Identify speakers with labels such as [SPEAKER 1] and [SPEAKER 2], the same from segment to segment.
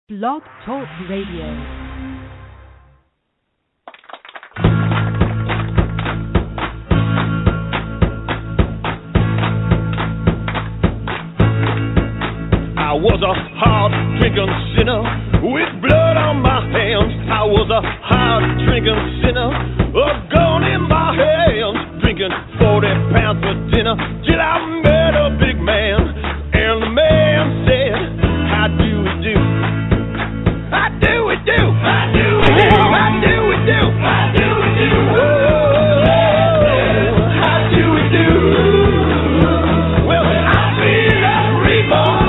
[SPEAKER 1] Blog Talk Radio.
[SPEAKER 2] I was a hard-drinking sinner with blood on my hands. I was a hard-drinking sinner, a gun in my hands, drinking 40 pounds for dinner till I met a big man. And the man said, how do we do? How do we do? How do we do? How do we do? How do we do? How do we do? Well, I feel like reborn.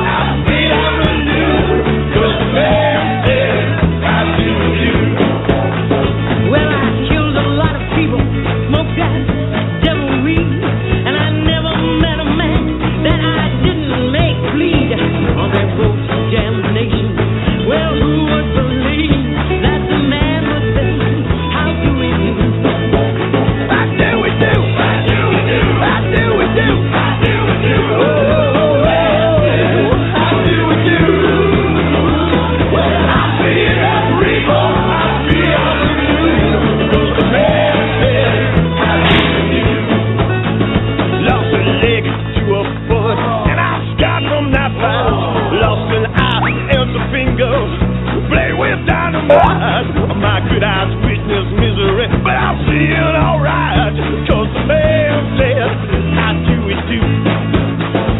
[SPEAKER 2] My good eyes witness misery, but I'm feeling alright, cause the man said, how do we do?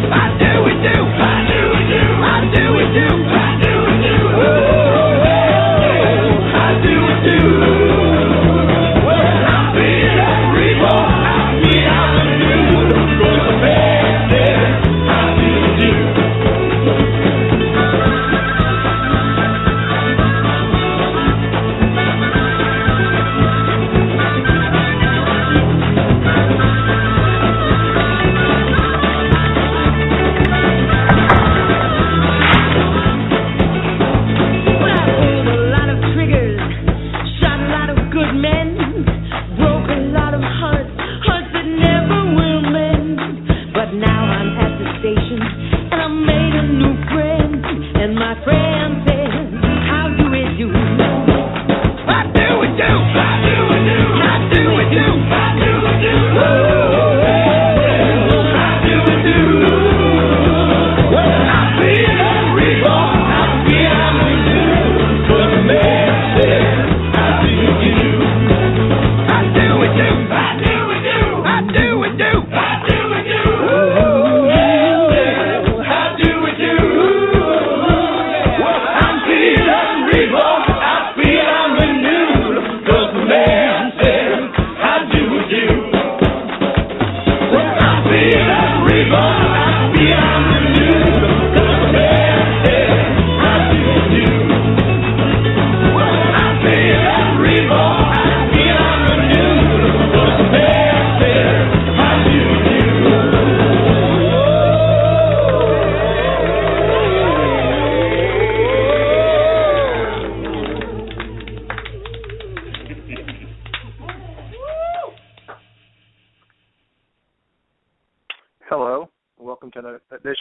[SPEAKER 2] How do we do? How do we do? How do we do? How do we do? How do we do? Well, I'm feeling reborn, I'm feeling new, cause the man said, how do we do?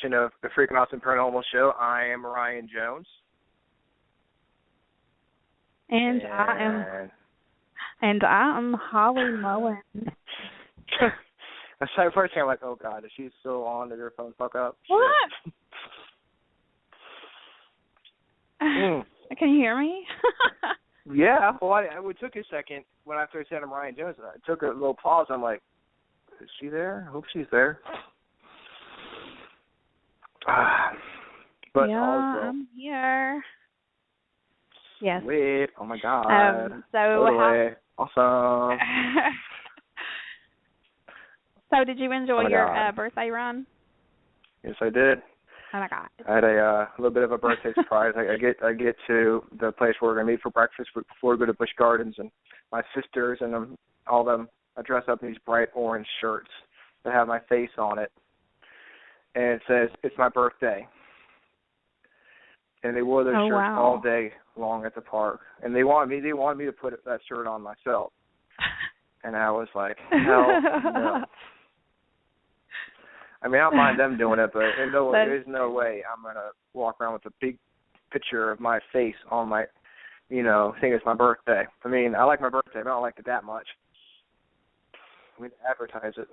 [SPEAKER 3] Of the Freakin and Paranormal show. I am Ryan Jones.
[SPEAKER 4] And I am Holly Mullins.
[SPEAKER 3] That's the first thing I'm like, oh God, is she still on? Did her phone fuck up?
[SPEAKER 4] What? Can you hear me?
[SPEAKER 3] Yeah. Well, it took a second when after I said I'm Ryan Jones. I took a little pause. I'm like, is she there? I hope she's there. But
[SPEAKER 4] yeah, I'm here. Yes.
[SPEAKER 3] Sweet. Oh my God.
[SPEAKER 4] Totally.
[SPEAKER 3] Awesome.
[SPEAKER 4] So, did you enjoy your birthday run?
[SPEAKER 3] Yes, I did.
[SPEAKER 4] Oh my God.
[SPEAKER 3] I had a little bit of a birthday surprise. I get to the place where we're gonna meet for breakfast before we go to Busch Gardens, and my sisters and all them. I dress up in these bright orange shirts that have my face on it. And it says, it's my birthday. And they wore those shirts all day long at the park. And they wanted me to put that shirt on myself. And I was like, hell no. I mean, I don't mind them doing it, but there's no way I'm going to walk around with a big picture of my face on my, thing it's my birthday. I mean, I like my birthday, but I don't like it that much. We advertise it.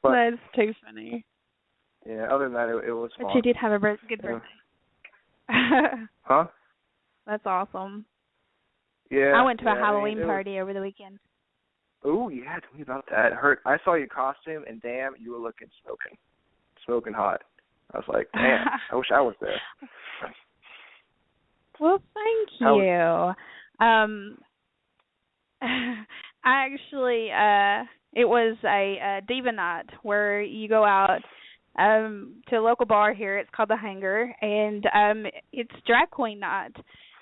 [SPEAKER 3] But,
[SPEAKER 4] that's too funny.
[SPEAKER 3] Yeah, other than that, it was fun.
[SPEAKER 4] But you did have a good birthday.
[SPEAKER 3] Huh?
[SPEAKER 4] That's awesome.
[SPEAKER 3] Yeah.
[SPEAKER 4] I went to a Halloween party over the weekend.
[SPEAKER 3] Oh, yeah, tell me about that. I saw your costume, and damn, you were looking smoking hot. I was like, damn, I wish I was there.
[SPEAKER 4] Well, thank you. Actually, it was a diva night where you go out to a local bar here. It's called The Hangar, and it's drag queen night,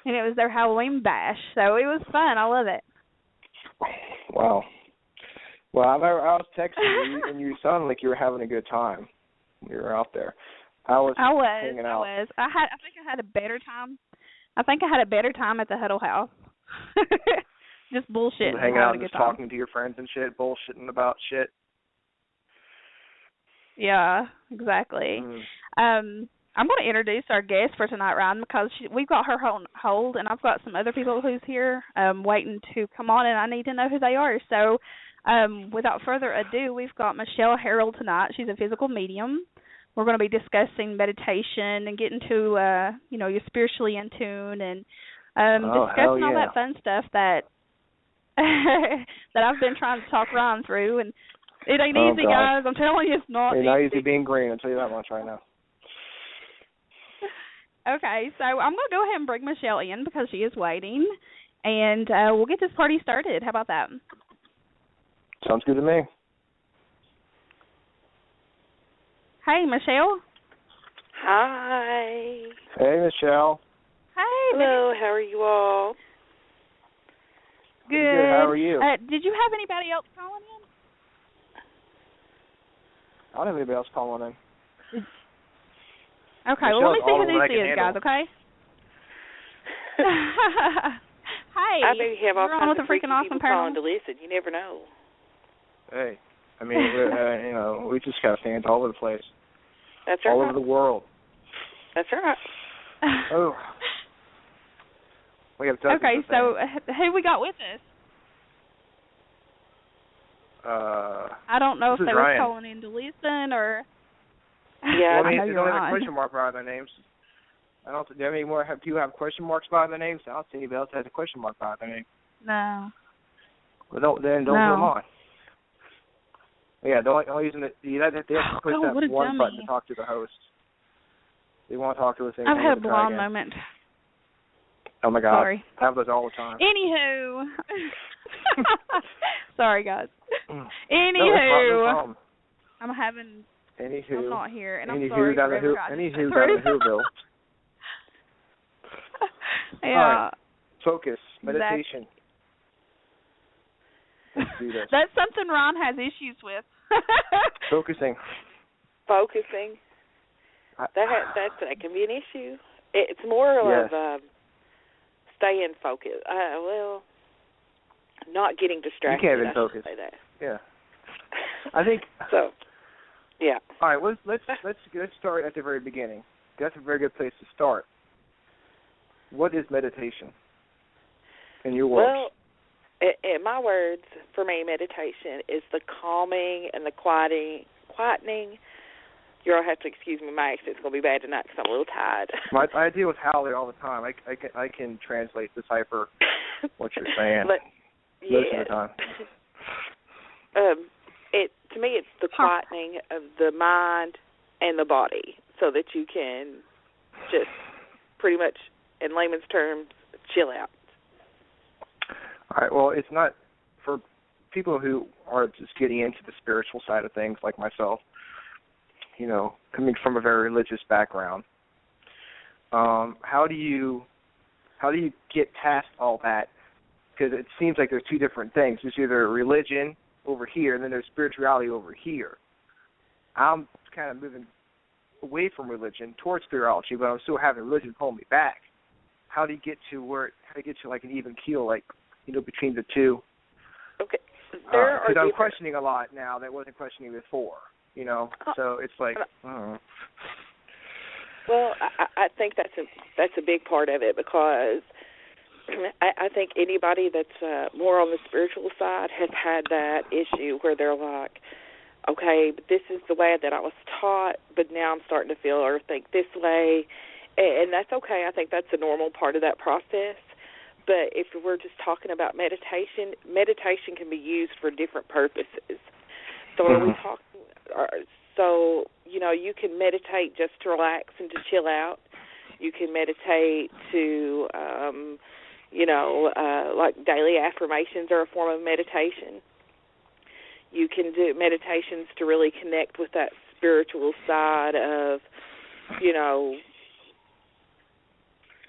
[SPEAKER 4] and it was their Halloween bash. So it was fun. I love it.
[SPEAKER 3] Wow. Well, I was texting you, and you sounded like you were having a good time. You were out there. I was hanging out.
[SPEAKER 4] I think I had a better time. I think I had a better time at the Huddle House. Just bullshitting.
[SPEAKER 3] Hanging out and just talking to your friends and shit, bullshitting about shit.
[SPEAKER 4] Yeah, exactly. I'm going to introduce our guest for tonight, Ryan, because we've got her on hold, and I've got some other people who's here waiting to come on, and I need to know who they are. So without further ado, we've got Michelle Herald tonight. She's a physical medium. We're going to be discussing meditation and getting to, you're spiritually in tune and discussing all that fun stuff that that I've been trying to talk Ryan through. And it ain't easy, guys. I'm telling you, it's not easy.
[SPEAKER 3] It's not easy being green. I'll tell you that much right now.
[SPEAKER 4] Okay, so I'm going to go ahead and bring Michelle in because she is waiting, and we'll get this party started. How about that?
[SPEAKER 3] Sounds good to me.
[SPEAKER 4] Hey, Michelle.
[SPEAKER 1] Hi.
[SPEAKER 3] Hey, Michelle.
[SPEAKER 4] Hey.
[SPEAKER 1] Hello, how are you all?
[SPEAKER 4] Good.
[SPEAKER 3] How are you?
[SPEAKER 4] Did you have anybody else calling in?
[SPEAKER 3] I don't have anybody else calling in.
[SPEAKER 4] Okay,
[SPEAKER 3] Michelle's
[SPEAKER 4] well, let me see who this is,
[SPEAKER 3] handle.
[SPEAKER 4] guys, okay? Hey,
[SPEAKER 1] I maybe have all kinds of freaking
[SPEAKER 4] awesome
[SPEAKER 1] people calling to listen. You never know.
[SPEAKER 3] Hey, I mean, we just got fans all over the place.
[SPEAKER 1] That's right.
[SPEAKER 3] All over the world.
[SPEAKER 1] That's right.
[SPEAKER 3] Oh. We have
[SPEAKER 4] okay, so who we got with us? I don't know if they were calling in to listen or...
[SPEAKER 1] Yeah,
[SPEAKER 3] well, I mean, they don't have a question mark by their names. I don't. Do you have any more? Do you have question marks by their names? I don't see anybody else that has a question mark by their name.
[SPEAKER 4] No.
[SPEAKER 3] Well, don't put them on. Yeah, don't use it. They have to push that one button to talk to the host. They want to talk to us.
[SPEAKER 4] I've had a blonde moment.
[SPEAKER 3] Oh my God!
[SPEAKER 4] Sorry.
[SPEAKER 3] I have those all the time.
[SPEAKER 4] Anywho. Sorry, guys.
[SPEAKER 3] Anywho.
[SPEAKER 4] No, I'm having.
[SPEAKER 3] Anywho.
[SPEAKER 4] I'm not here, and I'm
[SPEAKER 3] Anywho
[SPEAKER 4] sorry.
[SPEAKER 3] Down in Whoville.
[SPEAKER 4] Yeah.
[SPEAKER 3] Right. Focus. Meditation. Let's do this.
[SPEAKER 4] That's something Ron has issues with.
[SPEAKER 3] Focusing.
[SPEAKER 1] That can be an issue. It's more of staying focused. Not getting distracted.
[SPEAKER 3] You can't even focus.
[SPEAKER 1] Say that.
[SPEAKER 3] Yeah. I think
[SPEAKER 1] so. Yeah.
[SPEAKER 3] All right. Let's start at the very beginning. That's a very good place to start. What is meditation? In your words.
[SPEAKER 1] Well, in my words, for me, meditation is the calming and the quietening. You'll have to excuse me. My accent's going to be bad tonight because I'm a little tired.
[SPEAKER 3] I deal with Hallie all the time. I can translate, decipher what you're saying most of the time.
[SPEAKER 1] To me, it's the quietening of the mind and the body so that you can just pretty much, in layman's terms, chill out.
[SPEAKER 3] All right. Well, it's not for people who are just getting into the spiritual side of things like myself, coming from a very religious background. How do you get past all that? Because it seems like there's two different things. There's either religion over here, and then there's spirituality over here. I'm kind of moving away from religion towards spirituality, but I'm still having religion pull me back. How do you get to like an even keel, like, between the two?
[SPEAKER 1] Okay.
[SPEAKER 3] Because I'm questioning a lot now that I wasn't questioning before, So it's like, I don't know.
[SPEAKER 1] Well, I think that's a big part of it, because I think anybody that's more on the spiritual side has had that issue where they're like, okay, but this is the way that I was taught, but now I'm starting to feel or think this way, and that's okay. I think that's a normal part of that process. But if we're just talking about meditation can be used for different purposes. So are we talking? So you can meditate just to relax and to chill out. You can meditate to, like daily affirmations are a form of meditation. You can do meditations to really connect with that spiritual side of,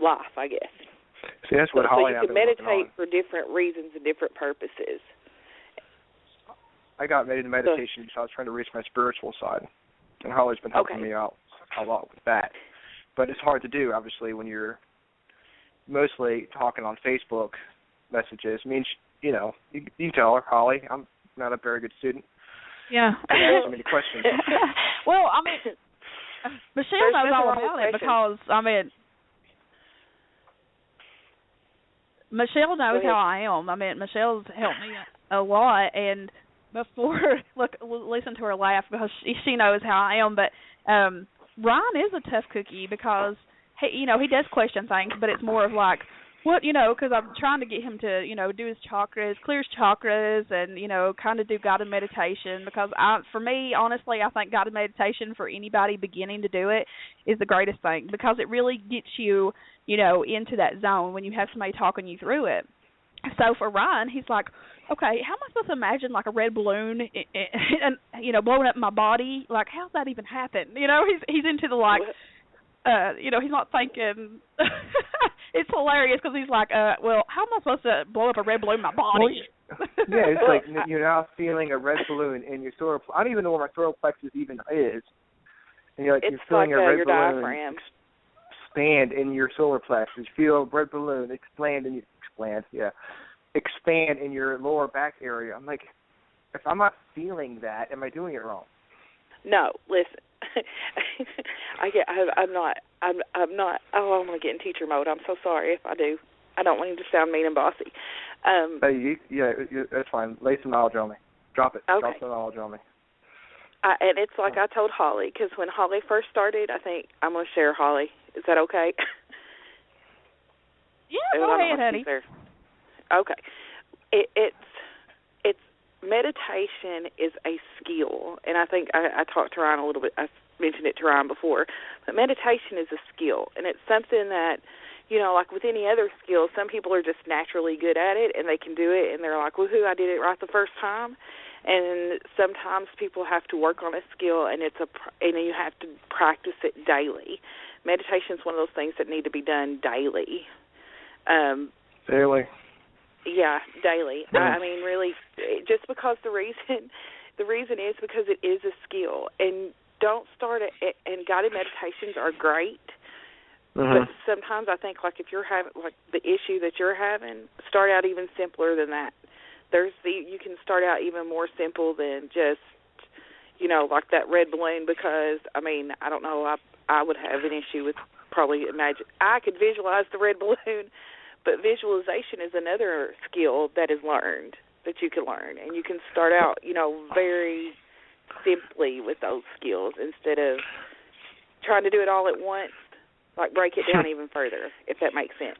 [SPEAKER 1] life, I guess.
[SPEAKER 3] See, that's what Holly.
[SPEAKER 1] So you can meditate for different reasons and different purposes.
[SPEAKER 3] I got into meditation because I was trying to reach my spiritual side, and Holly's been helping me out a lot with that. But it's hard to do, obviously, when you're mostly talking on Facebook messages. I mean, you tell her, Holly, I'm not a very good student.
[SPEAKER 4] Yeah.
[SPEAKER 3] I ask so many questions.
[SPEAKER 4] Well, I mean, Michelle knows all about it because, Michelle knows how I am. I mean, Michelle's helped me a lot, and before, listen to her laugh because she knows how I am. But Ryan is a tough cookie because he does question things, but it's more of like, what, because I'm trying to get him to, do his chakras, clear his chakras, and, kind of do guided meditation because for me, honestly, I think guided meditation for anybody beginning to do it is the greatest thing because it really gets you, into that zone when you have somebody talking you through it. So for Ryan, he's like, okay, how am I supposed to imagine like a red balloon and blowing up my body? Like, how's that even happen? He's into the like, he's not thinking. It's hilarious because he's like, well, how am I supposed to blow up a red balloon in my body?
[SPEAKER 3] Yeah, it's like you're now feeling a red balloon in your solar plexus. I don't even know where my solar plexus even is. And you're feeling a red balloon
[SPEAKER 1] diaphragm.
[SPEAKER 3] Expand in your solar plexus. You feel a red balloon expand in your lower back area. I'm like, if I'm not feeling that, am I doing it wrong?
[SPEAKER 1] No, listen. I'm not. Oh, I'm gonna get in teacher mode. I'm so sorry if I do. I don't mean to sound mean and bossy.
[SPEAKER 3] That's fine. Lay some knowledge on me. Drop it.
[SPEAKER 1] Okay.
[SPEAKER 3] Drop some knowledge on me.
[SPEAKER 1] And it's like I told Holly, because when Holly first started, I think I'm gonna share Holly. Is that okay?
[SPEAKER 4] Yeah, go ahead, honey.
[SPEAKER 1] Okay. It's meditation is a skill, and I think I talked to Ryan a little bit. I mentioned it to Ryan before, but meditation is a skill, and it's something that, like with any other skill, some people are just naturally good at it, and they can do it, and they're like, woohoo, I did it right the first time. And sometimes people have to work on a skill, and you have to practice it daily. Meditation is one of those things that need to be done daily.
[SPEAKER 3] Daily.
[SPEAKER 1] Yeah, daily. I mean, really, just because the reason is because it is a skill. And don't start it. And guided meditations are great, but sometimes I think like if you're having like the issue that you're having, start out even simpler than that. You can start out even more simple than just, like that red balloon because, I mean, I don't know, I would have an issue with probably I could visualize the red balloon, but visualization is another skill that is learned, that you can learn. And you can start out, very simply with those skills instead of trying to do it all at once, like break it down even further, if that makes sense.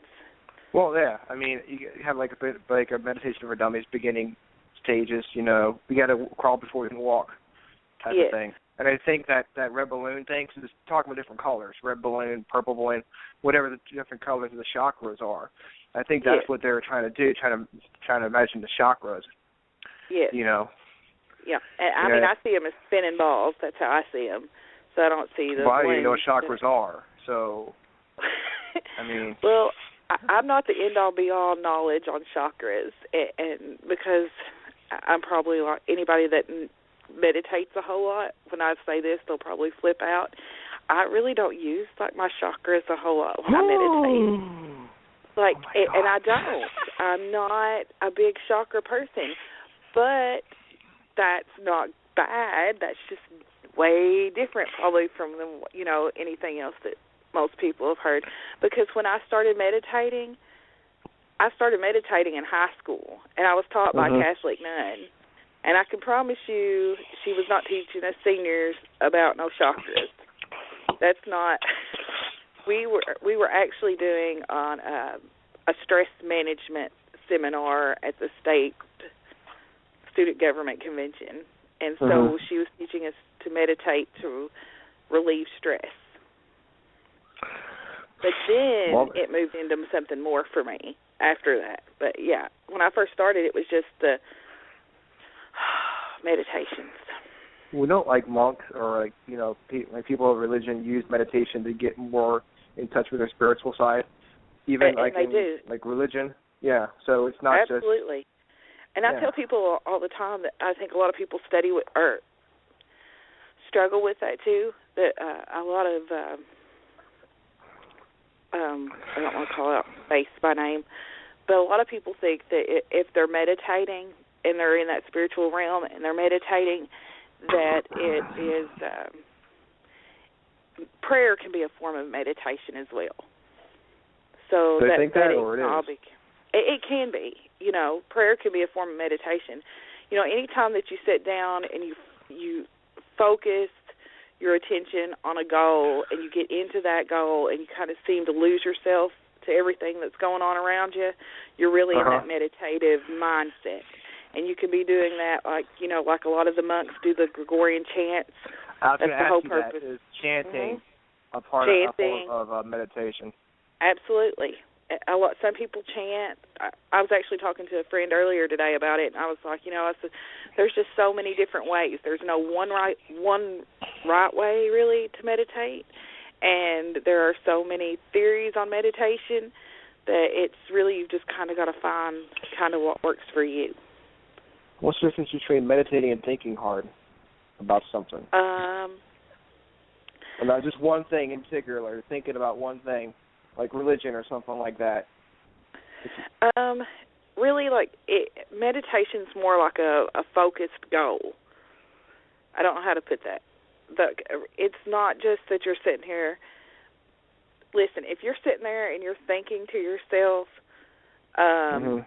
[SPEAKER 3] Well, yeah. I mean, you have like a meditation for dummies beginning stages. You got to crawl before you can walk, type of thing. And I think that red balloon thing, so just talking about different colors, red balloon, purple balloon, whatever the different colors of the chakras are. I think that's what they were trying to do, trying to imagine the chakras.
[SPEAKER 1] Yes. Yeah. And I mean, I see them as spinning balls. That's how I see them. So I don't see the.
[SPEAKER 3] Well, I don't even know what chakras are. So, I mean.
[SPEAKER 1] Well, I'm not the end-all, be-all knowledge on chakras, and because I'm probably like anybody that meditates a whole lot. When I say this, they'll probably flip out. I really don't use like my chakras a whole lot when I meditate. And I don't. I'm not a big chakra person, but that's not bad. That's just way different, probably from anything else that most people have heard, because when I started meditating in high school, and I was taught by a Catholic nun, and I can promise you she was not teaching us seniors about no chakras. That's not. We were actually doing on a stress management seminar at the state student government convention, and so she was teaching us to meditate to relieve stress. But then it moved into something more for me after that. But yeah, when I first started, it was just the meditations.
[SPEAKER 3] We don't like monks or like people of religion use meditation to get more in touch with their spiritual side. Even
[SPEAKER 1] and
[SPEAKER 3] like
[SPEAKER 1] they
[SPEAKER 3] in,
[SPEAKER 1] do.
[SPEAKER 3] like religion. Yeah. So it's not
[SPEAKER 1] absolutely. And I tell people all the time that I think a lot of people study with or struggle with that too. That a lot of I don't want to call it base by name, but a lot of people think that if they're meditating and they're in that spiritual realm and they're meditating, that it is prayer can be a form of meditation as well. So
[SPEAKER 3] they think that or it is?
[SPEAKER 1] It can be. Prayer can be a form of meditation. Anytime that you sit down and you focus your attention on a goal and you get into that goal and you kind of seem to lose yourself to everything that's going on around you, you're really in that meditative mindset. And you can be doing that like a lot of the monks do the Gregorian chants.
[SPEAKER 3] That's
[SPEAKER 1] the whole purpose.
[SPEAKER 3] Is chanting a part of meditation?
[SPEAKER 1] Absolutely. Some people chant. I was actually talking to a friend earlier today about it, and I was like, I said, there's just so many different ways. There's no one right way really to meditate, and there are so many theories on meditation that it's really you've just kind of got to find kind of what works for you.
[SPEAKER 3] What's the difference between meditating and thinking hard about something? About just one thing in particular, thinking about one thing. Like religion or something like that?
[SPEAKER 1] Really, meditation's more like a focused goal. I don't know how to put that. It's not just that you're sitting here. Listen, if you're sitting there and you're thinking to yourself, I'm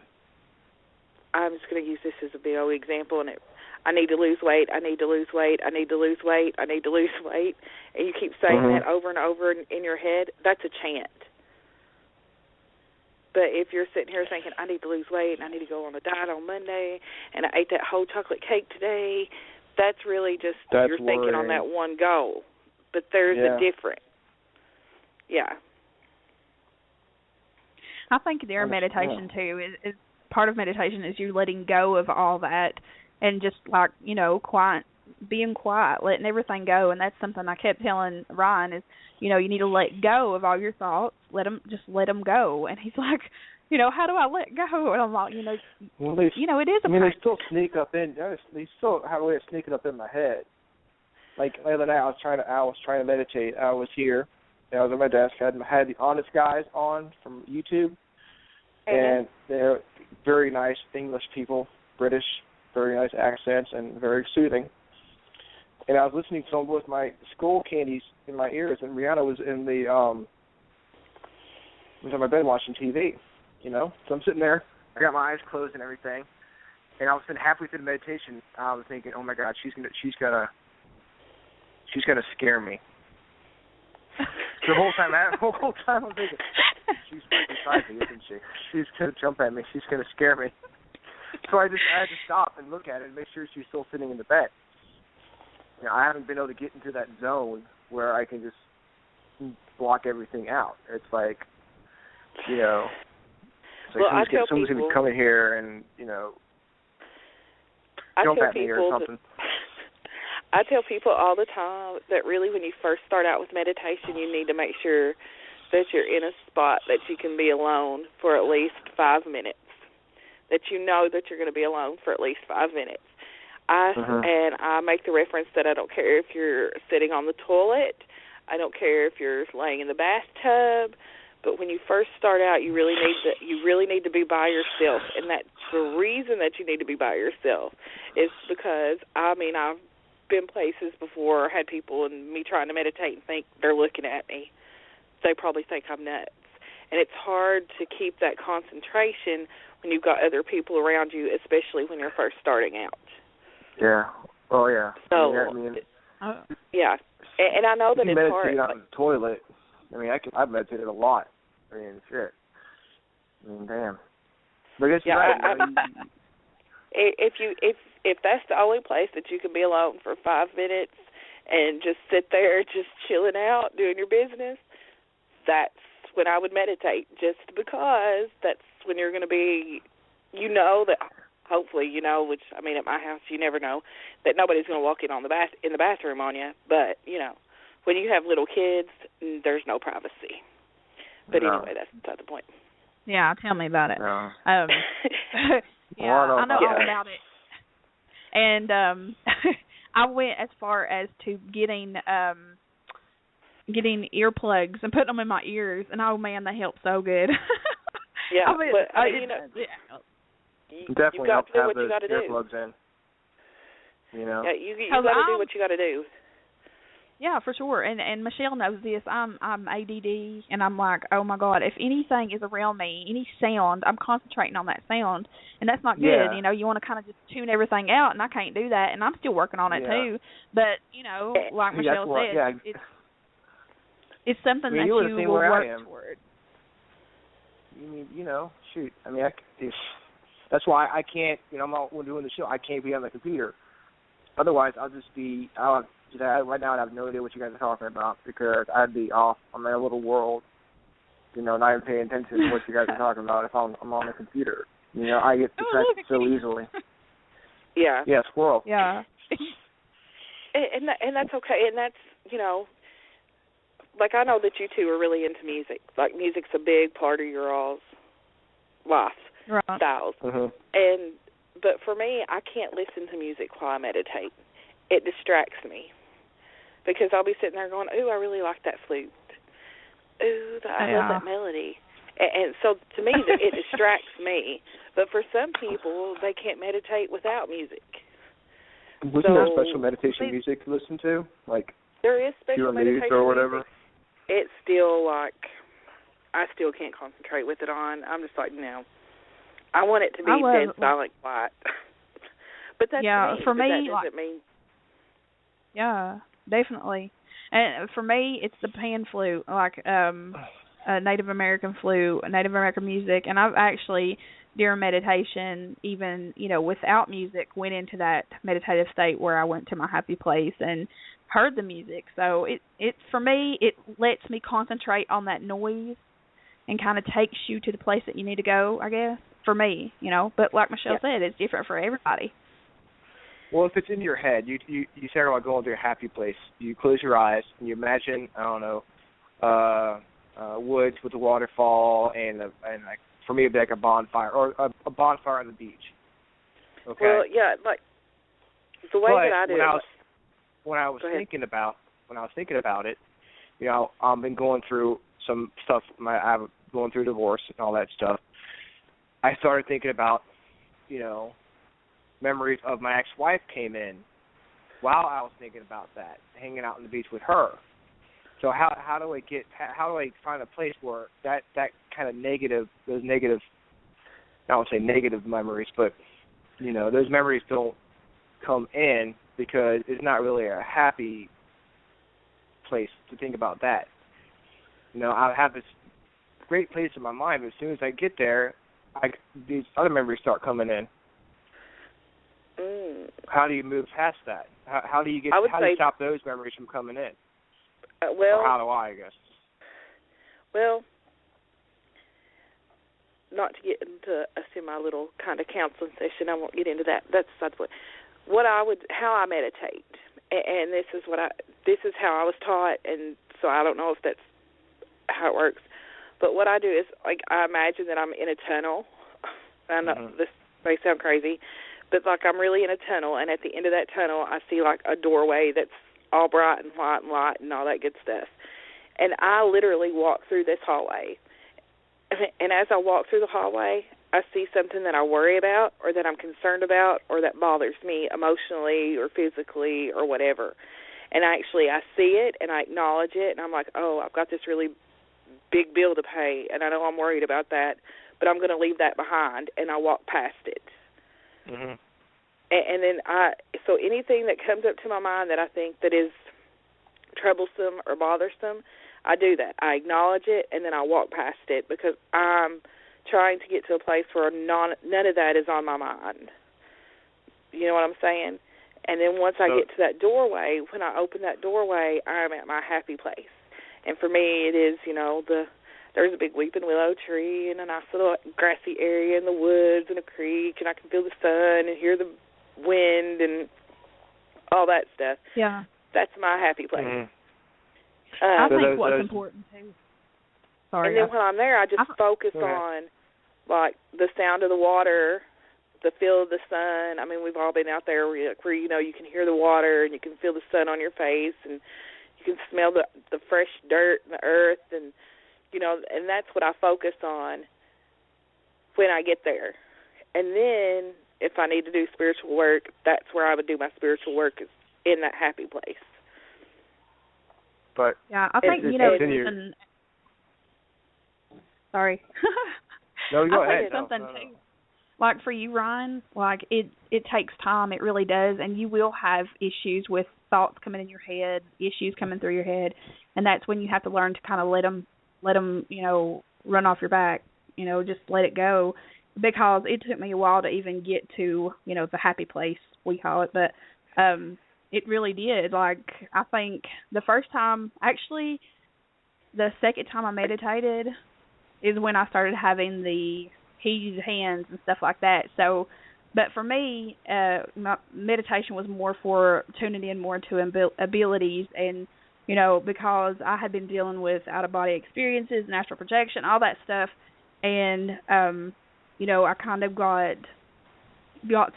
[SPEAKER 1] just going to use this as a big old example, and I need to lose weight, I need to lose weight, I need to lose weight, I need to lose weight, and you keep saying that over and over in your head, that's a chant. But if you're sitting here thinking, I need to lose weight, and I need to go on a diet on Monday, and I ate that whole chocolate cake today, that's really just you're thinking on that one goal. But there's a difference. Yeah.
[SPEAKER 4] I think their meditation, too, is part of meditation is you letting go of all that and just, quiet, being quiet, letting everything go. And that's something I kept telling Ryan is, you need to let go of all your thoughts, let them go. And he's like, how do I let go? And I'm like, it is a practice.
[SPEAKER 3] They still sneak up in. They still have a way of sneaking up in my head. Like the other night, I was trying to meditate. I was here, and I was at my desk. I had the Honest Guys on from YouTube, and they're very nice English people, British, very nice accents, and very soothing. And I was listening to them with my skull candies in my ears, and Rihanna was in was on my bed watching TV, So I'm sitting there, I got my eyes closed and everything, and I was sitting halfway through the meditation. I was thinking, oh my God, she's gonna scare me. The whole time I'm thinking, she's beside me, isn't she? She's gonna jump at me. She's gonna scare me. So I had to stop and look at it and make sure she's still sitting in the bed. I haven't been able to get into that zone where I can just block everything out. It's like, someone's going to be coming here and, jump at me or something.
[SPEAKER 1] I tell people all the time that really when you first start out with meditation, you need to make sure that you're in a spot that you can be alone for at least 5 minutes, that you know that you're going to be alone for at least 5 minutes. And I make the reference that I don't care if you're sitting on the toilet, I don't care if you're laying in the bathtub, but when you first start out, you really need to be by yourself, and that's the reason that you need to be by yourself is because I've been places before, had people and me trying to meditate and think they're looking at me. they probably think I'm nuts. And it's hard to keep that concentration when you've got other people around you, especially when you're first starting out.
[SPEAKER 3] Yeah. Oh, yeah.
[SPEAKER 1] So, yeah. And I know that it's hard.
[SPEAKER 3] On the toilet. I mean, I've meditated a lot. I mean, shit. I mean, damn. But it's right.
[SPEAKER 1] If that's the only place that you can be alone for 5 minutes and just sit there, just chilling out, doing your business, that's when I would meditate. Just because that's when you're going to be, that. Hopefully, which, I mean, at my house, you never know, that nobody's going to walk in the bathroom on you. But, when you have little kids, there's no privacy. But anyway, that's beside the point.
[SPEAKER 4] Yeah, tell me about it.
[SPEAKER 3] No.
[SPEAKER 4] I know all about it. And I went as far as to getting earplugs and putting them in my ears, and oh man, they help so good.
[SPEAKER 1] Yeah,
[SPEAKER 4] I mean,
[SPEAKER 3] definitely
[SPEAKER 1] got
[SPEAKER 3] helps
[SPEAKER 1] to do
[SPEAKER 3] have
[SPEAKER 1] what
[SPEAKER 3] those
[SPEAKER 1] you got to do.
[SPEAKER 3] earplugs in.
[SPEAKER 1] Yeah, you got to do what you got to do.
[SPEAKER 4] Yeah, for sure. And Michelle knows this. I'm ADD, and I'm like, oh my God, if anything is around me, any sound, I'm concentrating on that sound, and that's not good.
[SPEAKER 3] Yeah.
[SPEAKER 4] You want to kind of just tune everything out, and I can't do that, and I'm still working on it too. But like Michelle said, it's something that you will work toward.
[SPEAKER 3] You mean, shoot. I mean, that's why I can't. I'm out doing the show. I can't be on the computer. Otherwise, I'll just be out. Right now, I have no idea what you guys are talking about because I'd be off. I'm in a little world, not even paying attention to what you guys are talking about if I'm on the computer. I get distracted so easily.
[SPEAKER 1] Yeah.
[SPEAKER 3] Yeah, squirrel.
[SPEAKER 4] Yeah.
[SPEAKER 1] and that's okay. And that's, like I know that you two are really into music. Like music's a big part of your all's life styles.
[SPEAKER 3] Mm-hmm.
[SPEAKER 1] But for me, I can't listen to music while I meditate. It distracts me. Because I'll be sitting there going, ooh, I really like that flute. Ooh, I love that melody. And so to me, it distracts me. But for some people, they can't meditate without music.
[SPEAKER 3] Wasn't there special meditation music to listen to? Like
[SPEAKER 1] there is special meditation
[SPEAKER 3] or whatever?
[SPEAKER 1] Music. It's still like, I still can't concentrate with it on. I'm just like, no. I want it to be dead silent, quiet. But that's me.
[SPEAKER 4] For me,
[SPEAKER 1] that doesn't mean...
[SPEAKER 4] Yeah, definitely. And for me, it's the pan flute, like Native American flute, Native American music. And I've actually, during meditation, even, without music, went into that meditative state where I went to my happy place and heard the music. So it for me, it lets me concentrate on that noise and kind of takes you to the place that you need to go, I guess, for me, But like Michelle said, it's different for everybody.
[SPEAKER 3] Well, if it's in your head, you start about going to your happy place. You close your eyes and you imagine, I don't know, woods with a waterfall and like for me it'd be like a bonfire or a bonfire on the beach. Okay.
[SPEAKER 1] Well, yeah, like the way that I do.
[SPEAKER 3] When I was thinking about it, I've been going through some stuff. I'm going through divorce and all that stuff. I started thinking about, memories of my ex-wife came in while I was thinking about that, hanging out on the beach with her. So how do I find a place where that kind of those negative, I won't say negative memories, but those memories don't come in because it's not really a happy place to think about that. I have this great place in my mind, but as soon as I get there, these other memories start coming in. How do you move past that? How do you stop those memories from coming in? Or how do I guess? Well,
[SPEAKER 1] not to get into a semi-little kind of counseling session, I won't get into that. That's how I meditate, and this is how I was taught, and so I don't know if that's how it works. But what I do is, like, I imagine that I'm in a tunnel. I know this may sound crazy, but like I'm really in a tunnel, and at the end of that tunnel, I see like a doorway that's all bright and white and light and all that good stuff. And I literally walk through this hallway. And as I walk through the hallway, I see something that I worry about or that I'm concerned about or that bothers me emotionally or physically or whatever. And I see it and I acknowledge it, and I'm like, oh, I've got this really big bill to pay, and I know I'm worried about that, but I'm going to leave that behind, and I walk past it.
[SPEAKER 3] Mhm.
[SPEAKER 1] And then so anything that comes up to my mind that I think that is troublesome or bothersome, I do that. I acknowledge it, and then I walk past it because I'm trying to get to a place where none of that is on my mind. You know what I'm saying? And then once I get to that doorway, when I open that doorway, I'm at my happy place. And for me, it is, there's a big weeping willow tree and a nice little grassy area in the woods and a creek, and I can feel the sun and hear the wind and all that stuff.
[SPEAKER 4] Yeah.
[SPEAKER 1] That's my happy place.
[SPEAKER 3] Mhm.
[SPEAKER 4] I think what's important, too. Sorry.
[SPEAKER 1] And then when I'm there, I just focus on, like, the sound of the water, the feel of the sun. I mean, we've all been out there where you can hear the water and you can feel the sun on your face and you can smell the fresh dirt and the earth and, and that's what I focus on when I get there. And then if I need to do spiritual work, that's where I would do my spiritual work, is in that happy place.
[SPEAKER 3] But
[SPEAKER 4] yeah, I think, sorry.
[SPEAKER 3] No, go ahead.
[SPEAKER 4] Something too. Like for you, Ryan, like it takes time. It really does, and you will have issues with thoughts coming in your head, issues coming through your head, and that's when you have to learn to kind of let them, run off your back. Just let it go, because it took me a while to even get to, the happy place, we call it, but it really did. Like, I think the first time, actually, the second time I meditated is when I started having the heated hands and stuff like that. So, but for me, my meditation was more for tuning in more to abilities, and because I had been dealing with out-of-body experiences and astral projection, all that stuff, and I kind of got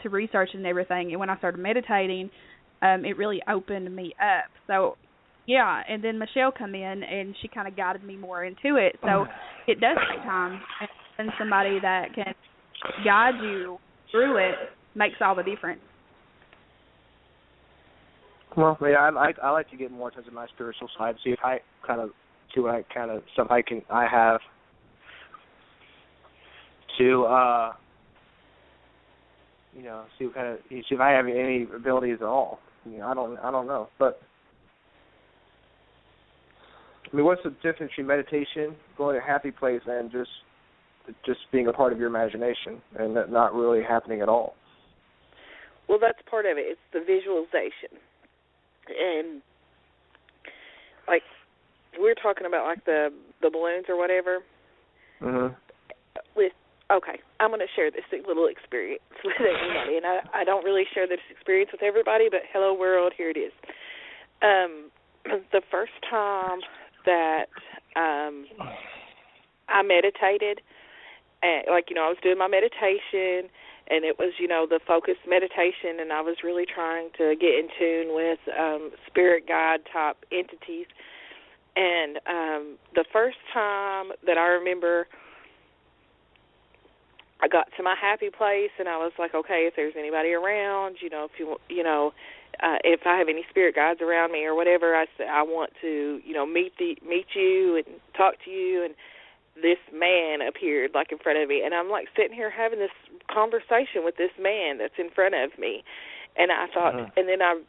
[SPEAKER 4] to researching everything, and when I started meditating, it really opened me up. So, yeah, and then Michelle come in, and she kind of guided me more into it. So it does take time, and somebody that can guide you through it makes all the difference.
[SPEAKER 3] Well, yeah, I like to get more into my spiritual side, see if I kind of see what kind of stuff I have to see if I have any abilities at all. I don't know, but what's the difference between meditation, going to a happy place, and just being a part of your imagination and that not really happening at all?
[SPEAKER 1] Well, that's part of it. It's the visualization. And, like, we're talking about, like, the balloons or whatever.
[SPEAKER 3] Mm-hmm.
[SPEAKER 1] Okay, I'm going to share this little experience with everybody. And I don't really share this experience with everybody, but hello, world, here it is. The first time that I meditated, I was doing my meditation, and it was, the focused meditation, and I was really trying to get in tune with spirit guide type entities. And the first time that I remember, I got to my happy place, and I was like, okay, if there's anybody around, if I have any spirit guides around me or whatever, I said I want to, meet you and talk to you. And this man appeared, like, in front of me, and I'm, like, sitting here having this conversation with this man that's in front of me. And I thought, and then I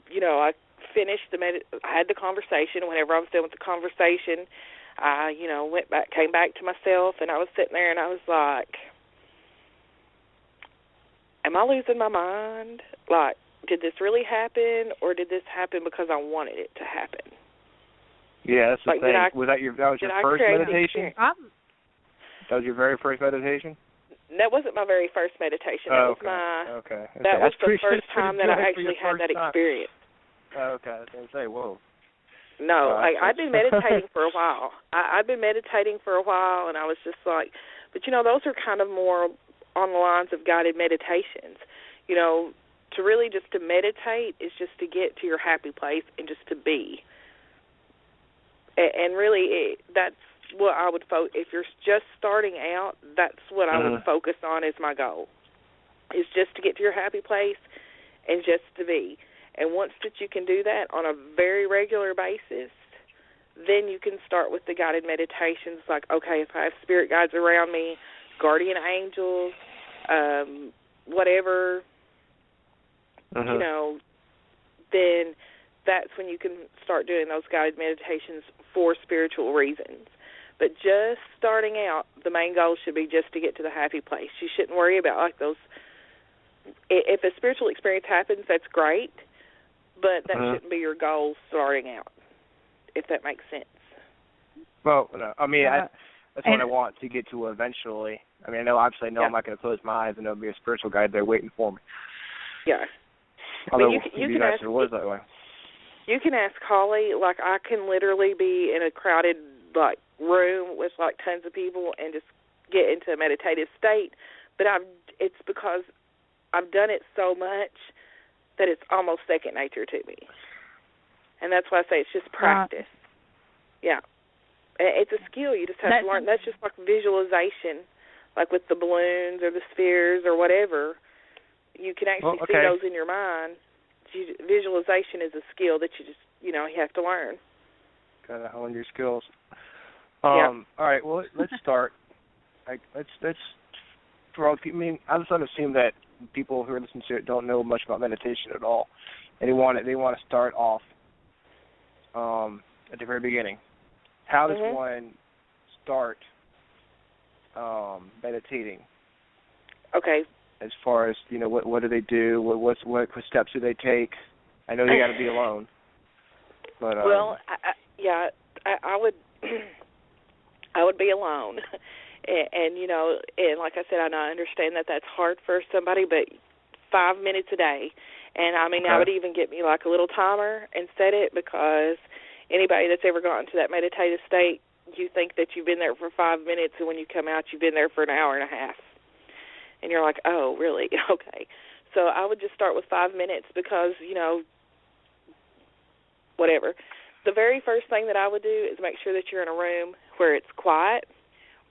[SPEAKER 1] finished I had the conversation. Whenever I was done with the conversation, I, came back to myself, and I was sitting there, and I was like, am I losing my mind? Like, did this really happen, or did this happen because I wanted it to happen?
[SPEAKER 3] Yeah, that's the thing. That was your first meditation? That was your very first meditation?
[SPEAKER 1] That wasn't my very first meditation. That was my.
[SPEAKER 3] Okay.
[SPEAKER 1] That was the first time that I actually had that experience.
[SPEAKER 3] Okay, I was going to say, whoa.
[SPEAKER 1] No, I've been meditating for a while. I've been meditating for a while, and I was just like, but those are kind of more on the lines of guided meditations. To really just to meditate is just to get to your happy place and just to be. And really, that's what I would focus. If you're just starting out, that's what I would focus on as my goal, is just to get to your happy place and just to be. And once that you can do that on a very regular basis, then you can start with the guided meditations. Like, okay, if I have spirit guides around me, guardian angels, whatever, you know, then that's when you can start doing those guided meditations for spiritual reasons. But just starting out, the main goal should be just to get to the happy place. You shouldn't worry about, like, those. If a spiritual experience happens, that's great, but that shouldn't be your goal starting out, if that makes sense.
[SPEAKER 3] Well, no, I mean, that's what I want to get to eventually. I mean, I know, obviously, I'm not going to close my eyes and there'll be a spiritual guide there waiting for me.
[SPEAKER 1] Yeah.
[SPEAKER 3] Although,
[SPEAKER 1] you can ask,
[SPEAKER 3] it was that way.
[SPEAKER 1] You can ask Holly. Like, I can literally be in a crowded, like, room with, like, tons of people and just get into a meditative state, but it's because I've done it so much that it's almost second nature to me. And that's why I say it's just practice. Yeah. It's a skill. You just have to learn. That's just like visualization, like with the balloons or the spheres or whatever. You can actually see those in your mind. Visualization is a skill that you have to learn.
[SPEAKER 3] Got to hone your skills.
[SPEAKER 1] Yeah.
[SPEAKER 3] All right, well, let's start. Let's for all people, I mean, I just assume that people who are listening to it don't know much about meditation at all, and they want to start off at the very beginning. How does one start meditating?
[SPEAKER 1] Okay.
[SPEAKER 3] As far as, what do they do? What steps do they take? I know they got to be alone. But
[SPEAKER 1] well, I would I would be alone. And like I said, I understand that that's hard for somebody, but 5 minutes a day. And, I mean, I would even get me, like, a little timer and set it, because anybody that's ever gotten to that meditative state, you think that you've been there for 5 minutes, and when you come out, you've been there for an hour and a half. And you're like, oh, really? Okay. So I would just start with 5 minutes because, whatever. The very first thing that I would do is make sure that you're in a room where it's quiet,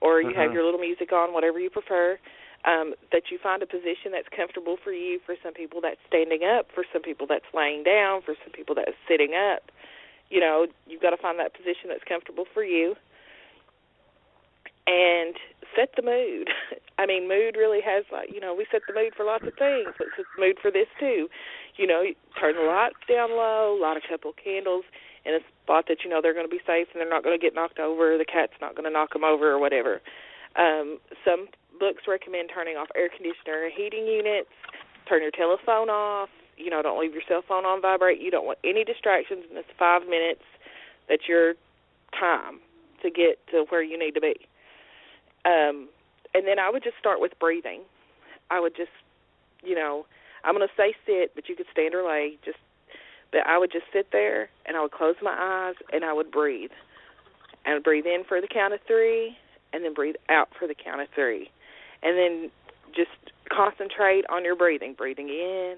[SPEAKER 1] or you have your little music on, whatever you prefer, that you find a position that's comfortable for you. For some people, that's standing up. For some people, that's laying down. For some people, that's sitting up. You've got to find that position that's comfortable for you. And set the mood. I mean, mood really has, like, we set the mood for lots of things. But set the mood for this, too. You turn the lights down low, light a couple of candles in a spot that they're going to be safe and they're not going to get knocked over, the cat's not going to knock them over or whatever. Some books recommend turning off air conditioner and heating units, turn your telephone off, don't leave your cell phone on vibrate. You don't want any distractions, and it's 5 minutes. That's your time to get to where you need to be. And then I would just start with breathing. I would just, I'm going to say sit, but you could stand or lay, but I would just sit there, and I would close my eyes, and I would breathe. I would breathe in for the count of 3, and then breathe out for the count of 3. And then just concentrate on your breathing in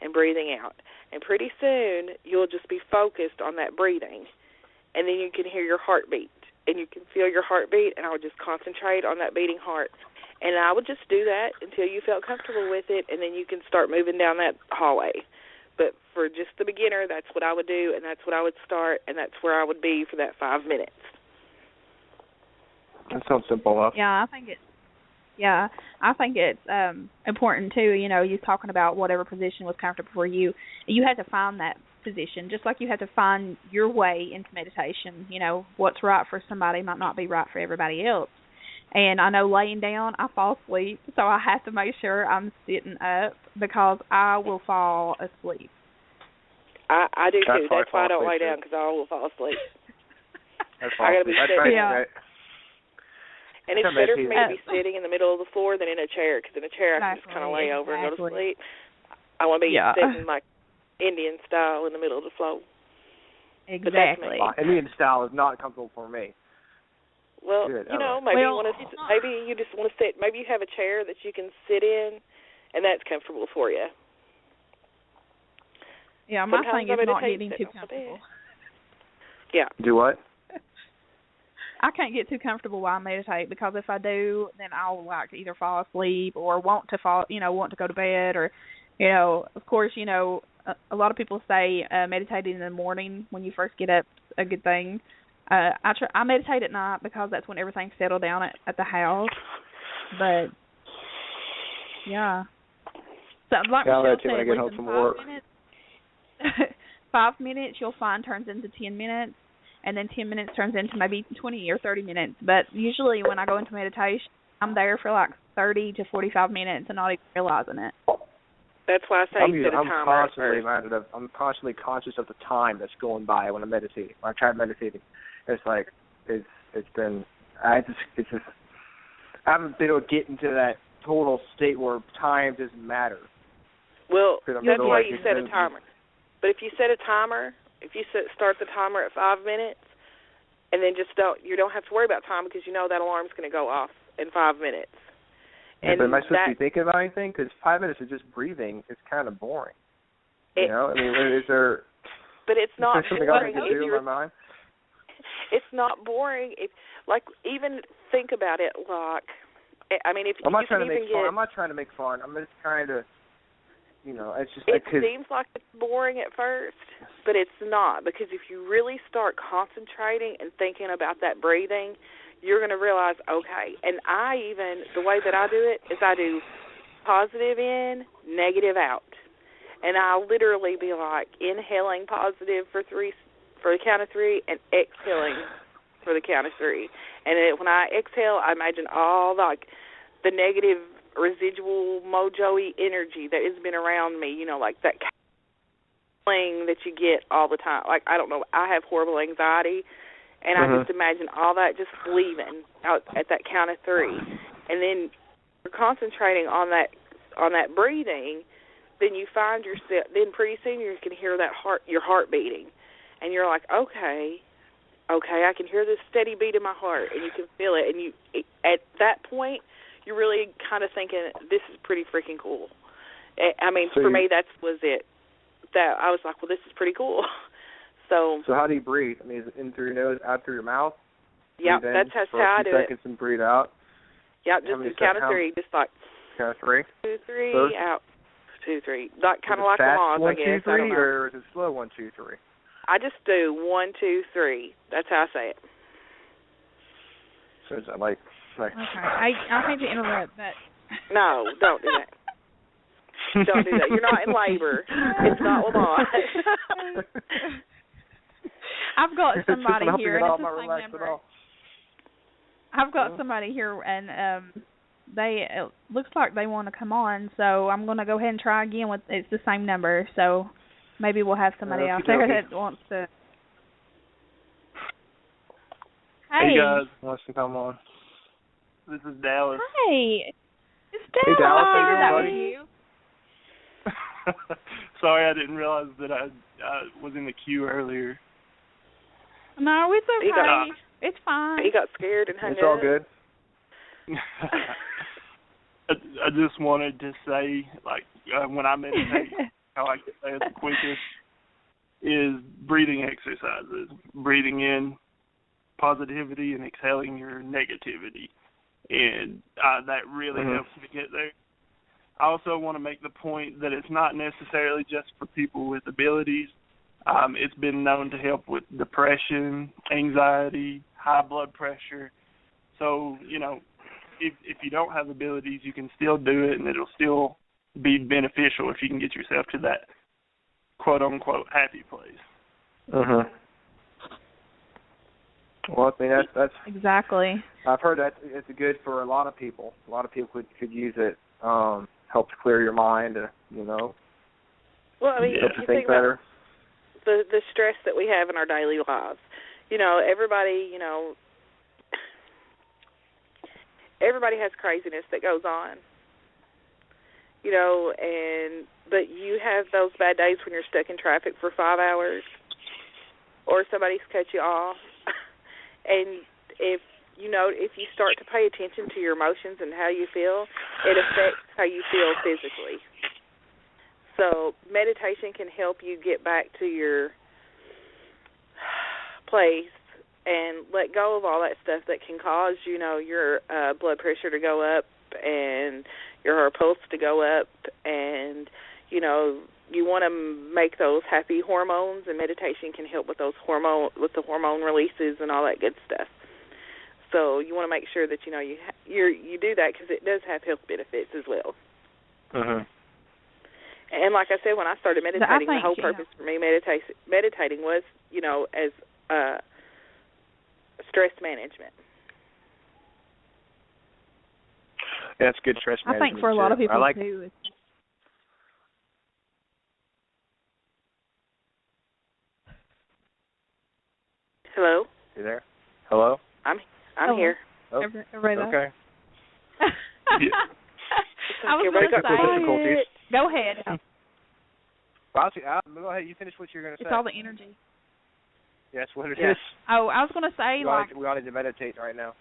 [SPEAKER 1] and breathing out. And pretty soon, you'll just be focused on that breathing. And then you can hear your heartbeat, and you can feel your heartbeat, and I would just concentrate on that beating heart. And I would just do that until you felt comfortable with it, and then you can start moving down that hallway. But for just the beginner, that's what I would do, and that's what I would start, and that's where I would be for that 5 minutes.
[SPEAKER 3] That sounds simple enough.
[SPEAKER 4] Yeah, I think it's important, too. You're talking about whatever position was comfortable for you. You had to find that position, just like you have to find your way into meditation. What's right for somebody might not be right for everybody else. And I know laying down, I fall asleep, so I have to make sure I'm sitting up because I will fall asleep.
[SPEAKER 1] I do too. That's why I don't lay down, because I will fall asleep.
[SPEAKER 3] That's
[SPEAKER 1] I gotta be sitting.
[SPEAKER 3] Yeah.
[SPEAKER 1] And it's better for me to be sitting in the middle of the floor than in a chair, because in a chair I can just kind of lay over and go to sleep. I want to be sitting like Indian style in the middle of the floor.
[SPEAKER 4] Exactly.
[SPEAKER 3] Indian style is not comfortable for me.
[SPEAKER 1] Well, maybe you just want to sit. Maybe you have a chair that you can sit in, and that's comfortable for you.
[SPEAKER 4] Yeah, my thing is not getting too comfortable.
[SPEAKER 1] Yeah.
[SPEAKER 3] Do what?
[SPEAKER 4] I can't get too comfortable while I meditate, because if I do, then I'll either fall asleep or want to go to bed, or, of course, a lot of people say meditating in the morning when you first get up is a good thing. I meditate at night because that's when everything's settled down at the house. But yeah, so like Michelle said,
[SPEAKER 3] when I get home from work.
[SPEAKER 4] 5 minutes you'll find turns into 10 minutes, and then 10 minutes turns into maybe 20 or 30 minutes. But usually when I go into meditation, I'm there for like 30 to 45 minutes and not even realizing it.
[SPEAKER 1] That's why I say set a timer.
[SPEAKER 3] I'm constantly conscious of the time that's going by when I'm meditating. When I try meditating, it's like I haven't been able to get into that total state where time doesn't matter.
[SPEAKER 1] Well, that's why you set a timer. But if you set a timer, start the timer at 5 minutes, and then you don't have to worry about time because you know that alarm's going to go off in 5 minutes.
[SPEAKER 3] Yeah, but am I supposed to be thinking about anything? Because 5 minutes of just breathing is kind of boring. Is there?
[SPEAKER 1] But it's not
[SPEAKER 3] something
[SPEAKER 1] boring.
[SPEAKER 3] I can do in my mind?
[SPEAKER 1] It's not boring. Even think about it.
[SPEAKER 3] I'm not trying to make fun. I'm just trying to. It's just.
[SPEAKER 1] It seems like it's boring at first, but it's not, because if you really start concentrating and thinking about that breathing, you're going to realize, okay. And the way that I do it is I do positive in, negative out, and I'll literally be like inhaling positive for the count of 3, and exhaling for the count of 3. And when I exhale, I imagine all the negative residual mojo-y energy that has been around me, like that feeling that you get all the time. Like, I don't know, I have horrible anxiety, and I just imagine all that just leaving out at that count of 3. And then you're concentrating on that breathing, then you find yourself, then pretty soon you can hear your heart beating. And you're like, okay, I can hear this steady beat in my heart, and you can feel it. And at that point, you're really kind of thinking, this is pretty freaking cool. I mean, for me, that was it. That I was like, well, this is pretty cool. So
[SPEAKER 3] how do you breathe? I mean, is it in through your nose, out through your mouth?
[SPEAKER 1] Yeah, that's how I do it.
[SPEAKER 3] Seconds and breathe out.
[SPEAKER 1] Yeah, just the count of 3, just like
[SPEAKER 3] count of 3.
[SPEAKER 1] 2, 3, first? Out. 2, 3. Kind of like the laws, I guess.
[SPEAKER 3] 1, 2, 3, or is it slow 1, 2, 3?
[SPEAKER 1] I just do 1, 2, 3. That's how I say it.
[SPEAKER 3] So is that like?
[SPEAKER 4] Okay, I hate to interrupt, but
[SPEAKER 1] no, don't do that. Don't do that. You're not in labor. It's not Lamont.
[SPEAKER 4] I've got somebody here, and it's the same number. I've got somebody here, and it looks like they want to come on, so I'm going to go ahead and try again with it's the same number. So maybe we'll have somebody out there that wants to.
[SPEAKER 5] Hey guys,
[SPEAKER 3] wants to come on.
[SPEAKER 5] This is Dallas.
[SPEAKER 4] Hey, it's Dallas.
[SPEAKER 3] Hey Dallas,
[SPEAKER 4] how
[SPEAKER 3] are
[SPEAKER 4] you doing?
[SPEAKER 5] Sorry, I didn't realize that I was in the queue earlier.
[SPEAKER 4] No, it's okay. It's fine.
[SPEAKER 1] He got scared and hung up.
[SPEAKER 3] It's all good.
[SPEAKER 5] I just wanted to say, when I meditate, how I get there the quickest is breathing exercises, breathing in positivity and exhaling your negativity. And that really helps me get there. I also want to make the point that it's not necessarily just for people with abilities. It's been known to help with depression, anxiety, high blood pressure. So, if you don't have abilities, you can still do it, and it'll still be beneficial if you can get yourself to that quote-unquote happy place.
[SPEAKER 3] Well, I mean, that's
[SPEAKER 4] exactly.
[SPEAKER 3] I've heard that it's good for a lot of people. A lot of people could use it. Helps clear your mind.
[SPEAKER 1] Well, I mean,
[SPEAKER 3] helps you think better.
[SPEAKER 1] The stress that we have in our daily lives. Everybody has craziness that goes on. But you have those bad days when you're stuck in traffic for 5 hours, or somebody's cut you off. And if you start to pay attention to your emotions and how you feel, it affects how you feel physically. So meditation can help you get back to your place and let go of all that stuff that can cause, your blood pressure to go up and your heart pulse to go up and, you want to make those happy hormones, and meditation can help with the hormone releases and all that good stuff. So you want to make sure that you do that, because it does have health benefits as well.
[SPEAKER 3] Mhm.
[SPEAKER 1] And like I said, when I started meditating, the whole purpose for me meditating was, as stress management.
[SPEAKER 3] Yeah, that's good stress management.
[SPEAKER 4] I think for a lot of people too.
[SPEAKER 1] Hello?
[SPEAKER 3] You there? Hello?
[SPEAKER 1] I'm here.
[SPEAKER 3] Oh,
[SPEAKER 4] everybody
[SPEAKER 3] okay.
[SPEAKER 4] I was going to say, go ahead.
[SPEAKER 3] Well, go ahead. You finish what you're going to say.
[SPEAKER 4] It's all the energy.
[SPEAKER 3] That's what it is.
[SPEAKER 4] Oh, I was going to say,
[SPEAKER 3] we all need to meditate right now.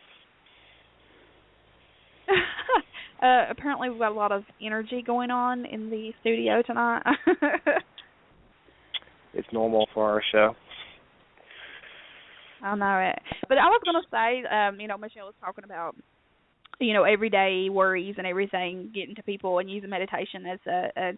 [SPEAKER 4] Apparently we've got a lot of energy going on in the studio tonight.
[SPEAKER 3] It's normal for our show.
[SPEAKER 4] I know it. But I was going to say, Michelle was talking about, everyday worries and everything, getting to people and using meditation as a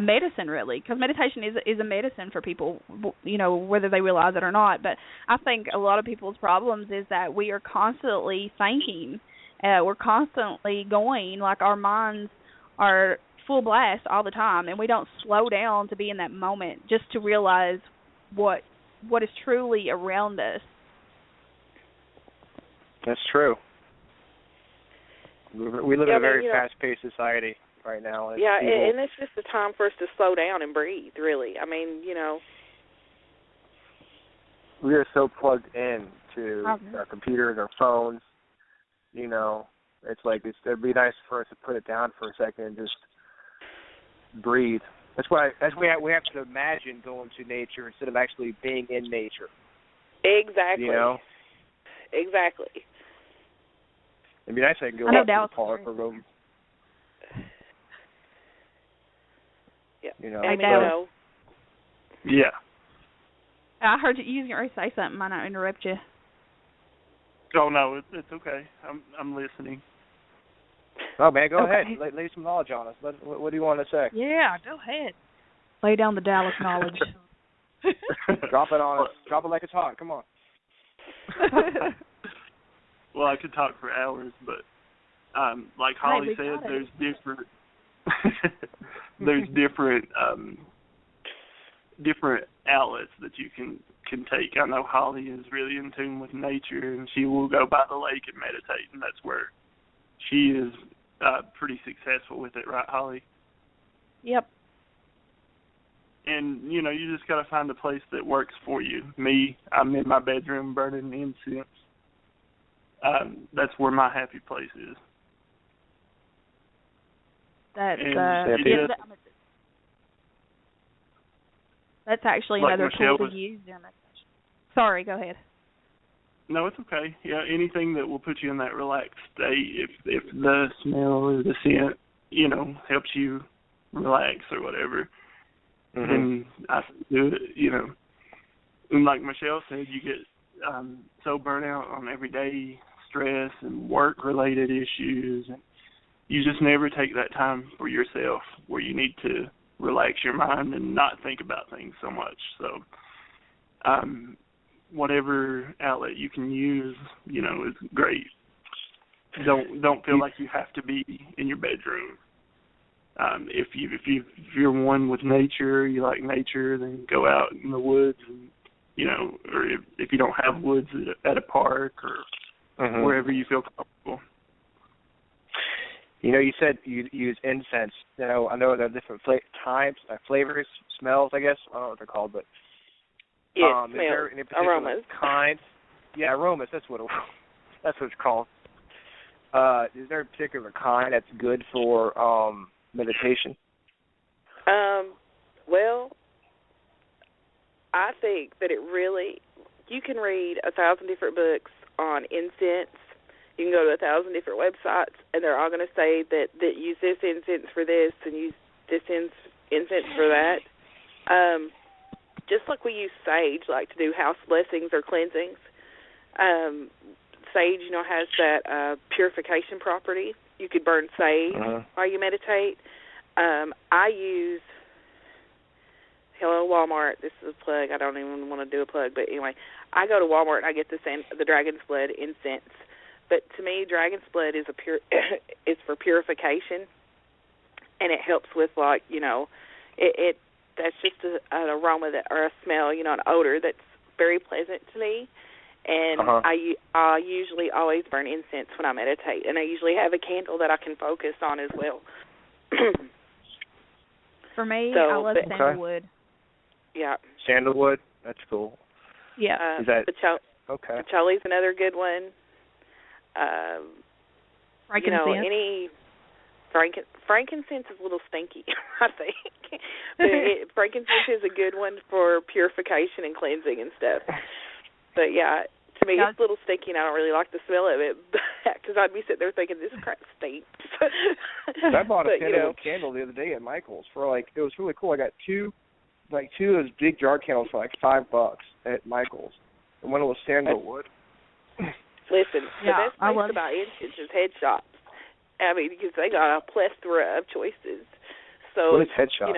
[SPEAKER 4] medicine, really, because meditation is a medicine for people, whether they realize it or not. But I think a lot of people's problems is that we are constantly thinking. We're constantly going, like our minds are full blast all the time, and we don't slow down to be in that moment just to realize what is truly around us.
[SPEAKER 3] That's true. We live in a very fast-paced society right now. And
[SPEAKER 1] and it's just the time for us to slow down and breathe, really. I mean,
[SPEAKER 3] we are so plugged in to our computers, our phones. It's like it'd be nice for us to put it down for a second and just breathe. That's why we have to imagine going to nature instead of actually being in nature.
[SPEAKER 1] Exactly. Exactly.
[SPEAKER 3] It'd be nice if I could go out to the park or go.
[SPEAKER 1] Yeah.
[SPEAKER 5] Yeah.
[SPEAKER 4] I heard you was going to say something. Might not interrupt you.
[SPEAKER 5] Oh no, it's okay. I'm listening.
[SPEAKER 3] Oh man, go ahead. Lay some knowledge on us. What do you want to say?
[SPEAKER 4] Yeah, go ahead. Lay down the Dallas knowledge.
[SPEAKER 3] Drop it on us. Drop it like it's hot. Come on.
[SPEAKER 5] Well, I could talk for hours, but like Holly said, there's different different outlets that you can take. I know Holly is really in tune with nature, and she will go by the lake and meditate, and that's where she is pretty successful with it, right, Holly?
[SPEAKER 4] Yep.
[SPEAKER 5] And, you just got to find a place that works for you. Me, I'm in my bedroom burning incense. That's where my happy place is.
[SPEAKER 4] That's actually
[SPEAKER 5] like
[SPEAKER 4] another
[SPEAKER 5] Michelle
[SPEAKER 4] tool to use during meditation. Sorry, go ahead.
[SPEAKER 5] No, it's okay. Yeah, anything that will put you in that relaxed state. If the smell or the scent, helps you relax or whatever, then I do it. And like Michelle said, you get so burnt out on everyday stress and work-related issues, and you just never take that time for yourself where you need to relax your mind and not think about things so much. So whatever outlet you can use, is great. Don't feel like you have to be in your bedroom. If you're one with nature, you like nature, then go out in the woods, and or if you don't have woods at a park or wherever you feel comfortable.
[SPEAKER 3] You said you use incense. I know there are different types, flavors, smells, I guess. I don't know what they're called, but is there any particular
[SPEAKER 1] aromas.
[SPEAKER 3] kind? Yeah, aromas. That's what it's called. Is there a particular kind that's good for meditation?
[SPEAKER 1] Well, I think that you can read 1,000 different books on incense. You can go to 1,000 different websites, and they're all going to say that use this incense for this and use this incense for that. Just like we use sage, like to do house blessings or cleansings. Sage, has that purification property. You could burn sage while you meditate. I use Hello Walmart. This is a plug. I don't even want to do a plug, but anyway, I go to Walmart and I get the Dragon's Blood incense. But to me, Dragon's Blood is is for purification, and it helps with it that's just an aroma or a smell, an odor that's very pleasant to me. And I usually always burn incense when I meditate, and I usually have a candle that I can focus on as well.
[SPEAKER 4] For me, I love sandalwood.
[SPEAKER 1] Yeah.
[SPEAKER 3] Sandalwood? That's cool.
[SPEAKER 4] Yeah.
[SPEAKER 3] Is that
[SPEAKER 1] patchouli's another good one.
[SPEAKER 4] Frankincense.
[SPEAKER 1] Frankincense is a little stinky, I think. But frankincense is a good one for purification and cleansing and stuff. But yeah, to me it's a little stinky and I don't really like the smell of it because I'd be sitting there thinking this crap stinks.
[SPEAKER 3] I bought a candle the other day at Michael's for it was really cool. I got two of those big jar candles for $5 at Michael's. And one was sandalwood.
[SPEAKER 1] Listen, the best place about incense is head shops. I mean, because they got a plethora of choices. So,
[SPEAKER 3] what is head shops?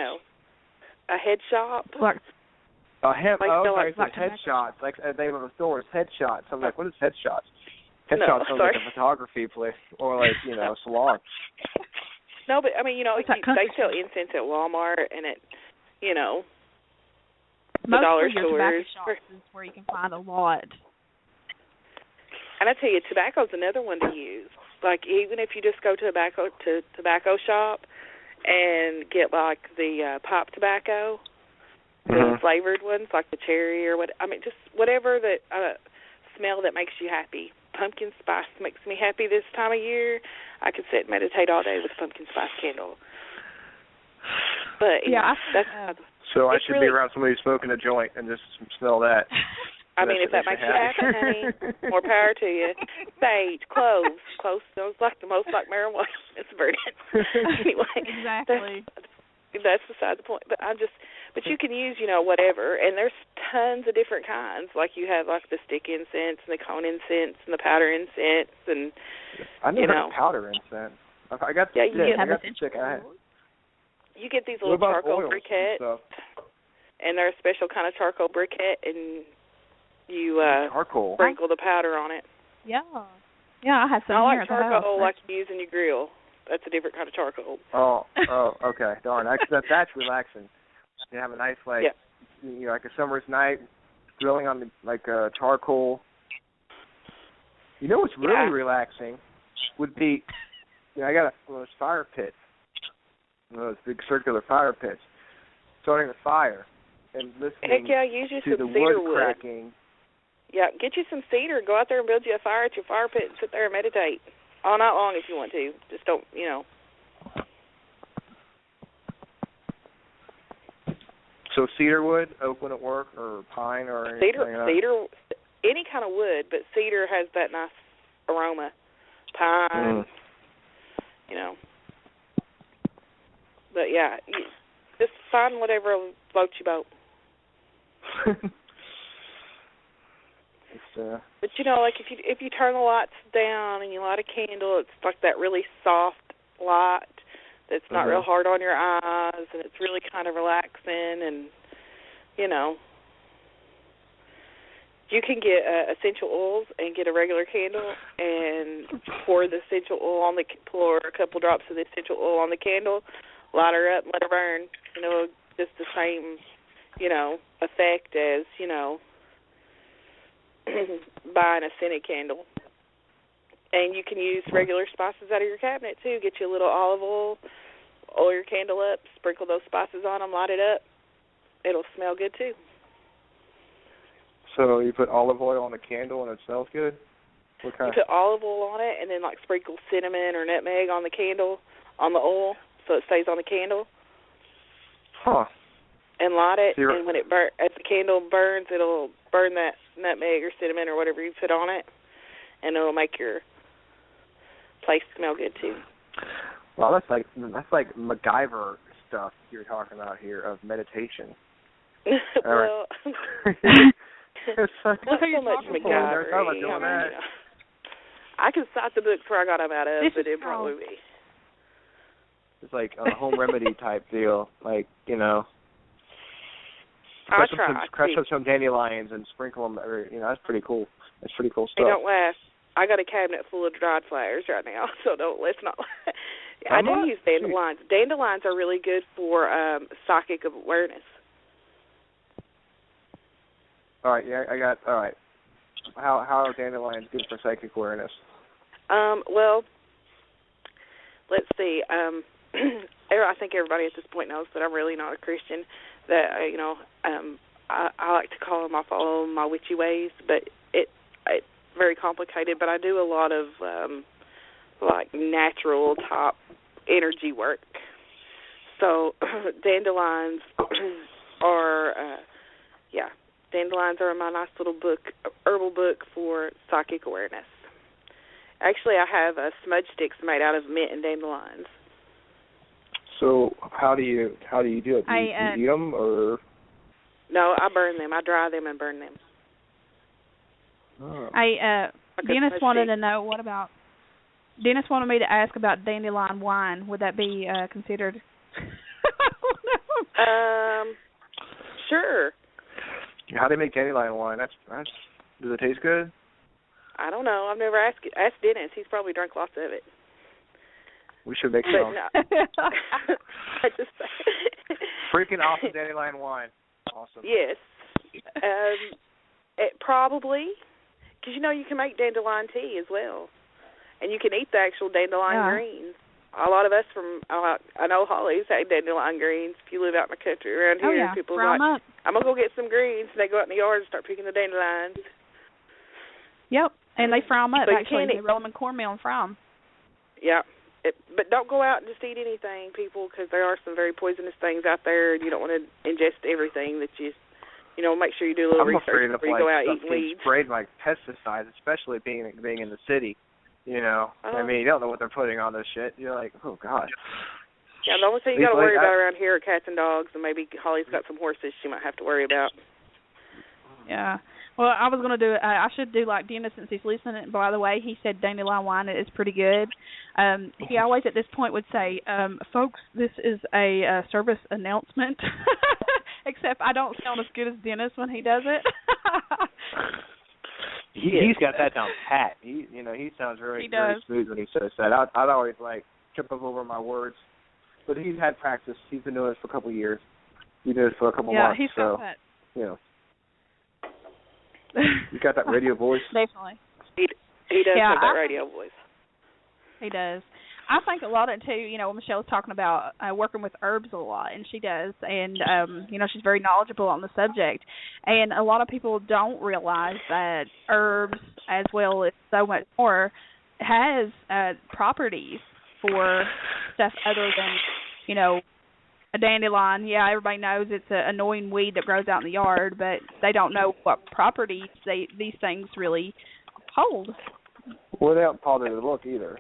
[SPEAKER 1] A head shop.
[SPEAKER 3] Headshots. Like they have a store, it's headshots. I'm like, what is headshots? Headshots sounds like a photography place or a salon.
[SPEAKER 1] No, but I mean, they sell incense at Walmart and at, the dollar stores.
[SPEAKER 4] Shops is where you can find a lot.
[SPEAKER 1] And I tell you, tobacco's another one to use. Like even if you just go to tobacco shop and get like the pipe tobacco, the flavored ones like the cherry or just whatever that smell that makes you happy. Pumpkin spice makes me happy this time of year. I could sit and meditate all day with a pumpkin spice candle. But
[SPEAKER 3] so I should be around somebody smoking a joint and just smell that.
[SPEAKER 1] I mean, if that makes you happy, honey, more power to you. Sage, cloves. Cloves smells most like marijuana. It's burning. Anyway,
[SPEAKER 4] exactly.
[SPEAKER 1] That's beside the point. But you can use, whatever. And there's tons of different kinds. Like you have like the stick incense and the cone incense and the powder incense and.
[SPEAKER 3] I never had powder incense. I got the stick. You get
[SPEAKER 1] these little charcoal briquettes, and they're a special kind of charcoal briquette, and you sprinkle the powder on it.
[SPEAKER 4] Yeah, I have some
[SPEAKER 1] here
[SPEAKER 4] at the house.
[SPEAKER 1] I like charcoal like you use in your grill. That's a different kind of charcoal.
[SPEAKER 3] Oh, okay. Darn, that's relaxing. You have a nice like a summer's night grilling on the charcoal. You know what's really relaxing would be, I got one of those fire pits. Those big circular fire pits. Starting a fire and listening
[SPEAKER 1] use you
[SPEAKER 3] to
[SPEAKER 1] some
[SPEAKER 3] the
[SPEAKER 1] cedar
[SPEAKER 3] wood cracking.
[SPEAKER 1] Yeah, get you some cedar. Go out there and build you a fire at your fire pit and sit there and meditate. All night long if you want to. Just don't,
[SPEAKER 3] So cedar wood, oak wouldn't work, or pine, or anything?
[SPEAKER 1] Cedar, any kind of wood, but cedar has that nice aroma. Pine, But yeah, just find whatever floats your boat. But like if you turn the lights down and you light a candle, it's like that really soft light that's not real hard on your eyes, and it's really kind of relaxing. And you can get essential oils and get a regular candle and pour the essential oil pour a couple drops of the essential oil on the candle, light her up, and let her burn. Just the same effect as buying a scented candle. And you can use regular spices out of your cabinet too. Get you a little olive oil your candle up, sprinkle those spices on them, light it up. It'll smell good too.
[SPEAKER 3] So you put olive oil on the candle and it smells good? What kind?
[SPEAKER 1] You put olive oil on it and then sprinkle cinnamon or nutmeg on the candle, on the oil, so it stays on the candle.
[SPEAKER 3] Huh.
[SPEAKER 1] And light it, and when as the candle burns, it'll burn that nutmeg or cinnamon or whatever you put on it, and it'll make your place smell good too.
[SPEAKER 3] Well, that's like MacGyver stuff you're talking about here of meditation.
[SPEAKER 1] Well,
[SPEAKER 3] it's like,
[SPEAKER 1] not so much MacGyver. I can cite the books where I got them out of, but it probably be.
[SPEAKER 3] It's like a home remedy type deal. Like, crush up some dandelions and sprinkle them. That's pretty cool. That's pretty cool stuff.
[SPEAKER 1] Hey, don't laugh. I got a cabinet full of dried flowers right now, so let's not. I do use dandelions. Dandelions are really good for psychic awareness.
[SPEAKER 3] All right, all right. How are dandelions good for psychic awareness?
[SPEAKER 1] Well, let's see. I think everybody at this point knows that I'm really not a Christian. That I like to call them off all my witchy ways, but it's very complicated. But I do a lot of like natural type energy work. So dandelions are dandelions are my nice little herbal book for psychic awareness. Actually, I have smudge sticks made out of mint and dandelions.
[SPEAKER 3] So how do you do it? Do you eat them or?
[SPEAKER 1] No, I burn them. I dry them and burn them.
[SPEAKER 3] Oh.
[SPEAKER 4] Dennis wanted to know Dennis wanted me to ask about dandelion wine. Would that be considered?
[SPEAKER 1] Sure.
[SPEAKER 3] How do they make dandelion wine? Does it taste good?
[SPEAKER 1] I don't know. I've never asked Dennis. He's probably drank lots of it.
[SPEAKER 3] We should make some.
[SPEAKER 1] No. I just
[SPEAKER 3] Freaking awesome dandelion wine. Awesome.
[SPEAKER 1] Yes. It probably, because you can make dandelion tea as well, and you can eat the actual dandelion greens. A lot of us I know Holly's had dandelion greens. If you live out in the country around here, people are like, I'm going to go get some greens. And they go out in the yard and start picking the dandelions.
[SPEAKER 4] Yep, and they fry them up, actually. They roll them in cornmeal and fry them.
[SPEAKER 1] Yeah, but don't go out and just eat anything, people, because there are some very poisonous things out there, and you don't want to ingest everything that you make sure you do a little research before you go out eating weeds.
[SPEAKER 3] I'm afraid like pesticides, especially being in the city. I mean, you don't know what they're putting on this shit. You're like, oh, God.
[SPEAKER 1] Yeah, the only thing you got to worry about around here are cats and dogs, and maybe Holly's got some horses she might have to worry about.
[SPEAKER 4] Yeah. Well, I was going to do it. I should do like Dennis since he's listening. By the way, he said dandelion wine is pretty good. He always at this point would say, folks, this is a service announcement. Except I don't sound as good as Dennis when he does it.
[SPEAKER 3] He's got that down pat. He sounds very smooth when he says that. I'd always trip up over my words, but he's had practice. He's been doing this for a couple of years. He's been doing this for a couple months.
[SPEAKER 4] Yeah, he's got that.
[SPEAKER 3] You got that radio voice.
[SPEAKER 4] Definitely.
[SPEAKER 1] He does have that radio voice.
[SPEAKER 4] He does. I think a lot of it too. Michelle's talking about working with herbs a lot, and she does, and she's very knowledgeable on the subject. And a lot of people don't realize that herbs, as well as so much more, has properties for stuff other than a dandelion. Yeah, everybody knows it's an annoying weed that grows out in the yard, but they don't know what properties these things really hold.
[SPEAKER 3] Well, they don't bother to look either.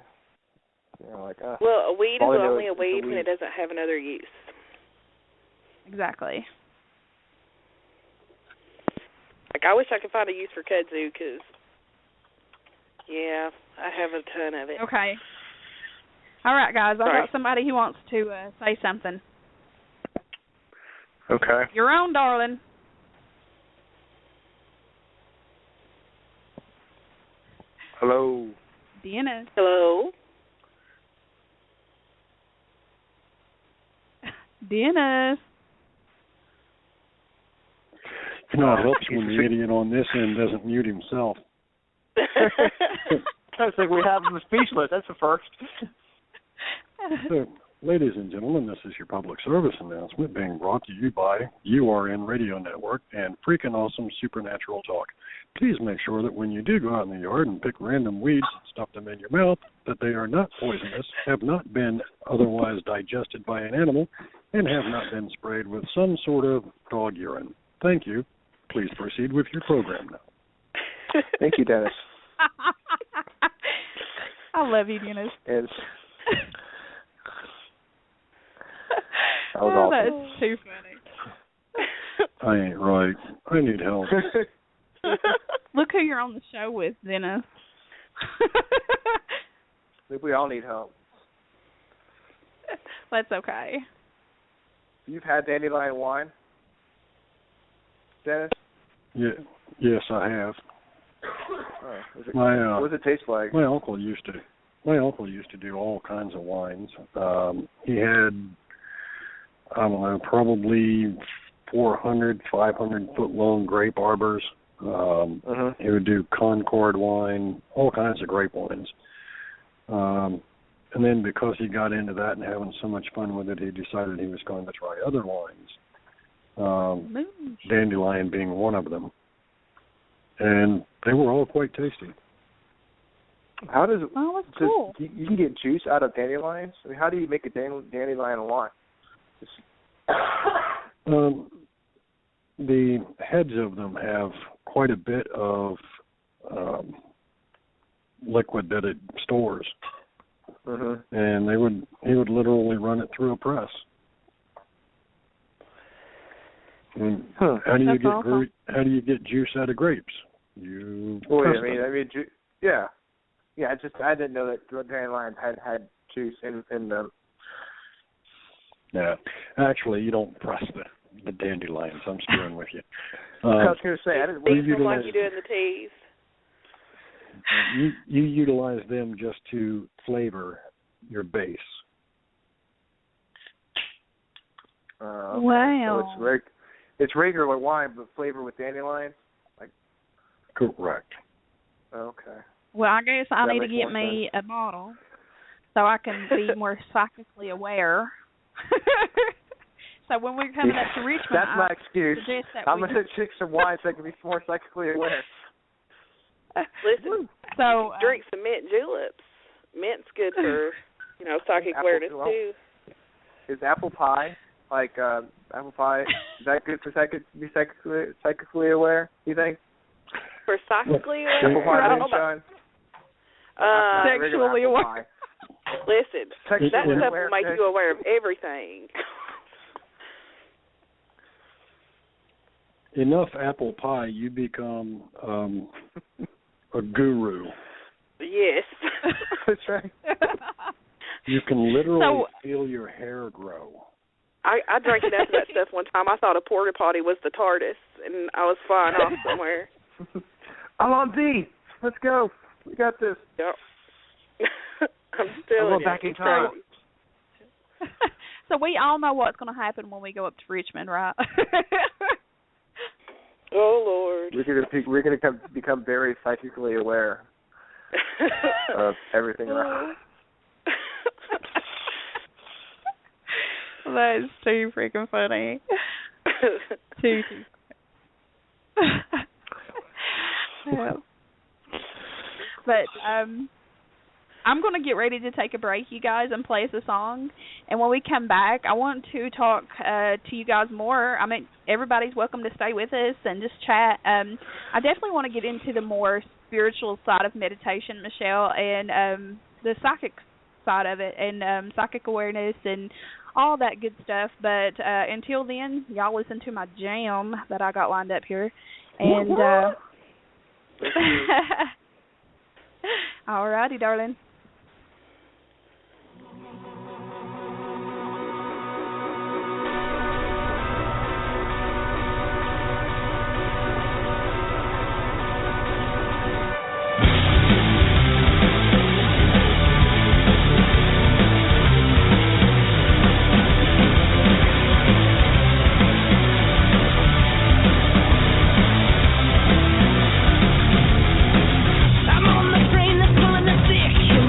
[SPEAKER 1] Well, a weed is only a weed when it doesn't have another use.
[SPEAKER 4] Exactly.
[SPEAKER 1] I wish I could find a use for kudzu, because, I have a ton of it.
[SPEAKER 4] Okay. All right, guys. I've got somebody who wants to say something.
[SPEAKER 3] Okay.
[SPEAKER 4] Your own, darling.
[SPEAKER 3] Hello.
[SPEAKER 4] Dennis.
[SPEAKER 1] Hello.
[SPEAKER 4] Dennis.
[SPEAKER 6] It helps when the idiot on this end doesn't mute himself.
[SPEAKER 3] I think we have him speechless. That's the first.
[SPEAKER 6] So, ladies and gentlemen, this is your public service announcement being brought to you by URN Radio Network and Freakin' Awesome Supernatural Talk. Please make sure that when you do go out in the yard and pick random weeds and stuff them in your mouth, that they are not poisonous, have not been otherwise digested by an animal, and have not been sprayed with some sort of dog urine. Thank you. Please proceed with your program now.
[SPEAKER 3] Thank you, Dennis.
[SPEAKER 4] I love you, Dennis.
[SPEAKER 3] That was awesome.
[SPEAKER 4] That's too funny.
[SPEAKER 6] I ain't right. I need help.
[SPEAKER 4] Look who you're on the show with, Dennis.
[SPEAKER 3] I think we all need help.
[SPEAKER 4] That's okay.
[SPEAKER 3] You've had dandelion wine, Dennis?
[SPEAKER 6] Yeah, yes, I have.
[SPEAKER 3] Oh,
[SPEAKER 6] What
[SPEAKER 3] does it taste like?
[SPEAKER 6] My uncle used to do all kinds of wines. He had, I don't know, probably 400, 500 foot long grape arbors. He would do Concord wine, all kinds of grape wines. And then because he got into that and having so much fun with it, he decided he was going to try other wines. Dandelion being one of them. And they were all quite tasty.
[SPEAKER 3] How does
[SPEAKER 4] that's cool.
[SPEAKER 3] You can get juice out of dandelions? I mean, how do you make a dandelion wine?
[SPEAKER 6] The heads of them have quite a bit of liquid that it stores, and he would literally run it through a press. And how do you get juice out of grapes? I didn't know that dandelions had juice in them. Yeah, actually, you don't press the dandelions. I'm screwing with you.
[SPEAKER 3] I was going to say, I didn't.
[SPEAKER 1] Like you do in the teas.
[SPEAKER 6] You utilize them just to flavor your base.
[SPEAKER 3] Okay.
[SPEAKER 4] Wow.
[SPEAKER 3] So it's regular wine, but flavored with dandelions?
[SPEAKER 6] Correct.
[SPEAKER 3] Okay.
[SPEAKER 4] Well, I guess I need to get
[SPEAKER 3] more
[SPEAKER 4] me a bottle so I can be more psychically aware. So when we're coming up to Richmond,
[SPEAKER 3] that's my excuse. I'm
[SPEAKER 4] going
[SPEAKER 3] to drink some wine so I can be more psychically aware.
[SPEAKER 1] Listen,
[SPEAKER 4] so
[SPEAKER 1] drink some mint juleps. Mint's good for, psychic awareness too.
[SPEAKER 3] Is apple pie apple pie? Is that good for psychically aware? You think?
[SPEAKER 1] For psychically aware,
[SPEAKER 3] apple pie,
[SPEAKER 1] I don't know about
[SPEAKER 4] sexually aware.
[SPEAKER 1] Listen, that stuff will make you aware of everything.
[SPEAKER 6] Enough apple pie, you become a guru.
[SPEAKER 1] Yes.
[SPEAKER 3] That's right.
[SPEAKER 6] You can literally feel your hair grow.
[SPEAKER 1] I drank enough of that stuff one time. I thought a porta potty was the TARDIS, and I was flying off somewhere.
[SPEAKER 3] I'm on D. Let's go. We got this.
[SPEAKER 1] Yep. I'm still
[SPEAKER 3] going back in time.
[SPEAKER 4] So we all know what's going to happen when we go up to Richmond, right?
[SPEAKER 1] Oh Lord.
[SPEAKER 3] We're going to become very psychically aware of everything around.
[SPEAKER 4] That is too freaking funny. Too. Yeah. But I'm going to get ready to take a break, you guys, and play us a song. And when we come back, I want to talk to you guys more. I mean, everybody's welcome to stay with us and just chat. I definitely want to get into the more spiritual side of meditation, Michelle, and the psychic side of it, and psychic awareness and all that good stuff. But until then, y'all listen to my jam that I got lined up here. And all righty, darling.
[SPEAKER 7] I'm on the train that's going to 6.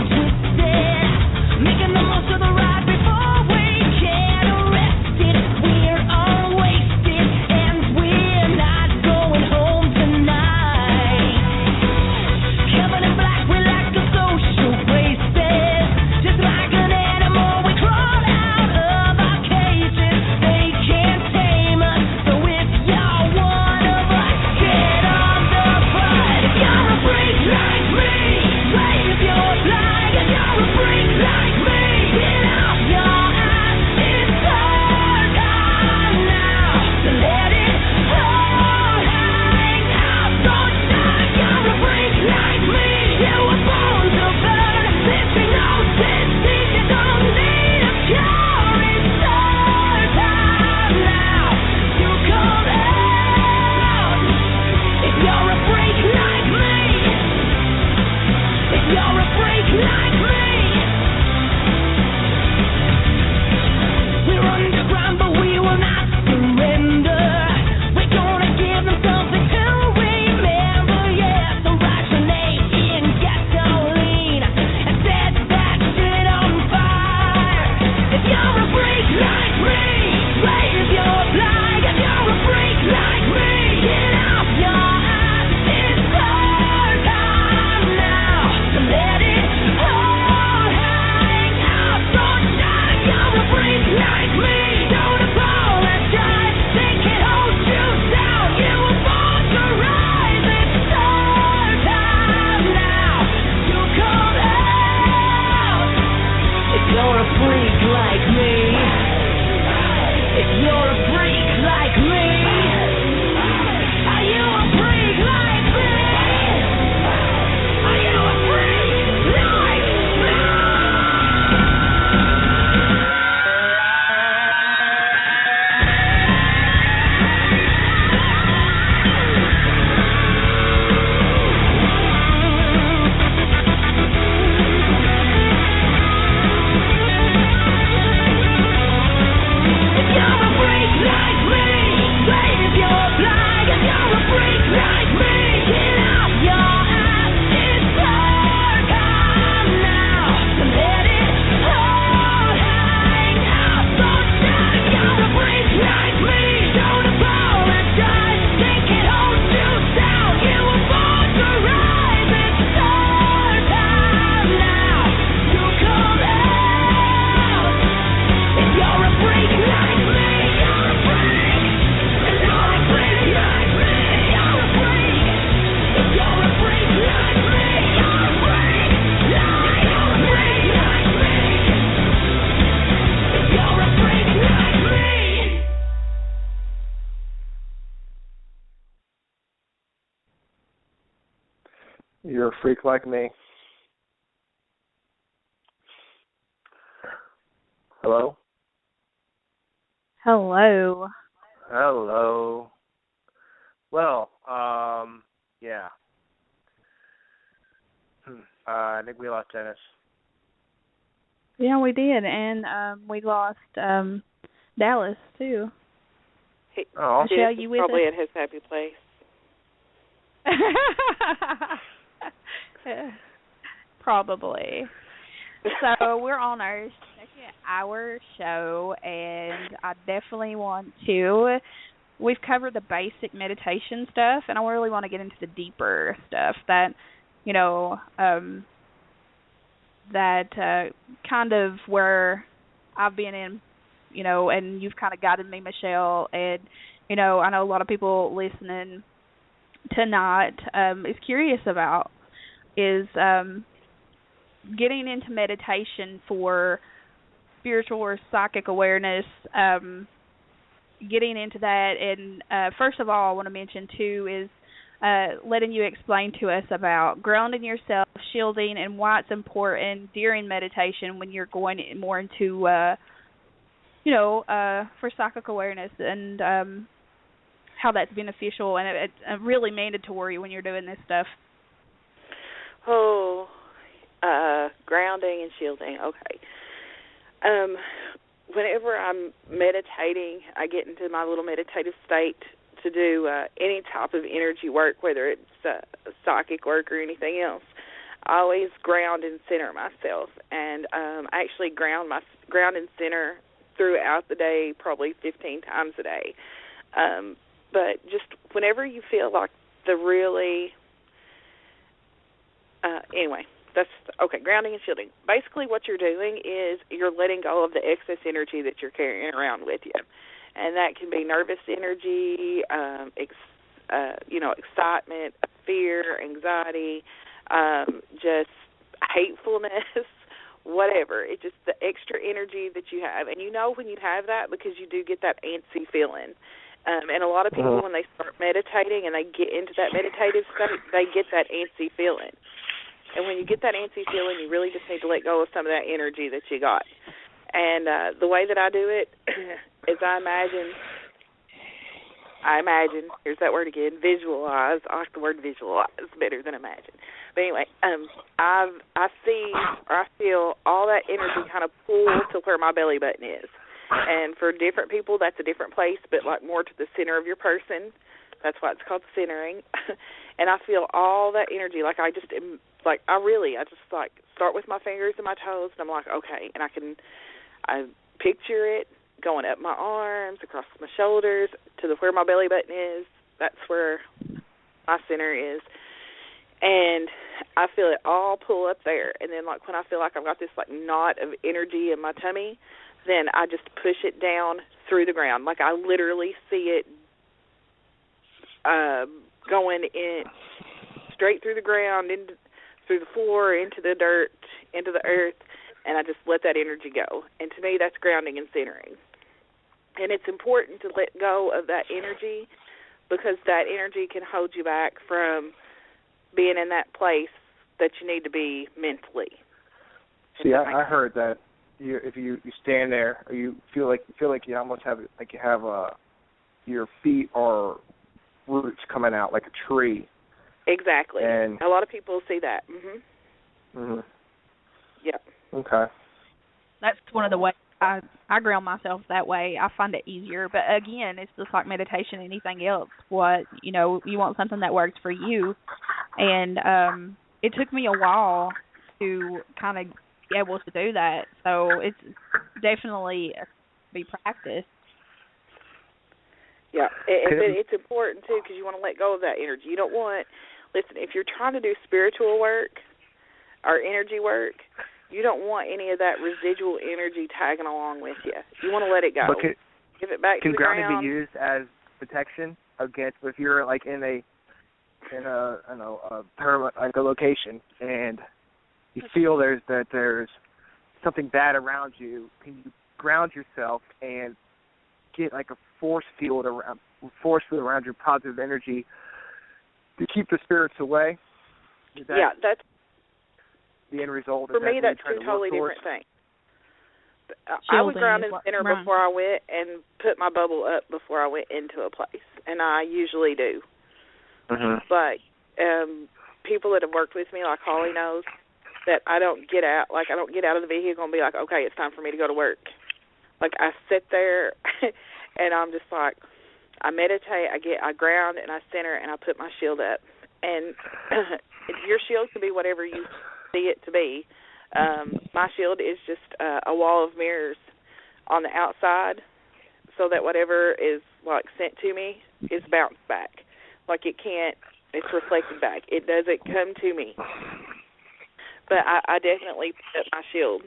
[SPEAKER 3] You're a freak like me. Hello?
[SPEAKER 4] Hello.
[SPEAKER 3] Hello. Well, yeah. I think we lost Dennis.
[SPEAKER 4] Yeah, we did, and we lost Dallas too.
[SPEAKER 1] Michelle,
[SPEAKER 4] you with
[SPEAKER 1] probably
[SPEAKER 4] us?
[SPEAKER 1] at his happy place.
[SPEAKER 4] Probably. So we're on our second hour show, and I definitely want to. We've covered the basic meditation stuff, and I really want to get into the deeper stuff that, you know, that kind of where I've been in, you know, and you've kind of guided me, Michelle, and, you know, I know a lot of people listening tonight is curious about is getting into meditation for spiritual or psychic awareness, getting into that. And first of all, I want to mention, too, is letting you explain to us about grounding yourself, shielding, and why it's important during meditation when you're going more into, you know, for psychic awareness, and how that's beneficial and it's really mandatory when you're doing this stuff.
[SPEAKER 1] Oh, grounding and shielding. Okay. Whenever I'm meditating, I get into my little meditative state to do any type of energy work, whether it's psychic work or anything else. I always ground and center myself, and I actually ground and center throughout the day, probably 15 times a day. But just whenever you feel like the really, anyway, that's, okay, grounding and shielding. Basically what you're doing is you're letting go of the excess energy that you're carrying around with you. And that can be nervous energy, excitement, fear, anxiety, just hatefulness, whatever. It's just the extra energy that you have. And you know when you have that because you do get that antsy feeling. And a lot of people, when they start meditating and they get into that meditative state, they get that antsy feeling. And when you get that antsy feeling, you really just need to let go of some of that energy that you got. And the way that I do it is I imagine, here's that word again, visualize. I like the word visualize better than imagine. But anyway, I see or I feel all that energy kind of pull to where my belly button is. And for different people, that's a different place, but like more to the center of your person. That's why it's called centering. And I feel all that energy. Like I just like start with my fingers and my toes, and I'm like, okay, and I picture it going up my arms, across my shoulders, to where my belly button is. That's where my center is. And I feel it all pull up there. And then, like, when I feel like I've got this, like, knot of energy in my tummy, then I just push it down through the ground. Like, I literally see it going in straight through the ground, through the floor, into the dirt, into the earth, and I just let that energy go. And to me, that's grounding and centering. And it's important to let go of that energy because that energy can hold you back from being in that place that you need to be mentally.
[SPEAKER 3] See, I heard that if you stand there, or you feel like you almost have your feet are roots coming out like a tree.
[SPEAKER 1] Exactly.
[SPEAKER 3] And
[SPEAKER 1] a lot of people see that. Yep.
[SPEAKER 3] Okay.
[SPEAKER 4] That's one of the ways I ground myself that way. I find it easier. But again, it's just like meditation, anything else. You want something that works for you. And it took me a while to kind of be able to do that. So it's definitely be practiced.
[SPEAKER 1] Yeah, it's important, too, because you want to let go of that energy. You don't want, listen, if you're trying to do spiritual work or energy work, you don't want any of that residual energy tagging along with you. You want to let it go. Give it back to the ground.
[SPEAKER 3] Can grounding be used as protection against, if you're like in a location and you feel there's something bad around you, can you ground yourself and get like a force field around your positive energy to keep the spirits away?
[SPEAKER 1] That's
[SPEAKER 3] the end result.
[SPEAKER 1] For me, that's two totally different things. I would ground and center before I went and put my bubble up before I went into a place, and I usually do. But people that have worked with me, like Holly knows, that I don't get out of the vehicle and be like, okay, it's time for me to go to work. Like I sit there and I'm just like, I meditate, I ground and I center and I put my shield up. And your shield can be whatever you see it to be. My shield is just a wall of mirrors on the outside, so that whatever is like sent to me is bounced back. Like it's reflected back. It doesn't come to me. But I definitely put up my shield.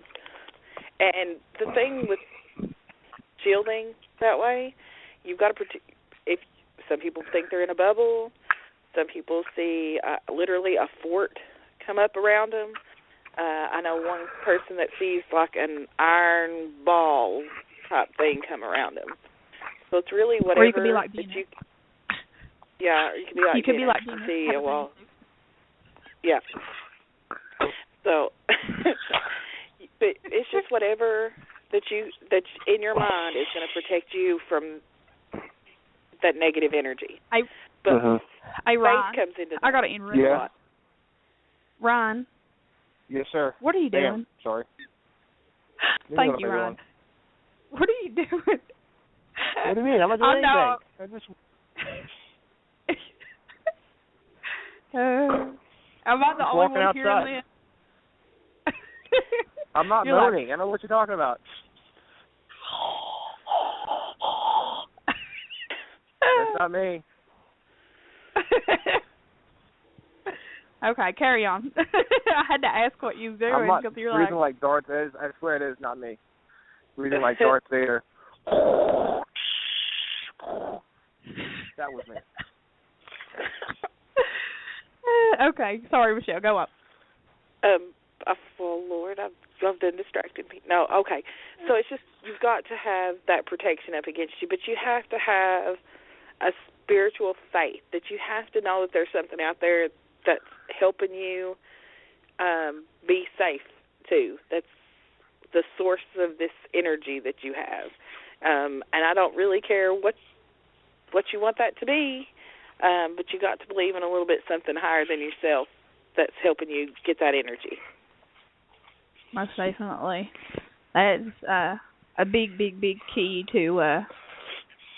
[SPEAKER 1] And the thing with shielding that way, you've got to protect. If some people think they're in a bubble, some people see literally a fort come up around them. I know one person that sees like an iron ball type thing come around them. So it's really whatever.
[SPEAKER 4] Or you could be like
[SPEAKER 1] you. Yeah, you could be like.
[SPEAKER 4] You could be like
[SPEAKER 1] see a wall. Yeah. So, but it's just whatever that's in your mind is going to protect you from that negative energy.
[SPEAKER 4] Ron,
[SPEAKER 1] comes into
[SPEAKER 4] I got to interrupt.
[SPEAKER 3] Yeah.
[SPEAKER 4] Ron.
[SPEAKER 3] Yes, sir.
[SPEAKER 4] What are you doing?
[SPEAKER 3] Damn, sorry.
[SPEAKER 4] Thank you, Ron. What are you doing?
[SPEAKER 3] What do you mean? I'm not doing anything.
[SPEAKER 4] Am I the only one hearing this?
[SPEAKER 3] I'm not moaning. I know what you're talking about. That's not me.
[SPEAKER 4] Okay, carry on. I had to ask what you were doing because you're
[SPEAKER 3] breathing like Darth Vader. I swear it is not me. Breathing like Darth Vader. That was me.
[SPEAKER 4] Okay, sorry, Michelle. Go up.
[SPEAKER 1] Well, Lord, I've been distracted. No, okay. So it's just you've got to have that protection up against you, but you have to have a spiritual faith that you have to know that there's something out there that's helping you be safe too. That's the source of this energy that you have. And I don't really care what you want that to be, but you got to believe in a little bit something higher than yourself that's helping you get that energy.
[SPEAKER 4] Most definitely. That's a big, big, big key to,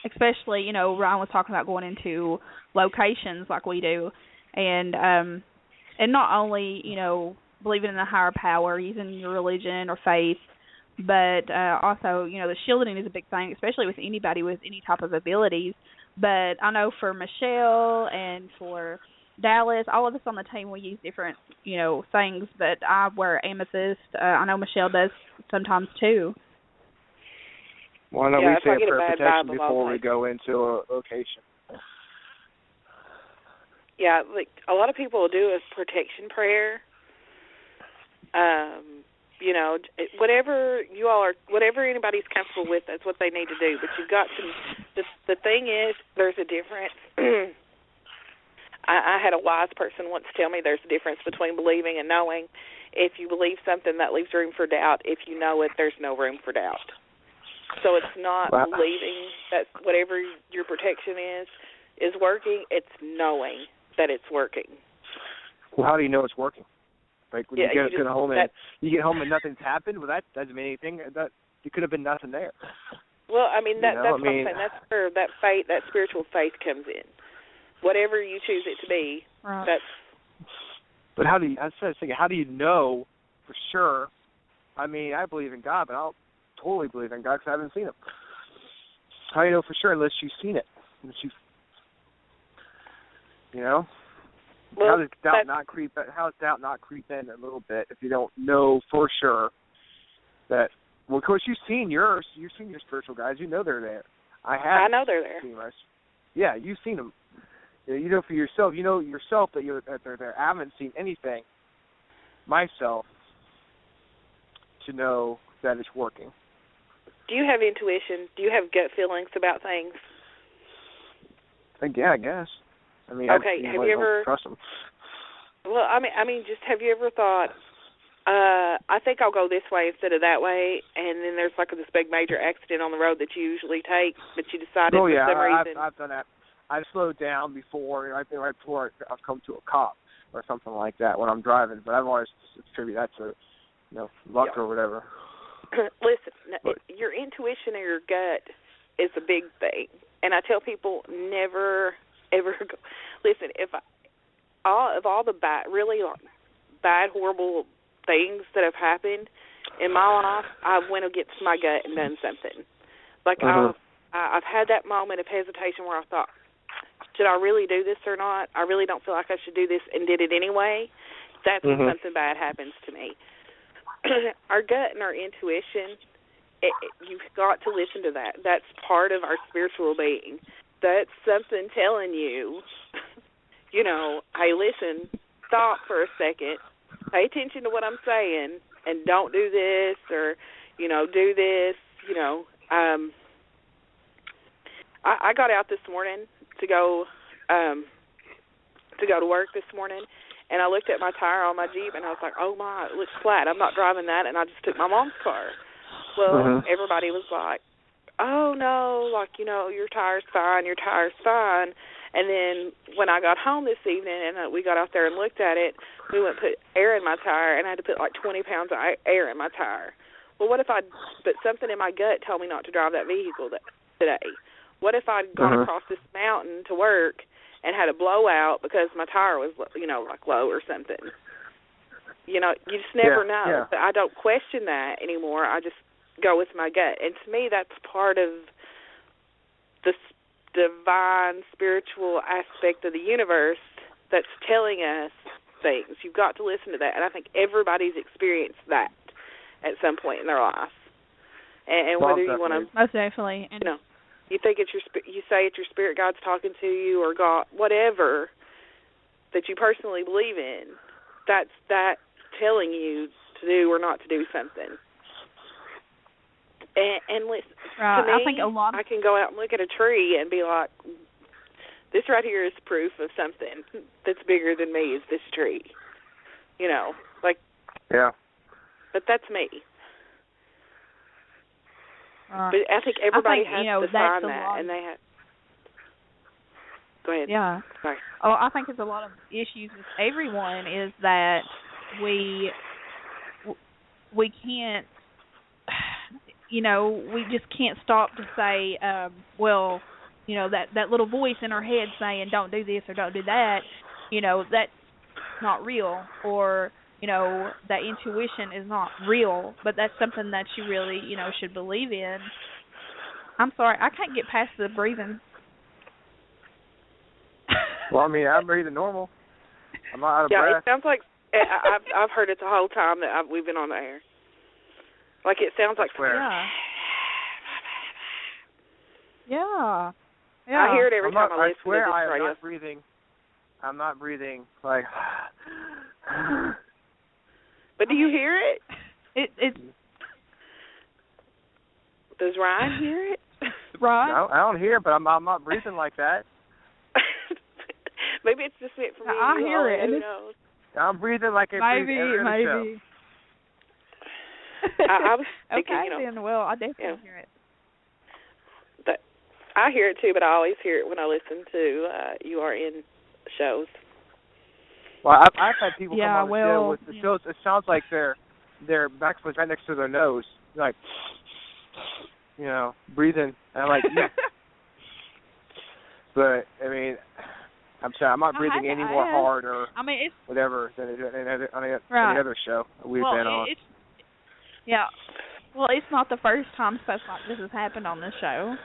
[SPEAKER 4] especially, you know, Ryan was talking about going into locations like we do, and not only, you know, believing in a higher power, using your religion or faith, but also, you know, the shielding is a big thing, especially with anybody with any type of abilities. But I know for Michelle and for Dallas, all of us on the team, we use different, you know, things, but I wear amethyst. I know Michelle does sometimes too.
[SPEAKER 3] Well, no, we say a prayer of protection before we go into a location.
[SPEAKER 1] Yeah, like a lot of people will do a protection prayer. You know, whatever you all are, whatever anybody's comfortable with, that's what they need to do. But you've got to. The thing is, there's a difference. I had a wise person once tell me there's a difference between believing and knowing. If you believe something, that leaves room for doubt. If you know it, there's no room for doubt. So it's not believing that whatever your protection is working. It's knowing that it's working.
[SPEAKER 3] Well, how do you know it's working? Like when you get home and nothing's happened. Well, that doesn't mean anything. That it could have been nothing there.
[SPEAKER 1] Well, I mean that's what I'm saying. That's where that faith, that spiritual faith, comes in. Whatever you choose it to be, that's.
[SPEAKER 3] But how do you? I was thinking, how do you know for sure? I mean, I believe in God, but I don't totally believe in God because I haven't seen Him. How do you know for sure unless you've seen it? You know.
[SPEAKER 1] Well,
[SPEAKER 3] how does doubt not creep in a little bit if you don't know for sure that? Well, of course, you've seen your spiritual guides. You know they're there. I
[SPEAKER 1] know they're there.
[SPEAKER 3] Yeah, you've seen them. You know for yourself. You know yourself that they're there. I haven't seen anything myself to know that it's working.
[SPEAKER 1] Do you have intuition? Do you have gut feelings about things?
[SPEAKER 3] Yeah, I guess. I mean,
[SPEAKER 1] okay. Have you ever
[SPEAKER 3] trust them?
[SPEAKER 1] Well, I mean, just have you ever thought? I think I'll go this way instead of that way, and then there's like this big major accident on the road that you usually take, but you decided for some reason.
[SPEAKER 3] I've done that. I've slowed down before. Right before I've come to a cop or something like that when I'm driving. But I've always attributed that to luck or whatever.
[SPEAKER 1] Listen, your intuition or your gut is a big thing, and I tell people never ever go. Listen, all the bad, really bad, horrible things that have happened in my life, I went against my gut and done something. Like I've had that moment of hesitation where I thought, should I really do this or not? I really don't feel like I should do this, and did it anyway. That's when something bad happens to me. Our gut and our intuition, you've got to listen to that. That's part of our spiritual being. That's something telling you, hey, listen, stop for a second, pay attention to what I'm saying, and don't do this or, do this. I got out this morning to go to work this morning, and I looked at my tire on my Jeep, and I was like, oh, my, it looks flat. I'm not driving that, and I just took my mom's car. Well, everybody was like, oh, no, your tire's fine, your tire's fine. And then when I got home this evening and we got out there and looked at it, we went and put air in my tire, and I had to put like 20 pounds of air in my tire. Well, what if but something in my gut told me not to drive that vehicle today? What if I'd gone across this mountain to work and had a blowout because my tire was, like low or something? You just never know.
[SPEAKER 3] Yeah.
[SPEAKER 1] But I don't question that anymore. I just go with my gut. And to me, that's part of the divine spiritual aspect of the universe that's telling us things. You've got to listen to that. And I think everybody's experienced that at some point in their life. And whether you want to...
[SPEAKER 4] Most definitely. And
[SPEAKER 1] you think you say it's your spirit God's talking to you, or God, whatever that you personally believe in, that's that telling you to do or not to do something. And listen, to me,
[SPEAKER 4] I think I
[SPEAKER 1] can go out and look at a tree and be like, this right here is proof of something that's bigger than me, is this tree.
[SPEAKER 3] Yeah.
[SPEAKER 1] But that's me. But I think everybody has to find that, and they have. Go ahead.
[SPEAKER 4] Yeah.
[SPEAKER 1] Sorry.
[SPEAKER 4] Oh, I think it's a lot of issues with everyone is that we can't, we just can't stop to say, well, that little voice in our head saying don't do this or don't do that, that's not real, or that intuition is not real, but that's something that you really should believe in. I'm sorry, I can't get past the breathing.
[SPEAKER 3] Well, I mean, I'm breathing normal. I'm not out of breath.
[SPEAKER 1] Yeah, it sounds like I've heard it the whole time that we've been on the air. Like it sounds like.
[SPEAKER 4] Yeah.
[SPEAKER 1] I hear it every time I listen
[SPEAKER 3] swear
[SPEAKER 1] to this
[SPEAKER 3] I am
[SPEAKER 1] radio.
[SPEAKER 3] not breathing. I'm not breathing like.
[SPEAKER 1] But do you hear it?
[SPEAKER 4] It.
[SPEAKER 1] Does Ryan hear it?
[SPEAKER 4] Ryan?
[SPEAKER 3] I don't hear it, but I'm not breathing like that.
[SPEAKER 1] Maybe it's just meant for me.
[SPEAKER 4] I hear it.
[SPEAKER 1] Who knows?
[SPEAKER 3] I'm breathing like I breathe every other show.
[SPEAKER 1] I was thinking,
[SPEAKER 4] okay, then, well, I definitely hear it.
[SPEAKER 1] I hear it too, but I always hear it when I listen to URN shows.
[SPEAKER 3] Well, I've had people come on the show with the shows. It sounds like their microphone's right next to their nose, like breathing. And I'm like, yeah. But I mean, I'm sorry, I'm not breathing any more hard or
[SPEAKER 4] it's
[SPEAKER 3] whatever than any other show we've been on.
[SPEAKER 4] Well, it's not the first time stuff like this has happened on this show.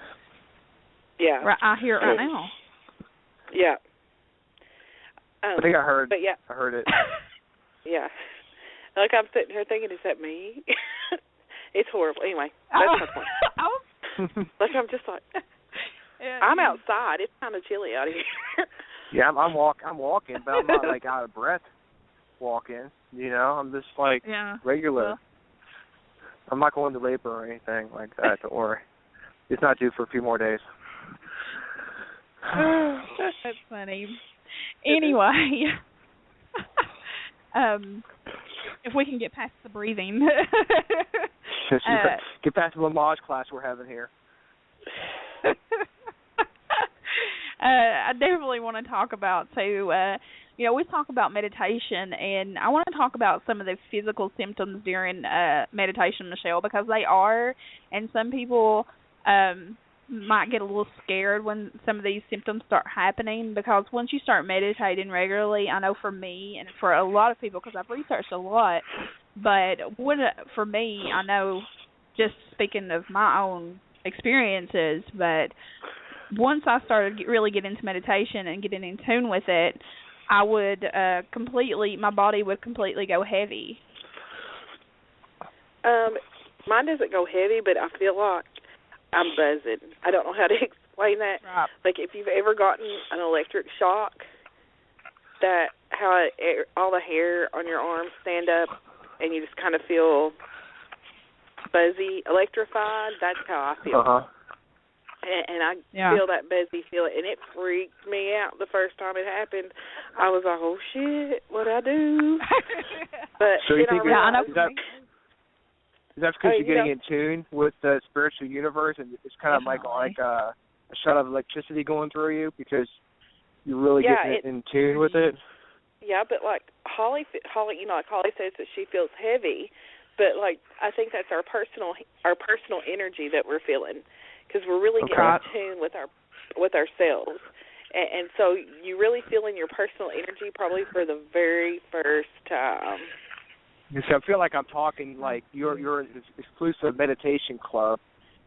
[SPEAKER 1] Yeah.
[SPEAKER 4] I hear it right now.
[SPEAKER 1] Yeah.
[SPEAKER 3] I think I heard.
[SPEAKER 1] But yeah.
[SPEAKER 3] I heard it.
[SPEAKER 1] Yeah. Like I'm sitting here thinking, is that me? It's horrible. Anyway, that's my point. Like I'm just like, I'm outside. It's kind of chilly out here.
[SPEAKER 3] Yeah, I'm walking, but I'm not like out of breath walking. I'm just like regular. Well, I'm not going to labor or anything like that. Don't worry. It's not due for a few more days.
[SPEAKER 4] That's funny. Anyway, if we can get past the breathing.
[SPEAKER 3] Get past the Lamaze class we're having here.
[SPEAKER 4] I definitely want to talk about, too, we talk about meditation, and I want to talk about some of the physical symptoms during meditation, Michelle, because they are, and some people might get a little scared when some of these symptoms start happening, because once you start meditating regularly, I know for me and for a lot of people, because I've researched a lot, but for me, I know, just speaking of my own experiences, but once I started really getting into meditation and getting in tune with it, I would my body would completely go heavy.
[SPEAKER 1] Mine doesn't go heavy, but I feel like I'm buzzing. I don't know how to explain that.
[SPEAKER 4] Right.
[SPEAKER 1] Like if you've ever gotten an electric shock, that how all the hair on your arms stand up and you just kind of feel buzzy, electrified, that's how I feel.
[SPEAKER 3] Uh-huh.
[SPEAKER 1] And I feel that buzzy feeling, and it freaked me out the first time it happened. I was like, oh, shit, what'd I do? But
[SPEAKER 3] so you think
[SPEAKER 4] I know.
[SPEAKER 3] Is that because you're getting in tune with the spiritual universe, and it's kind of like a shot of electricity going through you because you're really getting in tune with it?
[SPEAKER 1] Yeah, but like Holly, like Holly says that she feels heavy, but like I think that's our personal energy that we're feeling, because we're really getting in tune with ourselves, and so you really feel in your personal energy probably for the very first time.
[SPEAKER 3] So I feel like I'm talking like you're an exclusive meditation club,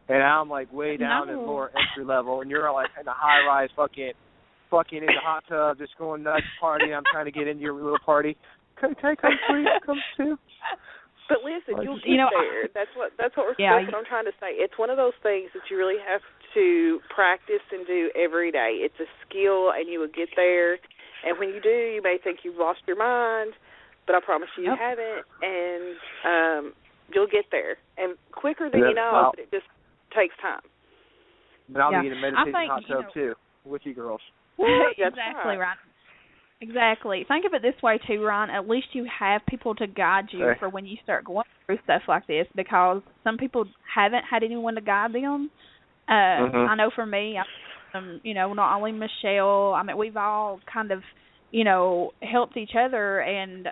[SPEAKER 3] and I'm like way down in lower entry level, and you're like in a high rise fucking in the hot tub, just going nuts party. I'm trying to get into your little party. Can I come please? Come too.
[SPEAKER 1] But listen, you'll get there. That's what that's what I'm trying to say. It's one of those things that you really have to practice and do every day. It's a skill, and you will get there. And when you do, you may think you've lost your mind, but I promise you haven't, and you'll get there. And quicker than you know, but it just takes time.
[SPEAKER 3] But I'll be in a meditation hot tub, too, with you girls.
[SPEAKER 4] Exactly right. Exactly. Think of it this way, too, Ron. At least you have people to guide you for when you start going through stuff like this, because some people haven't had anyone to guide them. I know for me, not only Michelle, I mean, we've all kind of, helped each other, and,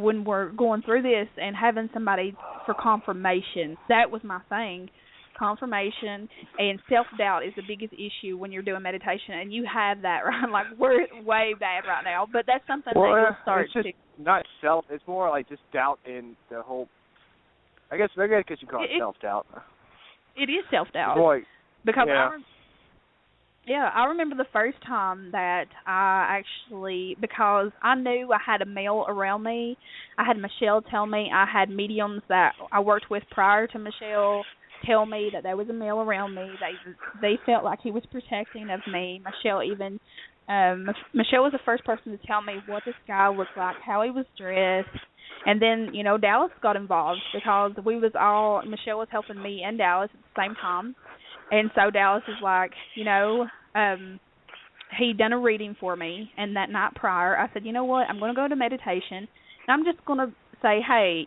[SPEAKER 4] when we're going through this and having somebody for confirmation, that was my thing. Confirmation and self-doubt is the biggest issue when you're doing meditation, and you have that, right? Like, we're way bad right now, but that's something that you'll start
[SPEAKER 3] it's just not self, it's more like just doubt in the whole, I guess you call it self-doubt.
[SPEAKER 4] It is self-doubt.
[SPEAKER 3] Boy,
[SPEAKER 4] because
[SPEAKER 3] yeah.
[SPEAKER 4] I remember the first time that I actually, because I knew I had a male around me. I had Michelle tell me, I had mediums that I worked with prior to Michelle tell me that there was a male around me. They felt like he was protecting of me. Michelle even, Michelle was the first person to tell me what this guy looked like, how he was dressed. And then, Dallas got involved because Michelle was helping me and Dallas at the same time. And so Dallas is like, he'd done a reading for me, and that night prior, I said, you know what, I'm going to go to meditation, and I'm just going to say, hey,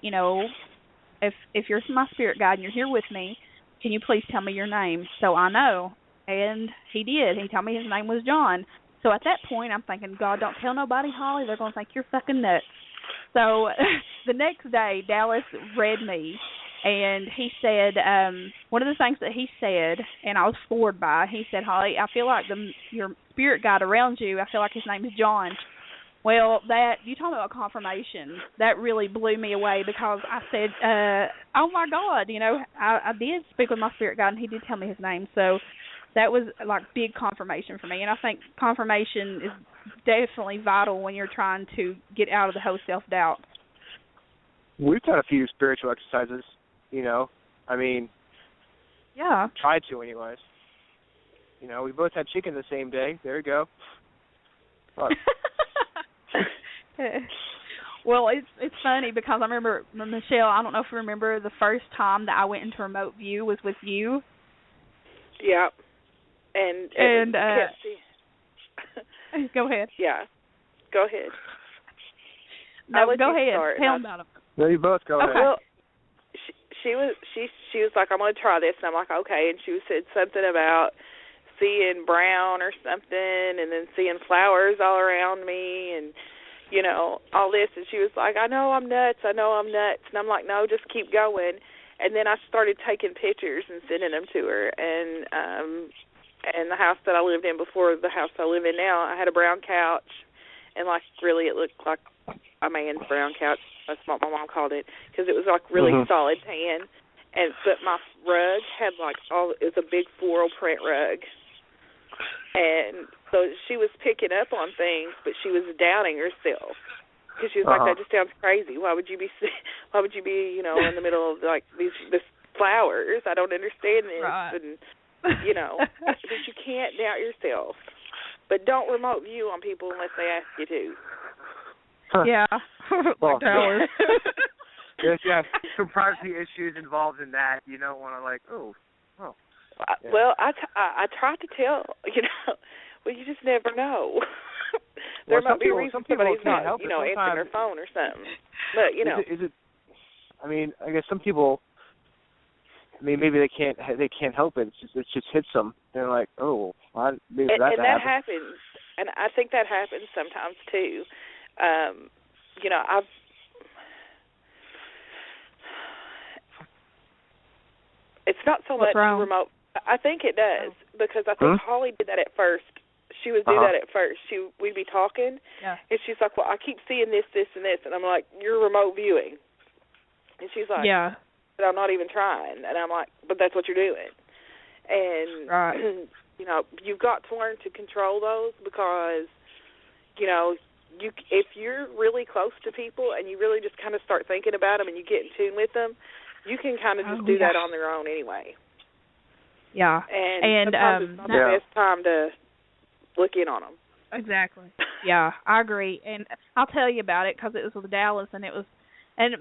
[SPEAKER 4] if you're my spirit guide and you're here with me, can you please tell me your name so I know? And he did. He told me his name was John. So at that point, I'm thinking, God, don't tell nobody, Holly. They're going to think you're fucking nuts. So the next day, Dallas read me, and he said, one of the things that he said, and I was floored by, he said, Holly, I feel like your spirit guide around you, I feel like his name is John. Well, you talking about confirmation, that really blew me away because I said, oh my God, I did speak with my spirit guide, and he did tell me his name. So that was like big confirmation for me. And I think confirmation is definitely vital when you're trying to get out of the whole self-doubt.
[SPEAKER 3] We've done a few spiritual exercises, I mean,
[SPEAKER 4] yeah.
[SPEAKER 3] Tried to anyways. We both had chicken the same day. There you go.
[SPEAKER 4] Well, it's funny because I remember, Michelle, I don't know if you remember the first time that I went into remote view was with you.
[SPEAKER 1] Yeah. And
[SPEAKER 4] go ahead.
[SPEAKER 1] Yeah. Go ahead.
[SPEAKER 4] No, go ahead. Tell them about them.
[SPEAKER 3] No, you both go ahead.
[SPEAKER 1] Well, she was like, I'm going to try this, and I'm like, okay. And she said something about seeing brown or something, and then seeing flowers all around me, and all this. And she was like, I know I'm nuts. And I'm like, no, just keep going. And then I started taking pictures and sending them to her. And the house that I lived in before the house I live in now, I had a brown couch, and like really it looked like a man's brown couch. That's what my mom called it, because it was like really solid tan. But my rug had it was a big floral print rug. And so she was picking up on things, but she was doubting herself because she was like, "That just sounds crazy. Why would you be, in the middle of like these flowers? I don't understand this."
[SPEAKER 4] Right.
[SPEAKER 1] And but you can't doubt yourself. But don't remote view on people unless they ask you to.
[SPEAKER 4] Yeah.
[SPEAKER 3] Well, there's some privacy issues involved in that. You don't want to Yeah.
[SPEAKER 1] Well, I tried to tell, well, you just never know. There might be a reason somebody's not, answering their phone or something. But,
[SPEAKER 3] Is it, I mean, I guess some people, maybe they can't help it. It just hits them. They're like, oh, maybe that
[SPEAKER 1] happens. And I think that happens sometimes, too. It's not so much remote. I think it does because I think Holly did that at first. She would do that at first. We'd be talking, and she's like, "Well, I keep seeing this, this, and this," and I'm like, "You're remote viewing," and she's like,
[SPEAKER 4] "Yeah,
[SPEAKER 1] but I'm not even trying," and I'm like, "But that's what you're doing," and you've got to learn to control those because, if you're really close to people and you really just kind of start thinking about them and you get in tune with them, you can kind of just do that on their own anyway.
[SPEAKER 4] Yeah.
[SPEAKER 1] And sometimes it's not the best time to look in on them.
[SPEAKER 4] Exactly. Yeah, I agree. And I'll tell you about it because it was with Dallas, and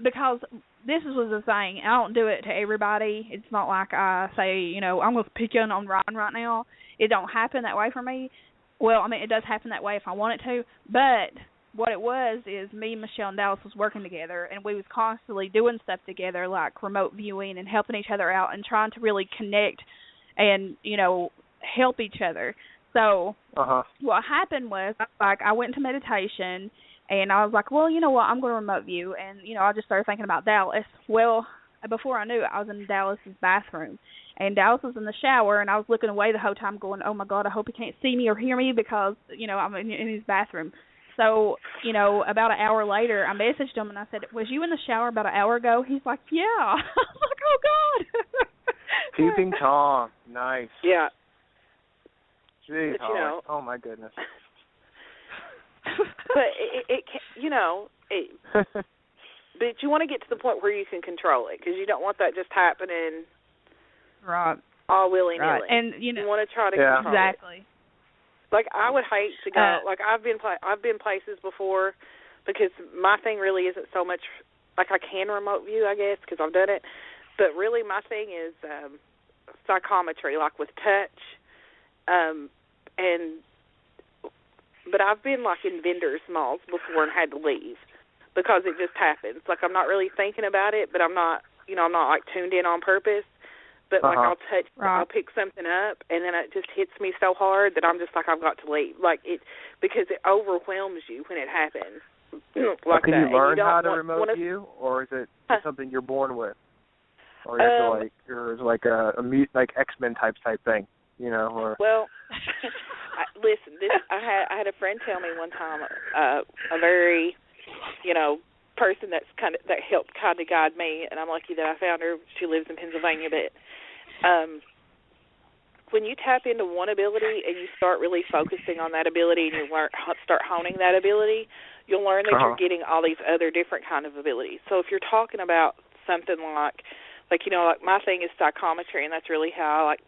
[SPEAKER 4] because this was the thing. I don't do it to everybody. It's not like I say, I'm going to pick on Ryan right now. It don't happen that way for me. Well, I mean, it does happen that way if I want it to, but what it was is me, Michelle, and Dallas was working together, and we was constantly doing stuff together, like remote viewing and helping each other out and trying to really connect and, help each other. So what happened was, like, I went to meditation, and I was like, well, you know what, I'm going to remote view. And, you know, I just started thinking about Dallas. Well, before I knew it, I was in Dallas's bathroom. And Dallas was in the shower, and I was looking away the whole time going, oh, my God, I hope he can't see me or hear me because, you know, I'm in his bathroom. So, you know, about an hour later, I messaged him, and I said, was you in the shower about an hour ago? He's like, yeah. I was like, oh, God.
[SPEAKER 3] Peeping Tom. Nice.
[SPEAKER 1] Yeah.
[SPEAKER 3] Jeez,
[SPEAKER 1] but, you know,
[SPEAKER 3] oh, my goodness.
[SPEAKER 1] But it you know, but you want to get to the point where you can control it, because you don't want that just happening
[SPEAKER 4] right
[SPEAKER 1] all willy-nilly.
[SPEAKER 4] Right. And, you know,
[SPEAKER 1] want to try to control
[SPEAKER 4] exactly.
[SPEAKER 1] it. Like, I would hate to go, like, I've been places before, because my thing really isn't so much, like, I can remote view, I guess, because I've done it, but really my thing is psychometry, like with touch, but I've been, like, in vendors' malls before and had to leave because it just happens. Like, I'm not really thinking about it, but I'm not, you know, I'm not, like, tuned in on purpose. But, like, I'll pick something up, and then it just hits me so hard that I'm just like, I've got to leave. Like, because it overwhelms you when it happens. Like,
[SPEAKER 3] can
[SPEAKER 1] that.
[SPEAKER 3] you learn how to remote view, or is it something you're born with? Or you have to, like, or is it like like X-Men type thing, you know? Or
[SPEAKER 1] well, listen, I had a friend tell me one time, a very, you know, person that helped kind of guide me, and I'm lucky that I found her. She lives in Pennsylvania, but when you tap into one ability and you start really focusing on that ability and you start honing that ability, you'll learn that you're getting all these other different kind of abilities. So if you're talking about something like, you know, like my thing is psychometry, and that's really how, like,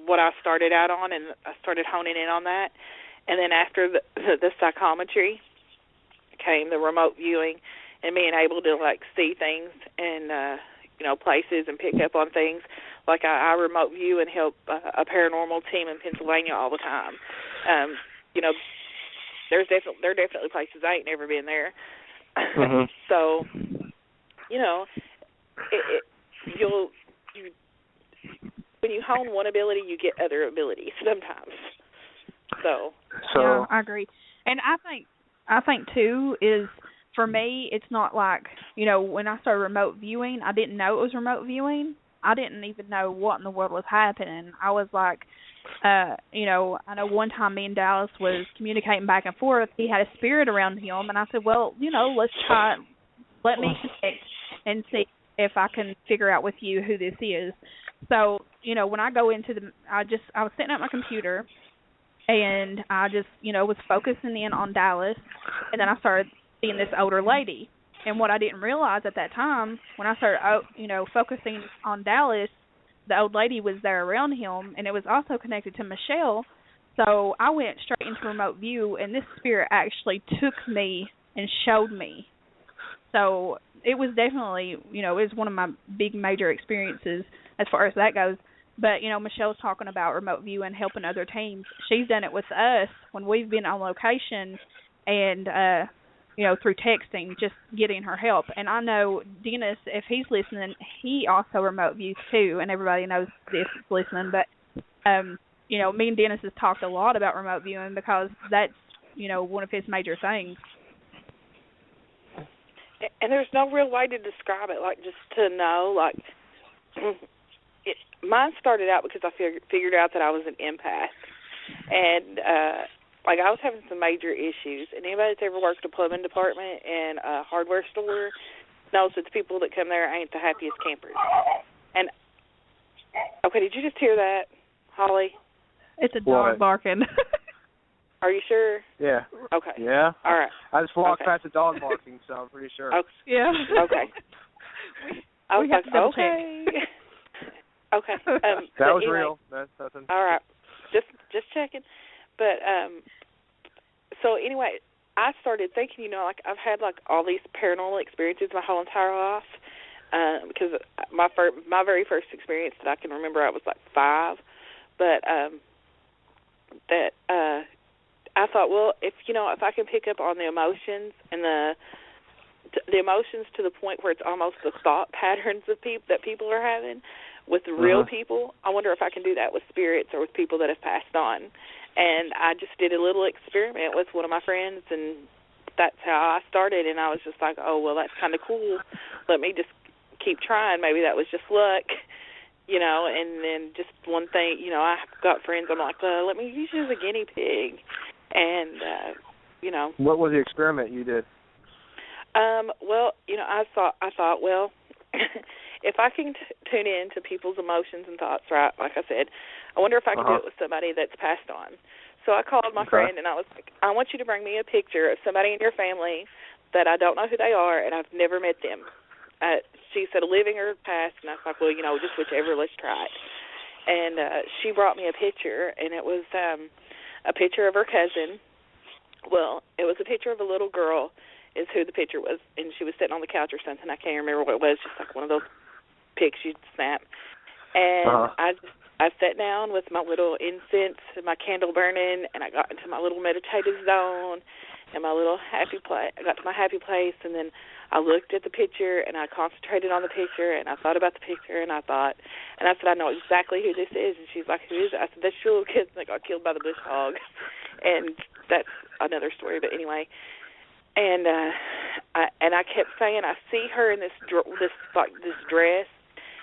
[SPEAKER 1] what I started out on, and I started honing in on that. And then after the psychometry came the remote viewing and being able to, like, see things and, you know, places and pick up on things. Like, I remote view and help a paranormal team in Pennsylvania all the time. You know, there are definitely places I ain't never been there. So, you know, when you hone one ability, you get other abilities sometimes. So
[SPEAKER 4] yeah, I agree. And I think too is, for me, it's not like, you know, when I started remote viewing, I didn't know it was remote viewing. I didn't even know what in the world was happening. I was like, you know, I know one time me and Dallas was communicating back and forth. He had a spirit around him, and I said, well, you know, let me connect and see if I can figure out with you who this is. So, you know, when I go into I was sitting at my computer, and I just, you know, was focusing in on Dallas, and then I started seeing this older lady. And what I didn't realize at that time, when I started, you know, focusing on Dallas, the old lady was there around him, and it was also connected to Michelle. So I went straight into remote view, and this spirit actually took me and showed me. So it was definitely, you know, it was one of my big major experiences as far as that goes. But, you know, Michelle's talking about remote view and helping other teams. She's done it with us when we've been on location and, you know, through texting, just getting her help. And I know Dennis, if he's listening, he also remote views too, and everybody knows this is listening. But, you know, me and Dennis has talked a lot about remote viewing because that's, you know, one of his major things.
[SPEAKER 1] And there's no real way to describe it, like, just to know, like, mine started out because I figured out that I was an empath. And, like, I was having some major issues. And anybody that's ever worked a plumbing department in a hardware store knows that the people that come there ain't the happiest campers. And, okay, did you just hear that, Holly?
[SPEAKER 4] It's a dog barking.
[SPEAKER 1] Are you sure?
[SPEAKER 3] Yeah.
[SPEAKER 1] Okay.
[SPEAKER 3] Yeah.
[SPEAKER 1] All right.
[SPEAKER 3] I just walked past a dog barking, so I'm pretty sure.
[SPEAKER 1] Okay.
[SPEAKER 4] Yeah.
[SPEAKER 1] Okay. I was like, okay. Okay.
[SPEAKER 3] That was real. That's nothing.
[SPEAKER 1] All right. Just checking. But so anyway, I started thinking, you know, like, I've had, like, all these paranormal experiences my whole entire life. Because my very first experience that I can remember, I was like 5. But I thought, well, if I can pick up on the emotions and the the emotions to the point where it's almost the thought patterns of that people are having with real people. I wonder if I can do that with spirits or with people that have passed on. And I just did a little experiment with one of my friends, and that's how I started. And I was just like, oh, well, that's kind of cool. Let me just keep trying. Maybe that was just luck, and then just one thing, I've got friends, I'm like, let me use you as a guinea pig. And,
[SPEAKER 3] What was the experiment you did?
[SPEAKER 1] Well, I thought, well, if I can tune in to people's emotions and thoughts, right, like I said, I wonder if I can do it with somebody that's passed on. So I called my friend, and I was like, I want you to bring me a picture of somebody in your family that I don't know who they are, and I've never met them. She said living or past, and I was like, well, just whichever, let's try it. And she brought me a picture, and it was a picture of her cousin. Well, it was a picture of a little girl is who the picture was, and she was sitting on the couch or something. I can't remember what it was, just like one of those pics you'd snap. And I sat down with my little incense and my candle burning, and I got into my little meditative zone and my little happy place. I got to my happy place, and then I looked at the picture, and I concentrated on the picture, and I thought about the picture, and I said, I know exactly who this is. And she's like, who is it? I said, that's your little kid that got killed by the bush hog. And that's another story, but anyway. And I kept saying, I see her in this dress,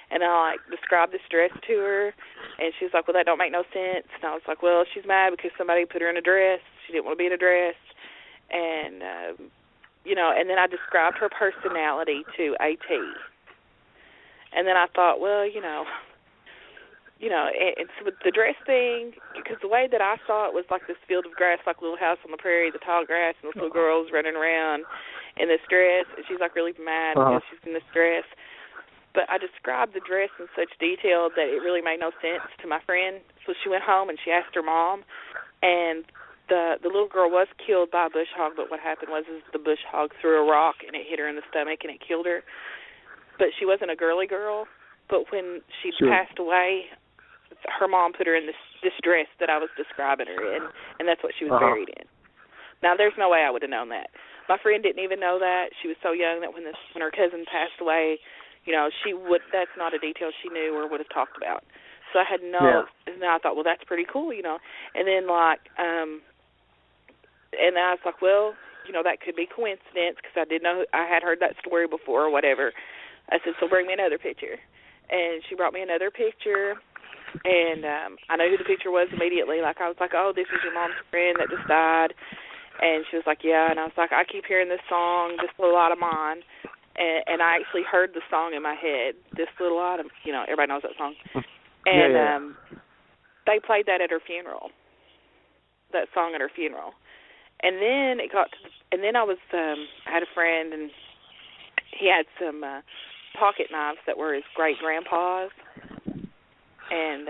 [SPEAKER 1] and I described this dress to her, and she was like, well, that don't make no sense. And I was like, well, she's mad because somebody put her in a dress. She didn't want to be in a dress, and and then I described her personality to AT. And then I thought, well, it's with the dress thing, because the way that I saw it was like this field of grass, like Little House on the Prairie, the tall grass, and this little girl's running around in this dress, and she's like really mad because she's in this dress. But I described the dress in such detail that it really made no sense to my friend. So she went home and she asked her mom, and the little girl was killed by a bush hog, but what happened was the bush hog threw a rock and it hit her in the stomach and it killed her. But she wasn't a girly girl. But when she passed away, her mom put her in this dress that I was describing her in, and that's what she was buried in. Now, there's no way I would have known that. My friend didn't even know that. She was so young that when her cousin passed away, that's not a detail she knew or would have talked about. So I had and then I thought, well, that's pretty cool, And then and then I was like, well, that could be coincidence because I didn't know, I had heard that story before or whatever. I said, so bring me another picture. And she brought me another picture, and I know who the picture was immediately. Like, I was like, oh, this is your mom's friend that just died. And she was like, yeah. And I was like, I keep hearing this song, This Little Light of Mine. And I actually heard the song in my head, This Little Light of, everybody knows that song. And they played that at her funeral, that song at her funeral. And then it got to, and then I had a friend, and he had some pocket knives that were his great-grandpa's. And,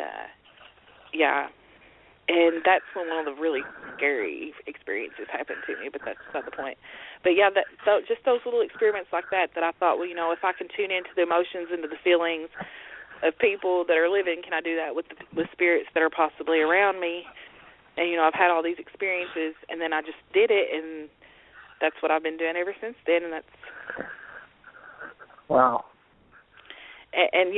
[SPEAKER 1] and that's when one of the really scary experiences happened to me, but that's not the point. But, just those little experiments like that I thought, well, if I can tune into the emotions, into the feelings of people that are living, can I do that with spirits that are possibly around me? And, I've had all these experiences, and then I just did it, and that's what I've been doing ever since then, and that's...
[SPEAKER 3] Wow.
[SPEAKER 1] And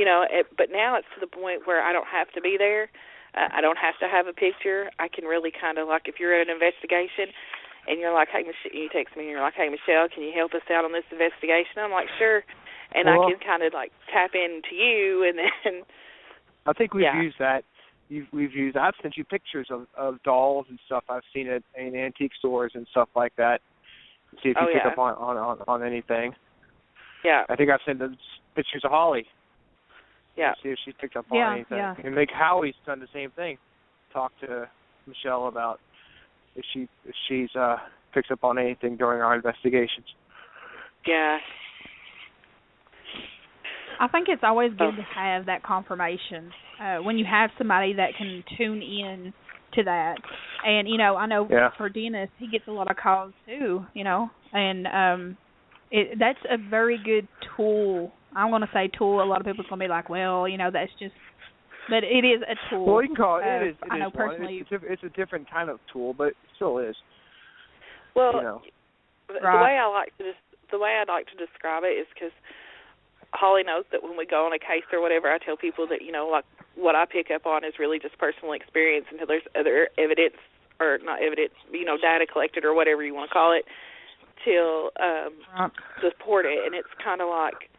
[SPEAKER 1] but now it's to the point where I don't have to be there. I don't have to have a picture. I can really kind of, like, if you're at an investigation and you're like, hey, you text me and you're like, hey, Michelle, can you help us out on this investigation? I'm like, sure. And I can kind of, like, tap into you, and then...
[SPEAKER 3] I think we've used that. I've sent you pictures of dolls and stuff. I've seen it in antique stores and stuff like that. See if you pick up on anything.
[SPEAKER 1] Yeah.
[SPEAKER 3] I think I've sent pictures of Holly.
[SPEAKER 1] Yeah.
[SPEAKER 3] See if she's picked up on anything.
[SPEAKER 4] Yeah.
[SPEAKER 3] And Howie's done the same thing. Talk to Michelle about if she's picks up on anything during our investigations.
[SPEAKER 1] Yeah.
[SPEAKER 4] I think it's always good to have that confirmation when you have somebody that can tune in to that. And, I know for Dennis, he gets a lot of calls too, and that's a very good tool. I'm going to say tool. A lot of people are going to be like, well, that's just, but it is a tool.
[SPEAKER 3] Well, you can call it.
[SPEAKER 4] I know personally.
[SPEAKER 3] It's a different kind of tool, but it still is.
[SPEAKER 1] Well, the way I like to just the way I'd like to describe it is because Holly knows that when we go on a case or whatever, I tell people that, like what I pick up on is really just personal experience until there's other evidence, or not evidence, data collected or whatever you want to call it, till support it. And it's kind of like,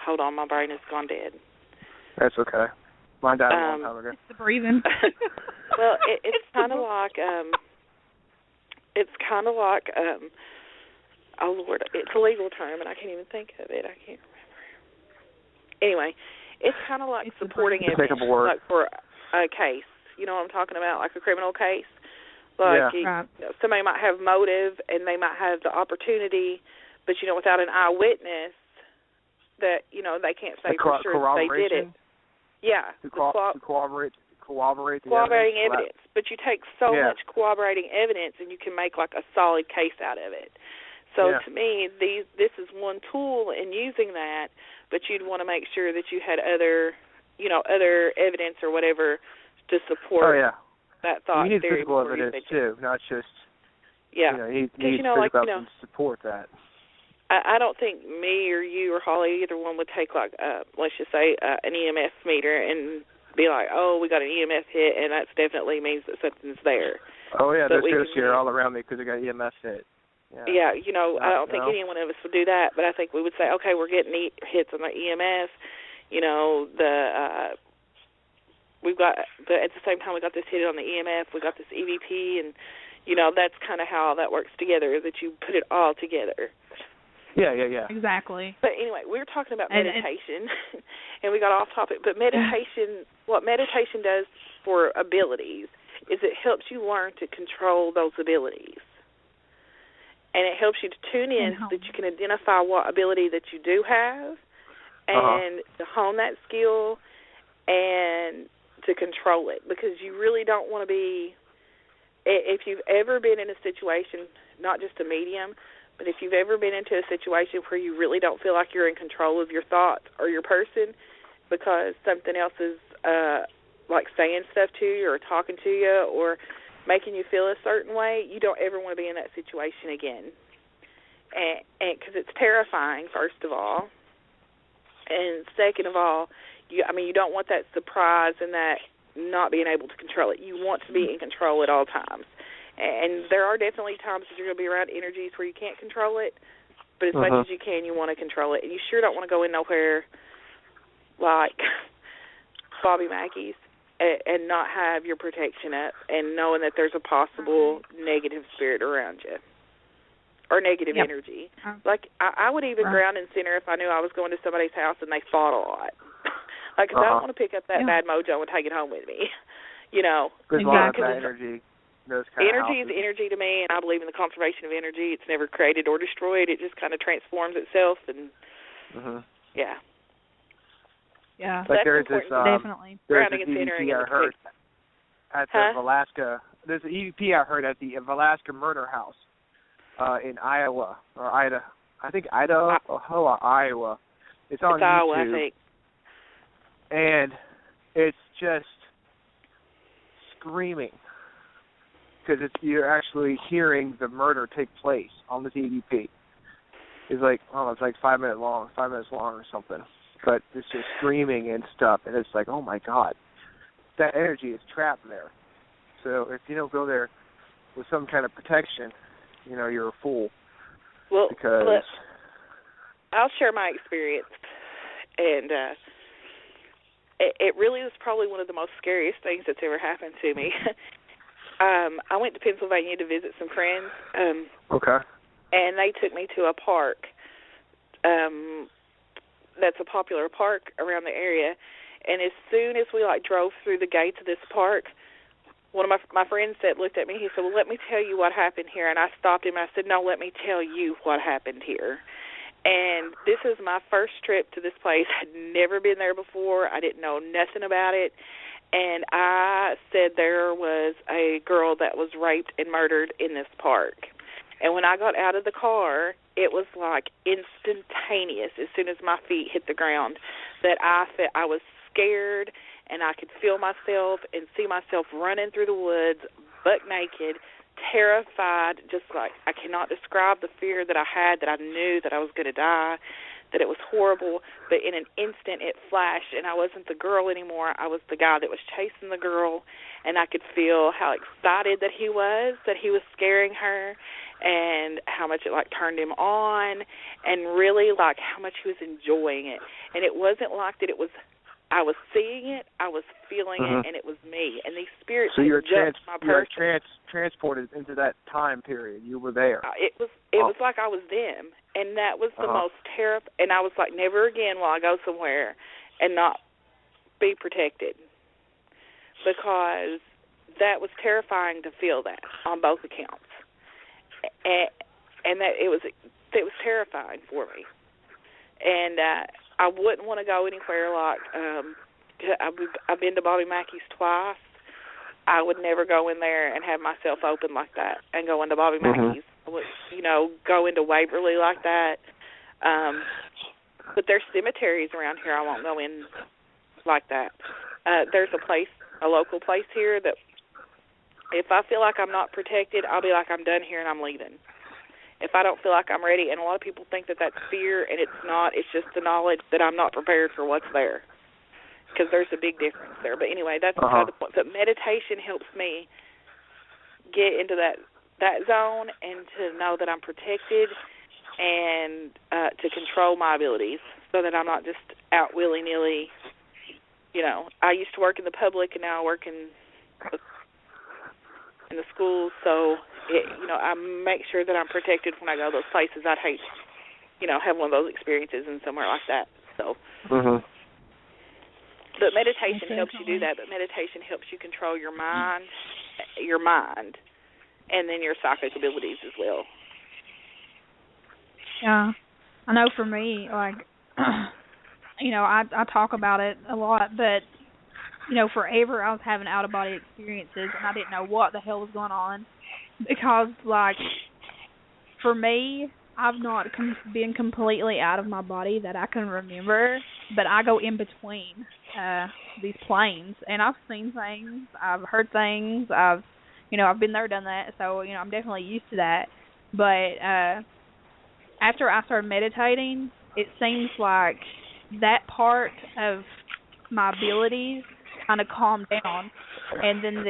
[SPEAKER 1] hold on, my brain has gone dead.
[SPEAKER 3] That's okay. Mine died a long time ago.
[SPEAKER 4] It's the breathing.
[SPEAKER 1] Well, it's kind of like, oh Lord, it's a legal term and I can't even think of it. I can't remember. Anyway, it's kind of like supporting evidence, like for a case. You know what I'm talking about, like a criminal case. Like somebody might have motive and they might have the opportunity, but without an eyewitness, that they can't say for sure that they did it. Yeah,
[SPEAKER 3] corroborating
[SPEAKER 1] evidence. But you take so much corroborating evidence, and you can make like a solid case out of it. So to me, this is one tool in using that, but you'd want to make sure that you had other evidence or whatever to support that thought.
[SPEAKER 3] You need physical evidence too, not just you need physical evidence to support that.
[SPEAKER 1] I don't think me or you or Holly, either one, would take like let's just say an EMS meter and be like, oh, we got an EMS hit, and that definitely means that something's there.
[SPEAKER 3] Oh yeah, there's ghosts here all around me because I got EMS hit.
[SPEAKER 1] Yeah, I don't think any one of us would do that, but I think we would say, okay, we're getting hits on the EMS. We've got, but at the same time, we got this hit on the EMF, we got this EVP, and that's kind of how that works together. That you put it all together.
[SPEAKER 3] Yeah.
[SPEAKER 4] Exactly.
[SPEAKER 1] But anyway, we were talking about meditation, and we got off topic. But meditation, what meditation does for abilities is it helps you learn to control those abilities. And it helps you to tune in so that you can identify what ability that you do have and to hone that skill and to control it. Because you really don't want to be, if you've ever been in a situation, not just a medium, but if you've ever been into a situation where you really don't feel like you're in control of your thoughts or your person because something else is like saying stuff to you or talking to you or making you feel a certain way, you don't ever want to be in that situation again. And because it's terrifying, first of all. And second of all, you don't want that surprise and that not being able to control it. You want to be in control at all times. And there are definitely times that you're going to be around energies where you can't control it, but as much as you can, you want to control it. And you sure don't want to go in nowhere like Bobby Mackey's and not have your protection up and knowing that there's a possible negative spirit around you or negative energy. Like, I would even ground and center if I knew I was going to somebody's house and they fought a lot. Like, because I don't want to pick up that bad mojo and take it home with me,
[SPEAKER 3] There's a lot of that energy.
[SPEAKER 1] Energy is energy to me, and I believe in the conservation of energy. It's never created or destroyed. It just kind of transforms itself, and
[SPEAKER 3] Like there's this
[SPEAKER 4] definitely
[SPEAKER 3] there's this EVP I heard at the Alaska. There's an EVP I heard at the Alaska Murder House in Iowa or Idaho. I think Idaho or Iowa. It's on YouTube.
[SPEAKER 1] Iowa, I think.
[SPEAKER 3] And it's just screaming. Because you're actually hearing the murder take place on this EVP. It's like 5 minutes long or something. But it's just screaming and stuff, and it's like, oh my God, that energy is trapped there. So if you don't go there with some kind of protection, you're a fool.
[SPEAKER 1] Well,
[SPEAKER 3] because
[SPEAKER 1] I'll share my experience, and it really was probably one of the most scariest things that's ever happened to me. I went to Pennsylvania to visit some friends.
[SPEAKER 3] Okay.
[SPEAKER 1] And they took me to a park that's a popular park around the area. And as soon as we drove through the gates of this park, one of my friends looked at me. He said, "Well, let me tell you what happened here." And I stopped him. I said, "No, let me tell you what happened here." And this is my first trip to this place. I'd never been there before. I didn't know nothing about it. And I said there was a girl that was raped and murdered in this park. And when I got out of the car, it was like instantaneous as soon as my feet hit the ground that I was scared, and I could feel myself and see myself running through the woods buck naked terrified, just like I cannot describe the fear that I had, that I knew that I was going to die, that it was horrible, but in an instant it flashed, and I wasn't the girl anymore. I was the guy that was chasing the girl, and I could feel how excited that he was scaring her, and how much it, like, turned him on, and really, like, how much he was enjoying it. And it wasn't like that it was, I was seeing it, I was feeling it, and it was me. And these spirits,
[SPEAKER 3] so you're
[SPEAKER 1] my person.
[SPEAKER 3] transported into that time period. You were there.
[SPEAKER 1] It was like I was them. And that was the most terrifying. And I was like, never again will I go somewhere and not be protected, because that was terrifying to feel that on both accounts, and that it was terrifying for me. And I wouldn't want to go anywhere like I've been to Bobby Mackey's twice. I would never go in there and have myself open like that and go into Bobby Mackey's. I would, go into Waverly like that. But there's cemeteries around here I won't go in like that. There's a local place here that if I feel like I'm not protected, I'll be like, I'm done here and I'm leaving. If I don't feel like I'm ready, and a lot of people think that that's fear, and it's not. It's just the knowledge that I'm not prepared for what's there, because there's a big difference there. But anyway, that's beside the point. But meditation helps me get into that zone and to know that I'm protected, and to control my abilities so that I'm not just out willy-nilly. I used to work in the public, and now I work in the schools, so I make sure that I'm protected when I go to those places. I'd hate, have one of those experiences in somewhere like that. So, but meditation helps you do that. But meditation helps you control your mind, and then your psychic abilities as well.
[SPEAKER 4] Yeah, I know for me, like, I talk about it a lot, but, forever I was having out-of-body experiences, and I didn't know what the hell was going on, because, like, for me, I've not been completely out of my body that I can remember, but I go in between these planes, and I've seen things, I've heard things, I've been there, done that, so, I'm definitely used to that. But after I started meditating, it seems like that part of my abilities kind of calmed down, and then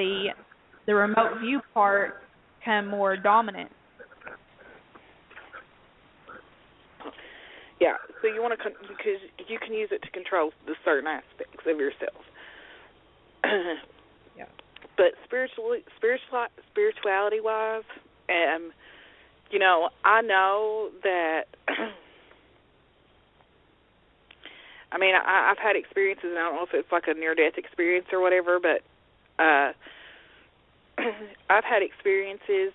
[SPEAKER 4] the remote view part became more dominant.
[SPEAKER 1] Yeah, so you want to, because you can use it to control the certain aspects of yourself.
[SPEAKER 4] Yeah.
[SPEAKER 1] But spirituality-wise, I know that. I mean, I've had experiences, and I don't know if it's like a near-death experience or whatever, but I've had experiences.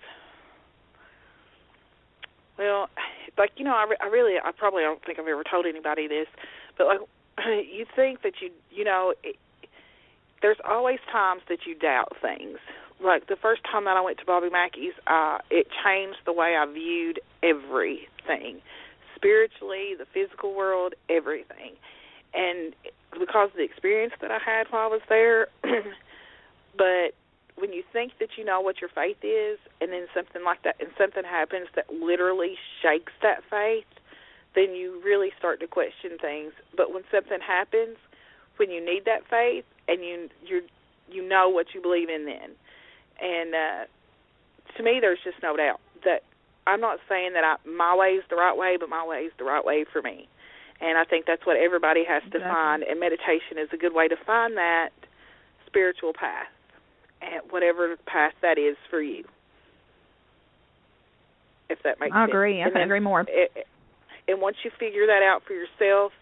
[SPEAKER 1] Well, like, I probably don't think I've ever told anybody this, but like, you think that there's always times that you doubt things. Like the first time that I went to Bobby Mackey's, it changed the way I viewed everything, spiritually, the physical world, everything. And because of the experience that I had while I was there, but when you think that you know what your faith is, and then something like that, and something happens that literally shakes that faith, then you really start to question things. But when something happens, when you need that faith, and you know what you believe in then. And to me, there's just no doubt that I'm not saying that my way is the right way, but my way is the right way for me. And I think that's what everybody has to find, and meditation is a good way to find that spiritual path, and whatever path that is for you, if that makes sense.
[SPEAKER 4] I agree. I couldn't agree more.
[SPEAKER 1] And once you figure that out for yourself,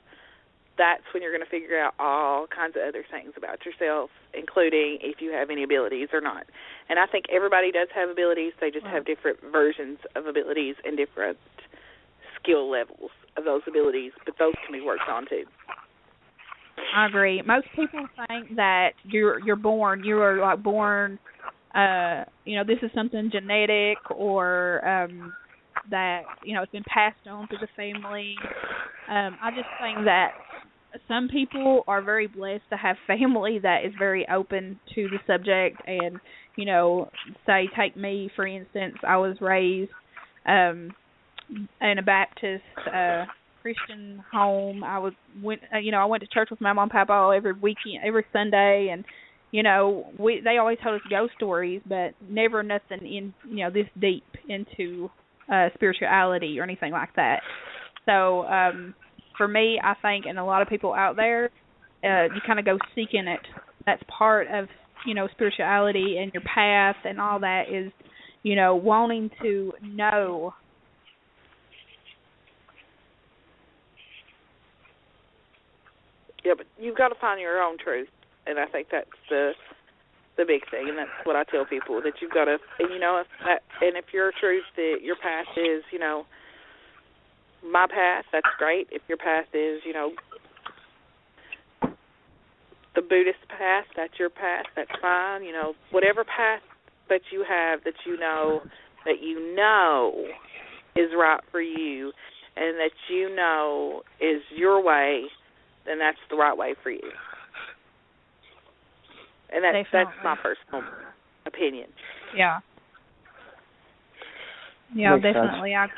[SPEAKER 1] that's when you're going to figure out all kinds of other things about yourself, including if you have any abilities or not. And I think everybody does have abilities. They just have different versions of abilities and different skill levels of those abilities, but those can be worked on too.
[SPEAKER 4] I agree. Most people think that you are born, this is something genetic, or that, it's been passed on through the family. I just think that some people are very blessed to have family that is very open to the subject, and say, take me for instance. I was raised in a Baptist Christian home. I went to church with my mom and papa every weekend, every Sunday, and they always told us ghost stories, but never nothing in this deep into spirituality or anything like that. So for me, I think, and a lot of people out there, you kind of go seeking it. That's part of spirituality and your path and all that is wanting to know.
[SPEAKER 1] Yeah, but you've got to find your own truth, and I think that's the big thing, and that's what I tell people, that you've got to, if your truth, that your path is, my path, that's great. If your path is, the Buddhist path, that's your path, that's fine. Whatever path that you have that you know is right for you, and that is your way, then that's the right way for you. And that's my personal opinion.
[SPEAKER 4] Yeah. Yeah, makes definitely, sense.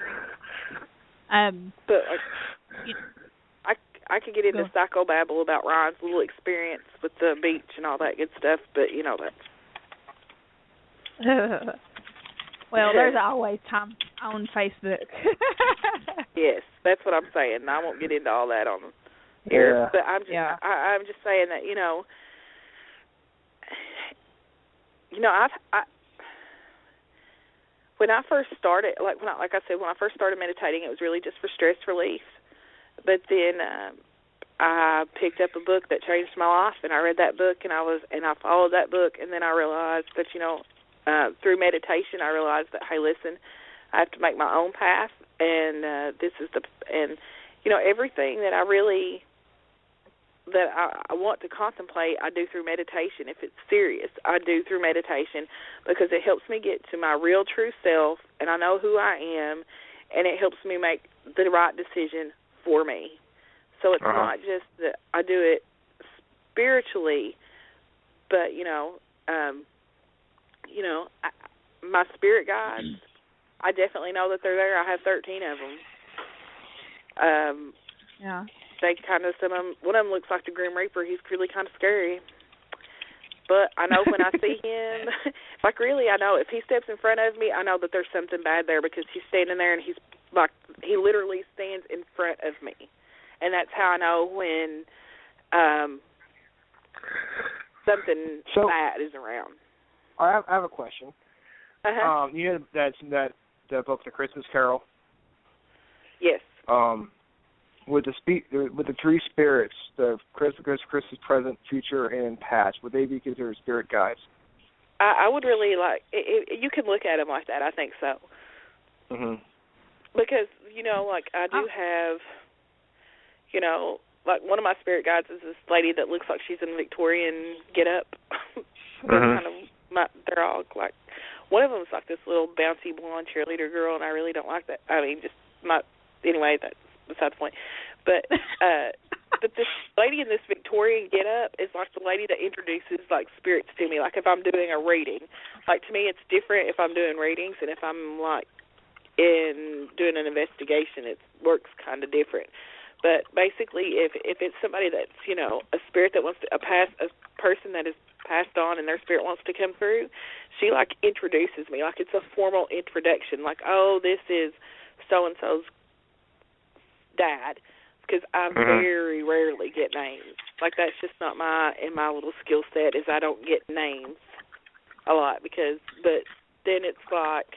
[SPEAKER 4] I agree.
[SPEAKER 1] But I could get into psychobabble about Ryan's little experience with the beach and all that good stuff, but that's.
[SPEAKER 4] Well, there's always time on Facebook.
[SPEAKER 1] Yes, that's what I'm saying. I won't get into all that on here, but I'm just saying that when I first started, when I first started meditating, it was really just for stress relief. But then I picked up a book that changed my life, and I read that book, and I followed that book, and then I realized that through meditation, I realized that, hey, listen, I have to make my own path, and everything that I want to contemplate, I do through meditation. If it's serious, I do through meditation, because it helps me get to my real true self, and I know who I am, and it helps me make the right decision for me. So it's not just that I do it spiritually, but my spirit guides, I definitely know that they're there. I have 13 of them.
[SPEAKER 4] Yeah.
[SPEAKER 1] They kind of, one of them looks like the Grim Reaper. He's really kind of scary. But I know when I see him, really, I know if he steps in front of me, I know that there's something bad there, because he's standing there and he literally stands in front of me. And that's how I know when something bad is around.
[SPEAKER 3] I have a question.
[SPEAKER 1] Uh-huh.
[SPEAKER 3] You know that book, The Christmas Carol?
[SPEAKER 1] Yes.
[SPEAKER 3] With the three spirits, the Christmas present, future, and past, would they be considered spirit guides?
[SPEAKER 1] I would really like. You can look at them like that. I think so.
[SPEAKER 3] Mhm.
[SPEAKER 1] Because I do have, one of my spirit guides is this lady that looks like she's in Victorian get-up. They're all like, one of them is like this little bouncy blonde cheerleader girl, and I really don't like that. I mean, just not. Anyway, that's beside the point. But but this lady in this Victorian get-up is like the lady that introduces like spirits to me. Like if I'm doing a reading, like to me it's different if I'm doing readings, and if I'm like doing an investigation, it works kind of different. But basically, if it's somebody that's a spirit that wants to a person that is passed on and their spirit wants to come through, she like introduces me, like it's a formal introduction, like, oh, this is so and so's dad, because I very rarely get names. Like that's just not my little skill set, is I don't get names a lot, but then it's like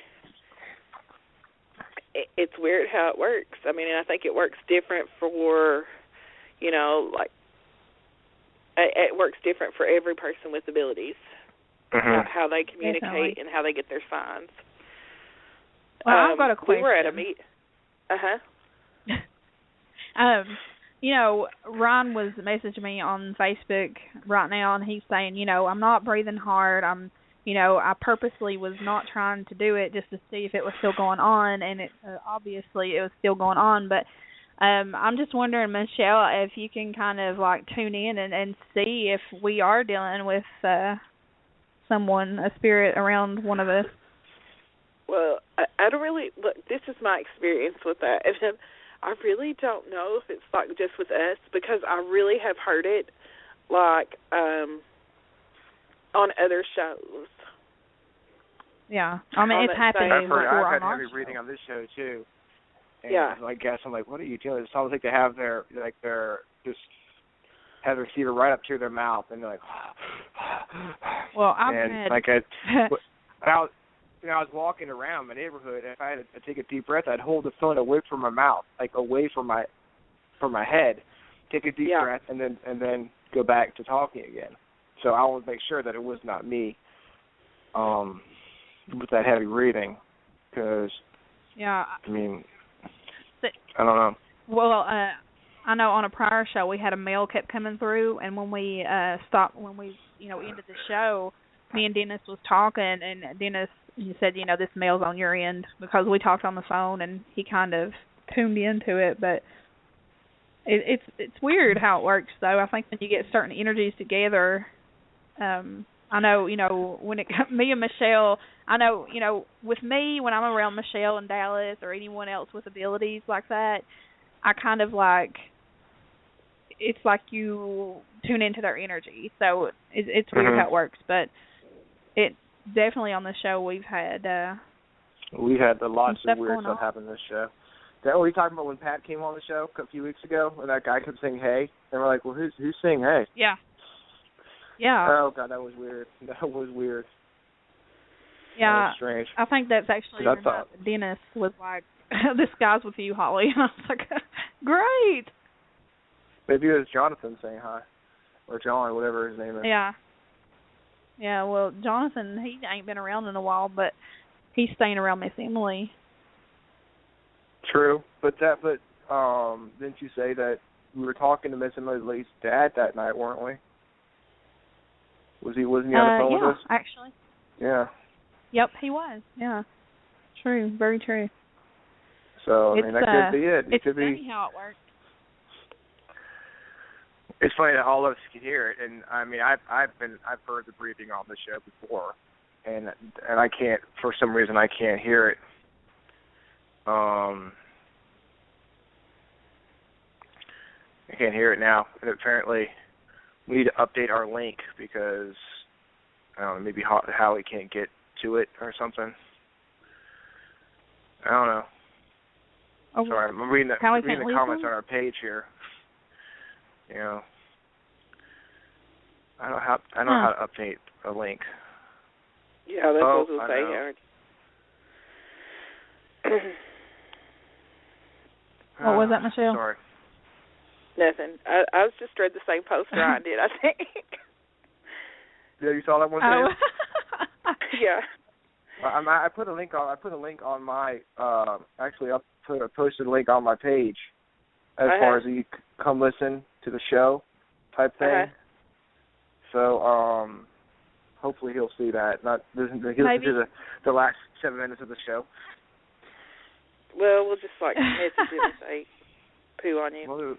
[SPEAKER 1] it's weird how it works. I mean, and I think it works different for it works different for every person with abilities, how they communicate. Definitely. And how they get their signs.
[SPEAKER 4] Well, I've got a question.
[SPEAKER 1] We were at a meet.
[SPEAKER 4] Ron was messaging me on Facebook right now, and he's saying, I'm not breathing hard. I purposely was not trying to do it just to see if it was still going on, and it obviously it was still going on. But I'm just wondering, Michelle, if you can kind of like tune in and see if we are dealing with someone, a spirit around one of us.
[SPEAKER 1] Well, I don't really look. This is my experience with that, and I really don't know if it's like just with us, because I really have heard it like on other shows.
[SPEAKER 4] Yeah, I mean it's happened before
[SPEAKER 3] I've
[SPEAKER 4] on
[SPEAKER 3] had
[SPEAKER 4] our
[SPEAKER 3] heavy
[SPEAKER 4] show.
[SPEAKER 3] reading on this show too. And
[SPEAKER 1] Yeah.
[SPEAKER 3] I guess I'm like, what are you doing? It's almost like they have their just have the receiver right up to their mouth, and they're like,
[SPEAKER 4] well, I've
[SPEAKER 3] and
[SPEAKER 4] had
[SPEAKER 3] like I was walking around my neighborhood, and if I had to take a deep breath, I'd hold the phone away from my mouth, like away from my head, take a deep breath, and then go back to talking again. So I would make sure that it was not me with that heavy reading, because I mean, I don't know.
[SPEAKER 4] Well, I know on a prior show we had a mail kept coming through, and when we ended the show, me and Dennis was talking, and Dennis said, this mail's on your end, because we talked on the phone, and he kind of tuned into it. But it's weird how it works, though. I think when you get certain energies together, I know, when it me and Michelle, I know, with me, when I'm around Michelle and Dallas or anyone else with abilities like that, I kind of like, it's like you tune into their energy. So it's weird how it works, but it definitely on the show we've had
[SPEAKER 3] we had lots of weird stuff
[SPEAKER 4] on.
[SPEAKER 3] happen on this show. That what you talking about when Pat came on the show a few weeks ago, and that guy kept saying hey, and we're like, well, who's saying hey?
[SPEAKER 4] Yeah. Yeah.
[SPEAKER 3] Oh God, that was weird. That was weird.
[SPEAKER 4] Yeah.
[SPEAKER 3] That was strange.
[SPEAKER 4] I think that's actually Dennis was like, this guy's with you, Holly. And I was like, great.
[SPEAKER 3] Maybe it was Jonathan saying hi, or John, or whatever his name is.
[SPEAKER 4] Yeah. Yeah, well, Jonathan, he ain't been around in a while, but he's staying around Miss Emily.
[SPEAKER 3] True, but didn't you say that we were talking to Miss Emily's dad that night, weren't we? Wasn't he on the phone with us?
[SPEAKER 4] Yeah, actually.
[SPEAKER 3] Yeah.
[SPEAKER 4] Yep, he was. Yeah. True, very true.
[SPEAKER 3] So, I mean, that could be it.
[SPEAKER 4] It's funny how it works.
[SPEAKER 3] It's funny that all of us can hear it, and I mean, I've heard the breathing on the show before, and I can't, for some reason, I can't hear it. I can't hear it now, and apparently we need to update our link because I don't know, maybe Howie can't get to it or something. I don't know.
[SPEAKER 4] Oh,
[SPEAKER 3] sorry, I'm reading the comments on our page here. I don't know how to update a link.
[SPEAKER 1] Yeah, that's what I was going to say, Howard.
[SPEAKER 4] What was that, Michelle?
[SPEAKER 3] Sorry.
[SPEAKER 1] Nothing. I was just read the same post Ryan did, I think.
[SPEAKER 3] Yeah, you saw that one too?
[SPEAKER 1] Yeah.
[SPEAKER 3] I put a link on my actually I posted a link on my page as far as you come listen to the show type thing. So hopefully he'll see that. He'll listen to the last 7 minutes of the show.
[SPEAKER 1] Well, we'll just message him and say poo on you.
[SPEAKER 3] Well,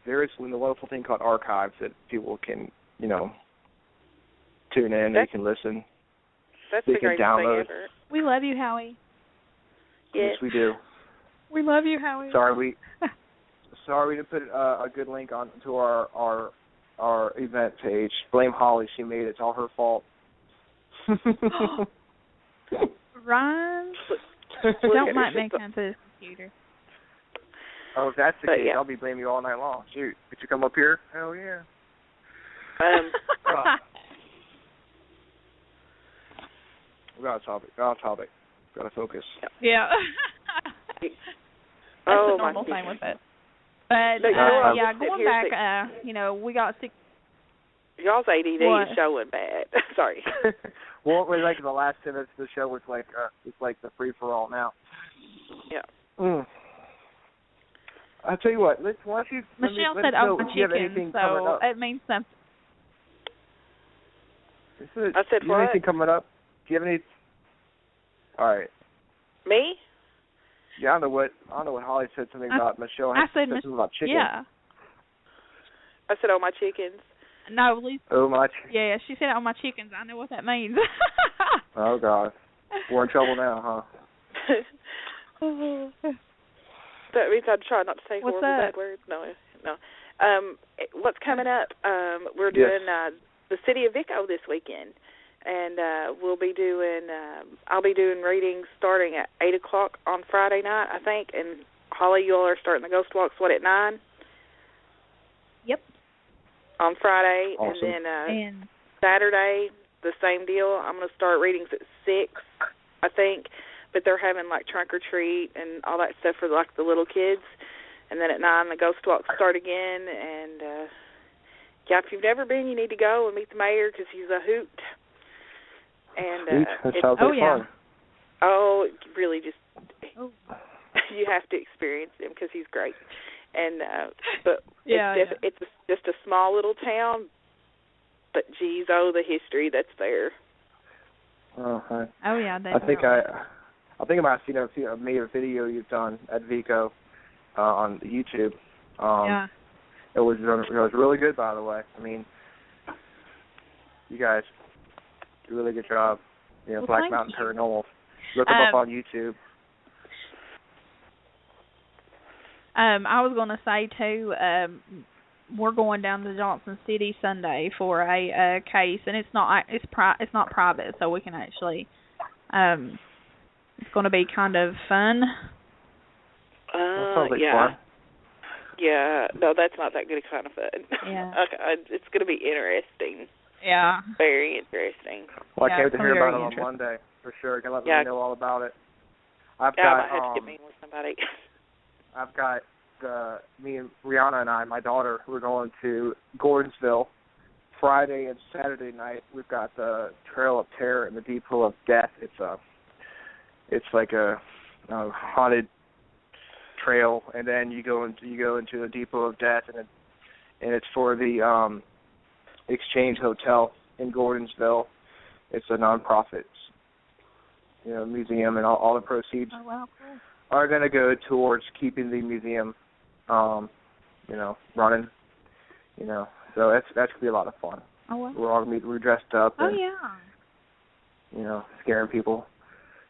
[SPEAKER 3] there is a wonderful thing called archives that people can, tune in. They can listen.
[SPEAKER 1] That's
[SPEAKER 3] they
[SPEAKER 1] the
[SPEAKER 3] can
[SPEAKER 1] greatest
[SPEAKER 3] download.
[SPEAKER 1] thing ever.
[SPEAKER 4] We love you, Howie.
[SPEAKER 3] Yes, we do.
[SPEAKER 4] We love you, Howie.
[SPEAKER 3] Sorry we didn't put a good link on to our event page. Blame Holly. She made it. It's all her fault.
[SPEAKER 4] Ryan, don't mind making it to his computer.
[SPEAKER 3] Oh, if that's the case, I'll be blaming you all night long. Shoot, did you come up here? Hell yeah. We got a topic. Got to focus.
[SPEAKER 4] Yeah. That's a normal thing with it. But going back, we got sick.
[SPEAKER 1] Y'all's ADD is showing bad. Sorry.
[SPEAKER 3] Well, we're like the last 10 minutes of the show. It's like the free for all now.
[SPEAKER 1] Yeah.
[SPEAKER 3] I'll tell you what. Michelle
[SPEAKER 4] said, "Oh, chicken," so it means something.
[SPEAKER 1] I said,
[SPEAKER 3] do you have anything coming up? Do you have any? All right.
[SPEAKER 1] Me?
[SPEAKER 3] Yeah, I don't know what Holly said something about Michelle.
[SPEAKER 4] I said
[SPEAKER 3] something about chickens.
[SPEAKER 4] Yeah.
[SPEAKER 1] I said, "Oh, my chickens."
[SPEAKER 4] No, Lisa.
[SPEAKER 3] Oh, my.
[SPEAKER 4] Yeah, she said, "Oh, my chickens." I know what that means.
[SPEAKER 3] Oh God, we're in trouble now, huh?
[SPEAKER 1] That means I'd try not to say
[SPEAKER 4] What's
[SPEAKER 1] horrible
[SPEAKER 4] that?
[SPEAKER 1] bad words. No. What's coming up? We're doing the City of Vico this weekend, and we'll be doing. I'll be doing readings starting at 8:00 on Friday night, I think. And Holly, you all are starting the Ghost Walks at 9.
[SPEAKER 4] Yep.
[SPEAKER 1] On Friday,
[SPEAKER 3] Awesome.
[SPEAKER 1] and then Saturday the same deal. I'm going to start readings at 6, I think. But they're having like trunk or treat and all that stuff for like the little kids. And then at 9 the Ghost Walks start again. And yeah, if you've never been, you need to go and meet the mayor because he's a hoot. And
[SPEAKER 3] that sounds like fun.
[SPEAKER 1] Oh, really? Just you have to experience him because he's great. And but it's just a small little town. But geez, the history that's there.
[SPEAKER 3] Oh, hi.
[SPEAKER 4] Oh yeah, definitely.
[SPEAKER 3] I think I might have seen a video you've done at Vico on YouTube.
[SPEAKER 4] Yeah.
[SPEAKER 3] It was really good, by the way. I mean, you guys do a really good job. You know, Black Mountain Paranormal. Look them up on YouTube.
[SPEAKER 4] I was going to say too. We're going down to Johnson City Sunday for a case, and it's not private, so we can actually. It's going to be kind of fun.
[SPEAKER 3] That sounds like
[SPEAKER 1] yeah.
[SPEAKER 3] fun.
[SPEAKER 1] Yeah, no, that's not that good a kind of fun.
[SPEAKER 4] Yeah.
[SPEAKER 1] Okay, it's going to be interesting.
[SPEAKER 4] Yeah.
[SPEAKER 1] Very interesting.
[SPEAKER 3] Well, I can't wait to hear about it on Monday, for sure. You can let me know all about it.
[SPEAKER 1] I might have to get me with somebody.
[SPEAKER 3] I've got me and Rihanna and I, my daughter, we're going to Gordonsville Friday and Saturday night. We've got the Trail of Terror and the Deep Pool of Death. It's like a haunted trail, and then you go into the Deep Pool of Death, and it's for the Exchange Hotel in Gordonsville. It's a nonprofit, museum, and all the proceeds are going to go towards keeping the museum, running. So that's going to be a lot of fun.
[SPEAKER 4] Oh wow.
[SPEAKER 3] We're dressed up.
[SPEAKER 4] Oh
[SPEAKER 3] and,
[SPEAKER 4] yeah.
[SPEAKER 3] Scaring people.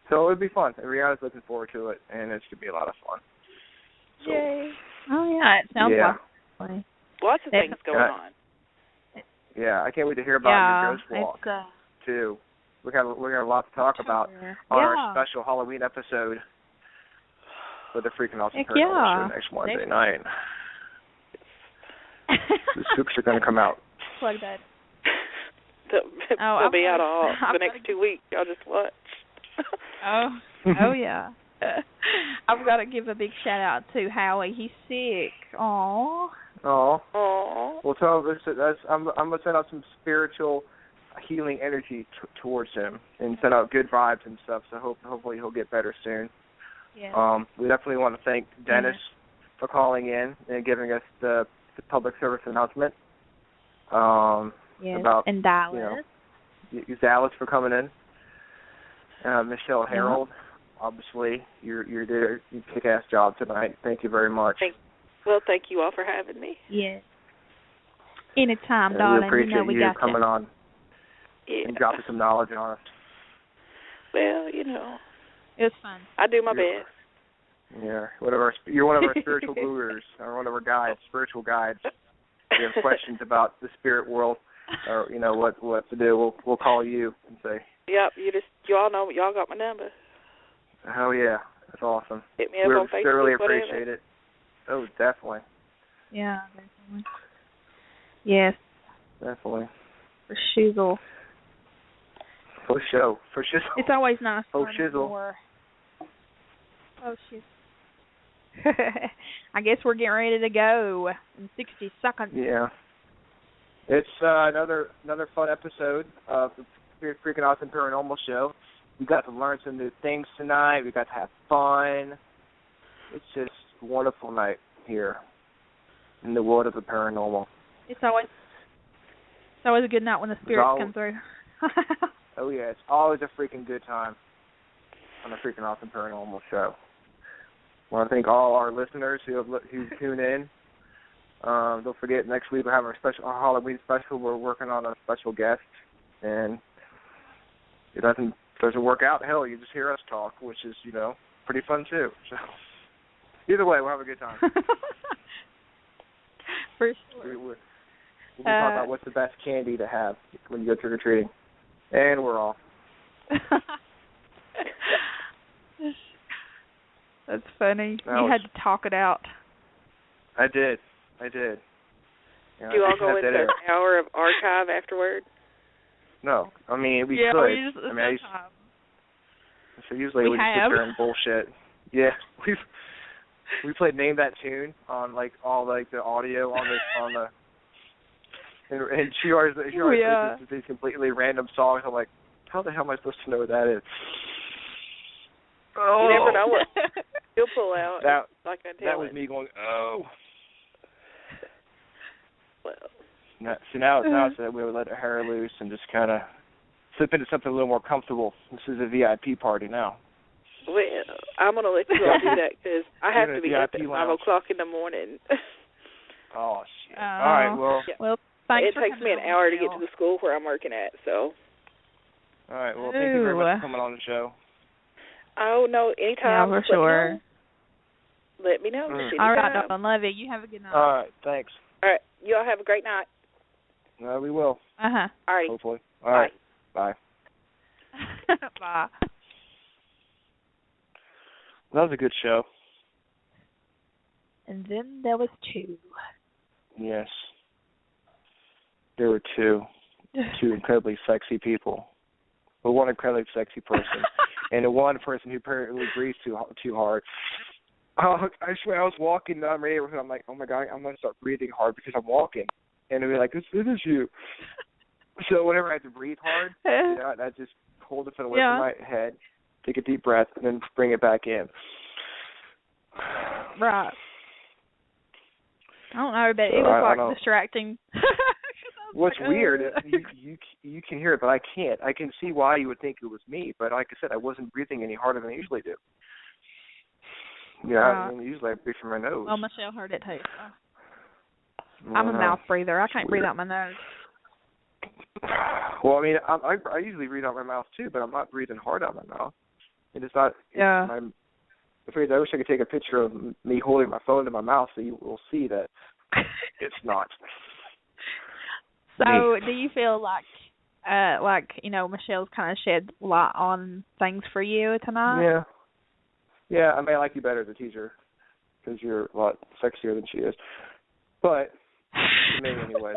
[SPEAKER 3] So it'll be fun. Rihanna's looking forward to it, and it's going to be a lot of fun. So,
[SPEAKER 1] yay!
[SPEAKER 4] Oh yeah, it sounds like
[SPEAKER 1] lots of things going on.
[SPEAKER 3] Yeah, I can't wait to hear about your Ghost Walk too. We got a lot to talk about on our special Halloween episode with the Freakin' Awesome Paranormal show next Wednesday night. The spooks are going to come out.
[SPEAKER 4] Plug that.
[SPEAKER 1] They'll be out all the next 2 weeks. Y'all just watch.
[SPEAKER 4] Oh yeah. I've got to give a big shout out to Howie. He's sick. Aww.
[SPEAKER 3] Well, tell him I'm gonna send out some spiritual healing energy towards him and send out good vibes and stuff. So hopefully he'll get better soon.
[SPEAKER 4] Yeah.
[SPEAKER 3] We definitely want to thank Dennis for calling in and giving us the public service announcement. About
[SPEAKER 4] and Dallas.
[SPEAKER 3] Dallas for coming in. Michelle Herald, obviously, you kick-ass job tonight. Thank you very much.
[SPEAKER 1] Thank you all for having me.
[SPEAKER 4] Yes. Anytime, darling.
[SPEAKER 3] We appreciate
[SPEAKER 4] we
[SPEAKER 3] you
[SPEAKER 4] got
[SPEAKER 3] coming on and dropping some knowledge on us.
[SPEAKER 1] Well,
[SPEAKER 4] it was fun.
[SPEAKER 1] I do my best.
[SPEAKER 3] Yeah, you're one of our spiritual gurus, or one of our spiritual guides. If you have questions about the spirit world, or what to do, we'll call you and say.
[SPEAKER 1] Yep, you all know, y'all got my number.
[SPEAKER 3] Oh yeah, that's awesome.
[SPEAKER 1] Hit me up on Facebook.
[SPEAKER 3] We really appreciate it. Oh, definitely.
[SPEAKER 4] Yeah, definitely. Yes.
[SPEAKER 3] Definitely.
[SPEAKER 4] For shizzle.
[SPEAKER 3] For show.
[SPEAKER 4] It's always nice.
[SPEAKER 3] Oh shizzle.
[SPEAKER 4] Oh shizzle. I guess we're getting ready to go in 60 seconds.
[SPEAKER 3] Yeah. It's another fun episode of the Freakin' Awesome Paranormal show. We got to learn some new things tonight. We got to have fun. It's just a wonderful night here in the world of the paranormal.
[SPEAKER 4] It's always a good night when the spirits come through.
[SPEAKER 3] Oh yeah, it's always a freaking good time on the Freakin' Awesome Paranormal show. I want to thank all our listeners who tune in. Don't forget, next week we're having our Halloween special. We're working on a special guest, and it doesn't work out. Hell, you just hear us talk, which is pretty fun too. So either way, we'll have a good time.
[SPEAKER 4] For sure.
[SPEAKER 3] We'll be talking about what's the best candy to have when you go trick or treating, and we're off.
[SPEAKER 4] That's funny. You had to talk it out.
[SPEAKER 3] I did.
[SPEAKER 1] Do you all go into an hour of archive afterward?
[SPEAKER 3] No. I mean, we could. So usually we just sit there and bullshit. Yeah. We played Name That Tune on all the audio on the and she always plays these completely random songs. I'm like, how the hell am I supposed to know what that is?
[SPEAKER 1] Oh. You never know what you'll pull out.
[SPEAKER 3] That was me going, oh.
[SPEAKER 1] Well.
[SPEAKER 3] Now it's that we would let our hair loose and just kind of slip into something a little more comfortable. This is a VIP party now.
[SPEAKER 1] Well, I'm going to let you all do that because I have to be up at 5 o'clock in the morning.
[SPEAKER 3] Oh, shit. All right, well.
[SPEAKER 4] Well, thanks.
[SPEAKER 1] It takes me an hour to get to the school where I'm working at, so.
[SPEAKER 3] All right, well, thank you very much for coming on the show.
[SPEAKER 1] Oh, no, anytime.
[SPEAKER 4] Yeah, for sure.
[SPEAKER 1] Let me know.
[SPEAKER 4] All right, I love it. You have a good night.
[SPEAKER 3] All right, thanks.
[SPEAKER 1] All right, you all have a great night.
[SPEAKER 3] We will.
[SPEAKER 4] Uh-huh.
[SPEAKER 1] All right.
[SPEAKER 3] Hopefully. All right. Bye.
[SPEAKER 4] Bye.
[SPEAKER 3] That was a good show.
[SPEAKER 4] And then there was 2.
[SPEAKER 3] Yes. There were 2. 2 incredibly sexy people. But one incredibly sexy person. And the one person who apparently breathes too hard. I swear, I was walking down my neighborhood. I'm like, oh my God, I'm going to start breathing hard because I'm walking. And they'll be like, this is you. So whenever I have to breathe hard, I just hold it away from my head, take a deep breath, and then bring it back in.
[SPEAKER 4] Right. I don't know, but it was distracting.
[SPEAKER 3] What's weird, you can hear it, but I can't. I can see why you would think it was me, but like I said, I wasn't breathing any harder than I usually do. Yeah, usually I breathe from my nose.
[SPEAKER 4] Well, Michelle heard it too. So. I'm a mouth breather. I can't breathe out my nose.
[SPEAKER 3] Well, I mean, I usually breathe out my mouth too, but I'm not breathing hard out my mouth. And it's not.
[SPEAKER 4] Yeah.
[SPEAKER 3] I'm afraid. I wish I could take a picture of me holding my phone to my mouth so you will see that it's not.
[SPEAKER 4] So, do you feel like Michelle's kind of shed light on things for you tonight?
[SPEAKER 3] Yeah. Yeah, I mean, I like you better as a teacher because you're a lot sexier than she is. But, to me anyway.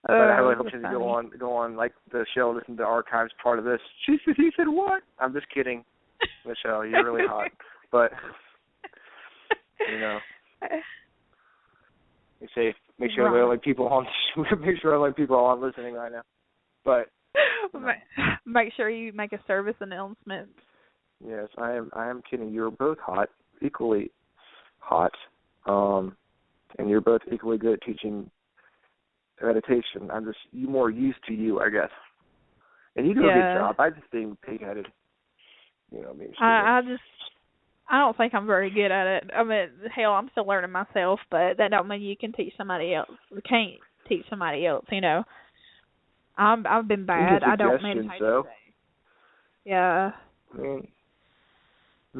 [SPEAKER 3] But I really hope she doesn't go on like the show, listen to the archives part of this. He said what? I'm just kidding, Michelle. You're really hot. But, make sure there are like people on. Make sure there are like people on listening right now. But
[SPEAKER 4] make sure you make a service announcement.
[SPEAKER 3] Yes, I am kidding. You're both hot, equally hot, and you're both equally good at teaching meditation. I'm just more used to you, I guess. And you do a good job. I just being pig-headed.
[SPEAKER 4] I don't think I'm very good at it. I mean, hell, I'm still learning myself, but that don't mean you can teach somebody else. You can't teach somebody else, I've been bad. I don't meditate today. Yeah.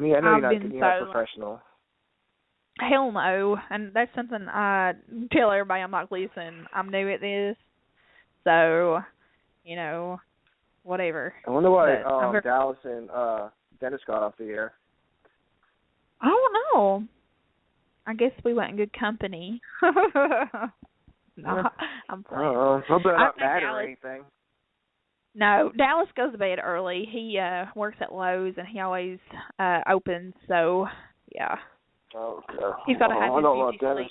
[SPEAKER 3] I know you're not professional.
[SPEAKER 4] Hell no. And that's something I tell everybody. I'm like, listen, I'm new at this. So, whatever.
[SPEAKER 3] I wonder why Dallas and Dennis got off the air.
[SPEAKER 4] I don't know. I guess we went in good company. No, I'm playing.
[SPEAKER 3] Hope they're not mad or anything.
[SPEAKER 4] No, Dallas goes to bed early. He works at Lowe's, and he always opens, so, yeah.
[SPEAKER 3] Oh, okay.
[SPEAKER 4] He's got to have his beauty sleep.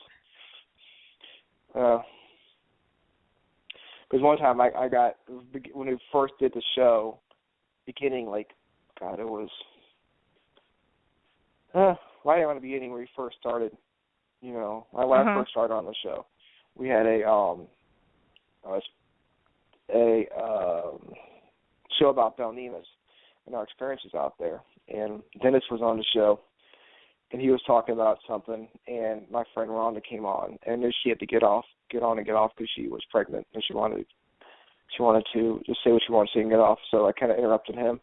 [SPEAKER 3] Because one time I got, when we first did the show, beginning, it was, right around the beginning where we first started, when I first started on the show, we had a show about Belnemas and our experiences out there. and Dennis was on the show, and he was talking about something, and my friend Rhonda came on, and then she had to get on because she was pregnant, and she wanted to just say what she wanted to say and get off. So I kind of interrupted him,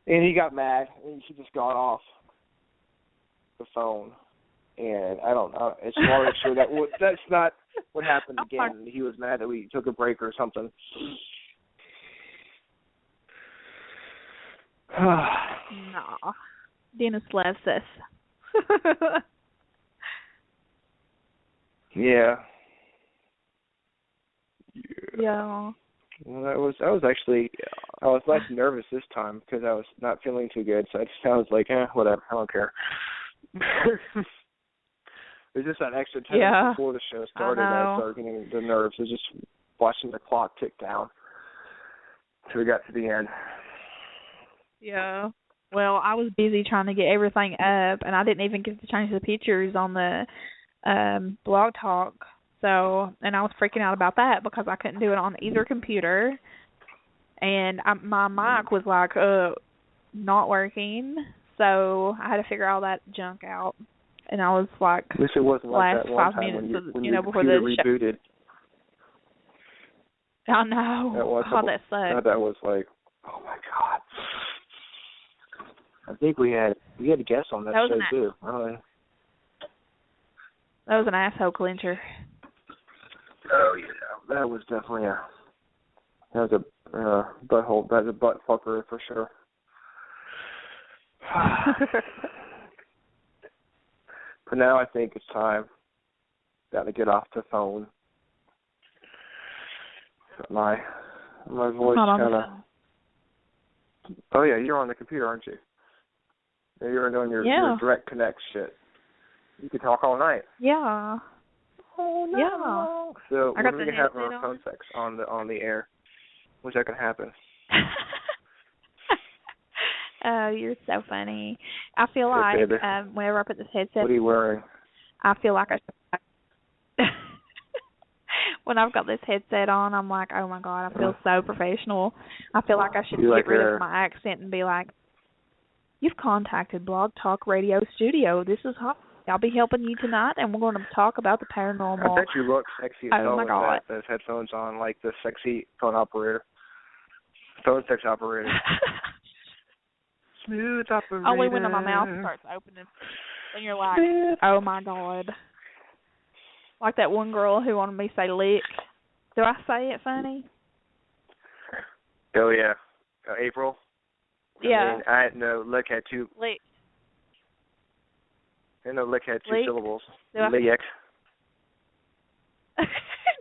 [SPEAKER 3] and he got mad, and he just got off the phone. And I don't know. I just want to make sure that's not what happened again. He was mad that we took a break or something.
[SPEAKER 4] No. Dennis loves us.
[SPEAKER 3] Yeah.
[SPEAKER 4] Yeah.
[SPEAKER 3] Well, I was less nervous this time because I was not feeling too good. So I was like, whatever, I don't care. It was just that extra 10 minutes before the show started that I started getting the nerves. It was just watching the clock tick down until we got to the end.
[SPEAKER 4] Yeah. Well, I was busy trying to get everything up, and I didn't even get to change the pictures on the blog talk. So, and I was freaking out about that because I couldn't do it on either computer, and my mic was like not working. So I had to figure all that junk out, and I was like,
[SPEAKER 3] at least it wasn't like
[SPEAKER 4] last
[SPEAKER 3] that one
[SPEAKER 4] 5
[SPEAKER 3] time
[SPEAKER 4] minutes
[SPEAKER 3] when
[SPEAKER 4] you
[SPEAKER 3] your
[SPEAKER 4] before the
[SPEAKER 3] rebooted.
[SPEAKER 4] I know. That sucked.
[SPEAKER 3] That was like, oh my god. I think we had a guest on that show too.
[SPEAKER 4] That was an asshole clincher.
[SPEAKER 3] Oh yeah, that was definitely a butthole. That's a butt fucker for sure. But now I think it's time. Got to get off the phone. My voice kind of. Oh yeah, you're on the computer, aren't you? You're doing your direct connect shit. You could talk all night.
[SPEAKER 4] Yeah.
[SPEAKER 3] Oh no.
[SPEAKER 4] Yeah.
[SPEAKER 3] So
[SPEAKER 4] I
[SPEAKER 3] when we can have our phone sex on the air, which that can happen.
[SPEAKER 4] Oh, you're so funny. I feel like whenever I put this headset.
[SPEAKER 3] What are you wearing?
[SPEAKER 4] I feel like I should. When I've got this headset on, I'm like, oh my god, I feel so professional. I feel like I should get rid of my accent and be like, you've contacted Blog Talk Radio Studio. This is hot. I'll be helping you tonight, and we're going to talk about the paranormal.
[SPEAKER 3] I bet you look sexy as hell with those headphones on, like the sexy phone sex operator. Smooth operator.
[SPEAKER 4] Only when my mouth starts opening, and you're like, oh my god. Like that one girl who wanted me to say lick. Do I say it funny?
[SPEAKER 3] Oh yeah, April.
[SPEAKER 4] Yeah.
[SPEAKER 3] I know lick had two.
[SPEAKER 4] Lick.
[SPEAKER 3] I know lick had two
[SPEAKER 4] Leak.
[SPEAKER 3] syllables.
[SPEAKER 4] Lick.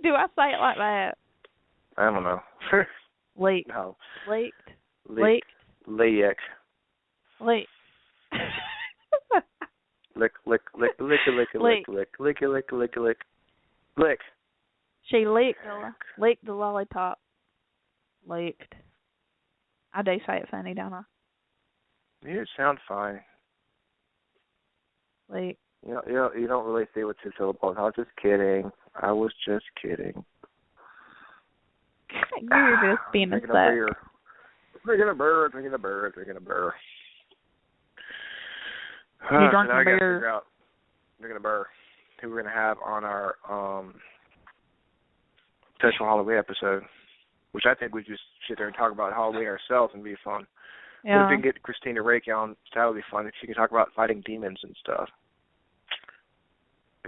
[SPEAKER 4] Do I say it like that?
[SPEAKER 3] I don't know.
[SPEAKER 4] Leak.
[SPEAKER 3] No.
[SPEAKER 4] Leaked.
[SPEAKER 3] Leak. Leak.
[SPEAKER 4] Leak.
[SPEAKER 3] Lick, lick, lick, lick, lick, lick, lick, lick, lick, lick, lick, lick.
[SPEAKER 4] She licked the lollipop. Licked. I do say it funny, don't I?
[SPEAKER 3] You sound fine.
[SPEAKER 4] Lick.
[SPEAKER 3] You don't really say with two syllables. I was just kidding.
[SPEAKER 4] You're just being a suck.
[SPEAKER 3] Drinking a beer.
[SPEAKER 4] You drunk a beer.
[SPEAKER 3] Drinking a beer. Who we're going to have on our special Halloween episode, which I think we just sit there and talk about Halloween ourselves and be fun.
[SPEAKER 4] Yeah.
[SPEAKER 3] If we can get Christina Rake on, that would be fun. If she can talk about fighting demons and stuff.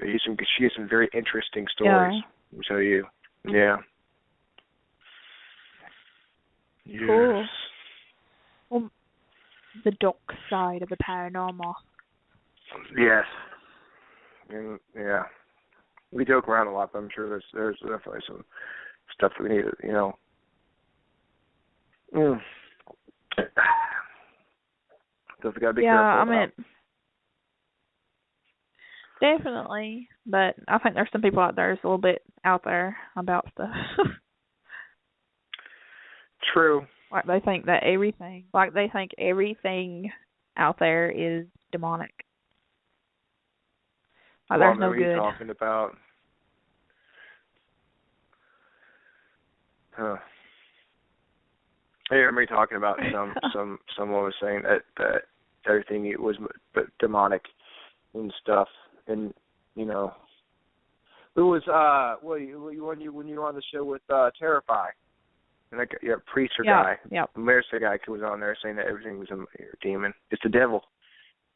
[SPEAKER 3] She has some very interesting stories.
[SPEAKER 4] Yeah.
[SPEAKER 3] I'll tell you. Yeah. Yes.
[SPEAKER 4] Cool. Well, the dark side of the paranormal.
[SPEAKER 3] Yes. And, yeah. We joke around a lot, but I'm sure there's definitely some stuff that we need to, So we gotta be careful.
[SPEAKER 4] I mean, definitely. But I think there's some people out there that's a little bit out there about stuff.
[SPEAKER 3] True.
[SPEAKER 4] Like they think everything out there is demonic. Like there's no good.
[SPEAKER 3] Talking about. Huh. I remember talking about someone was saying that everything it was demonic and stuff. And you know, it was when you were on the show with Terrify, and that guy, preacher guy, American guy who was on there saying that everything was a demon. It's the devil.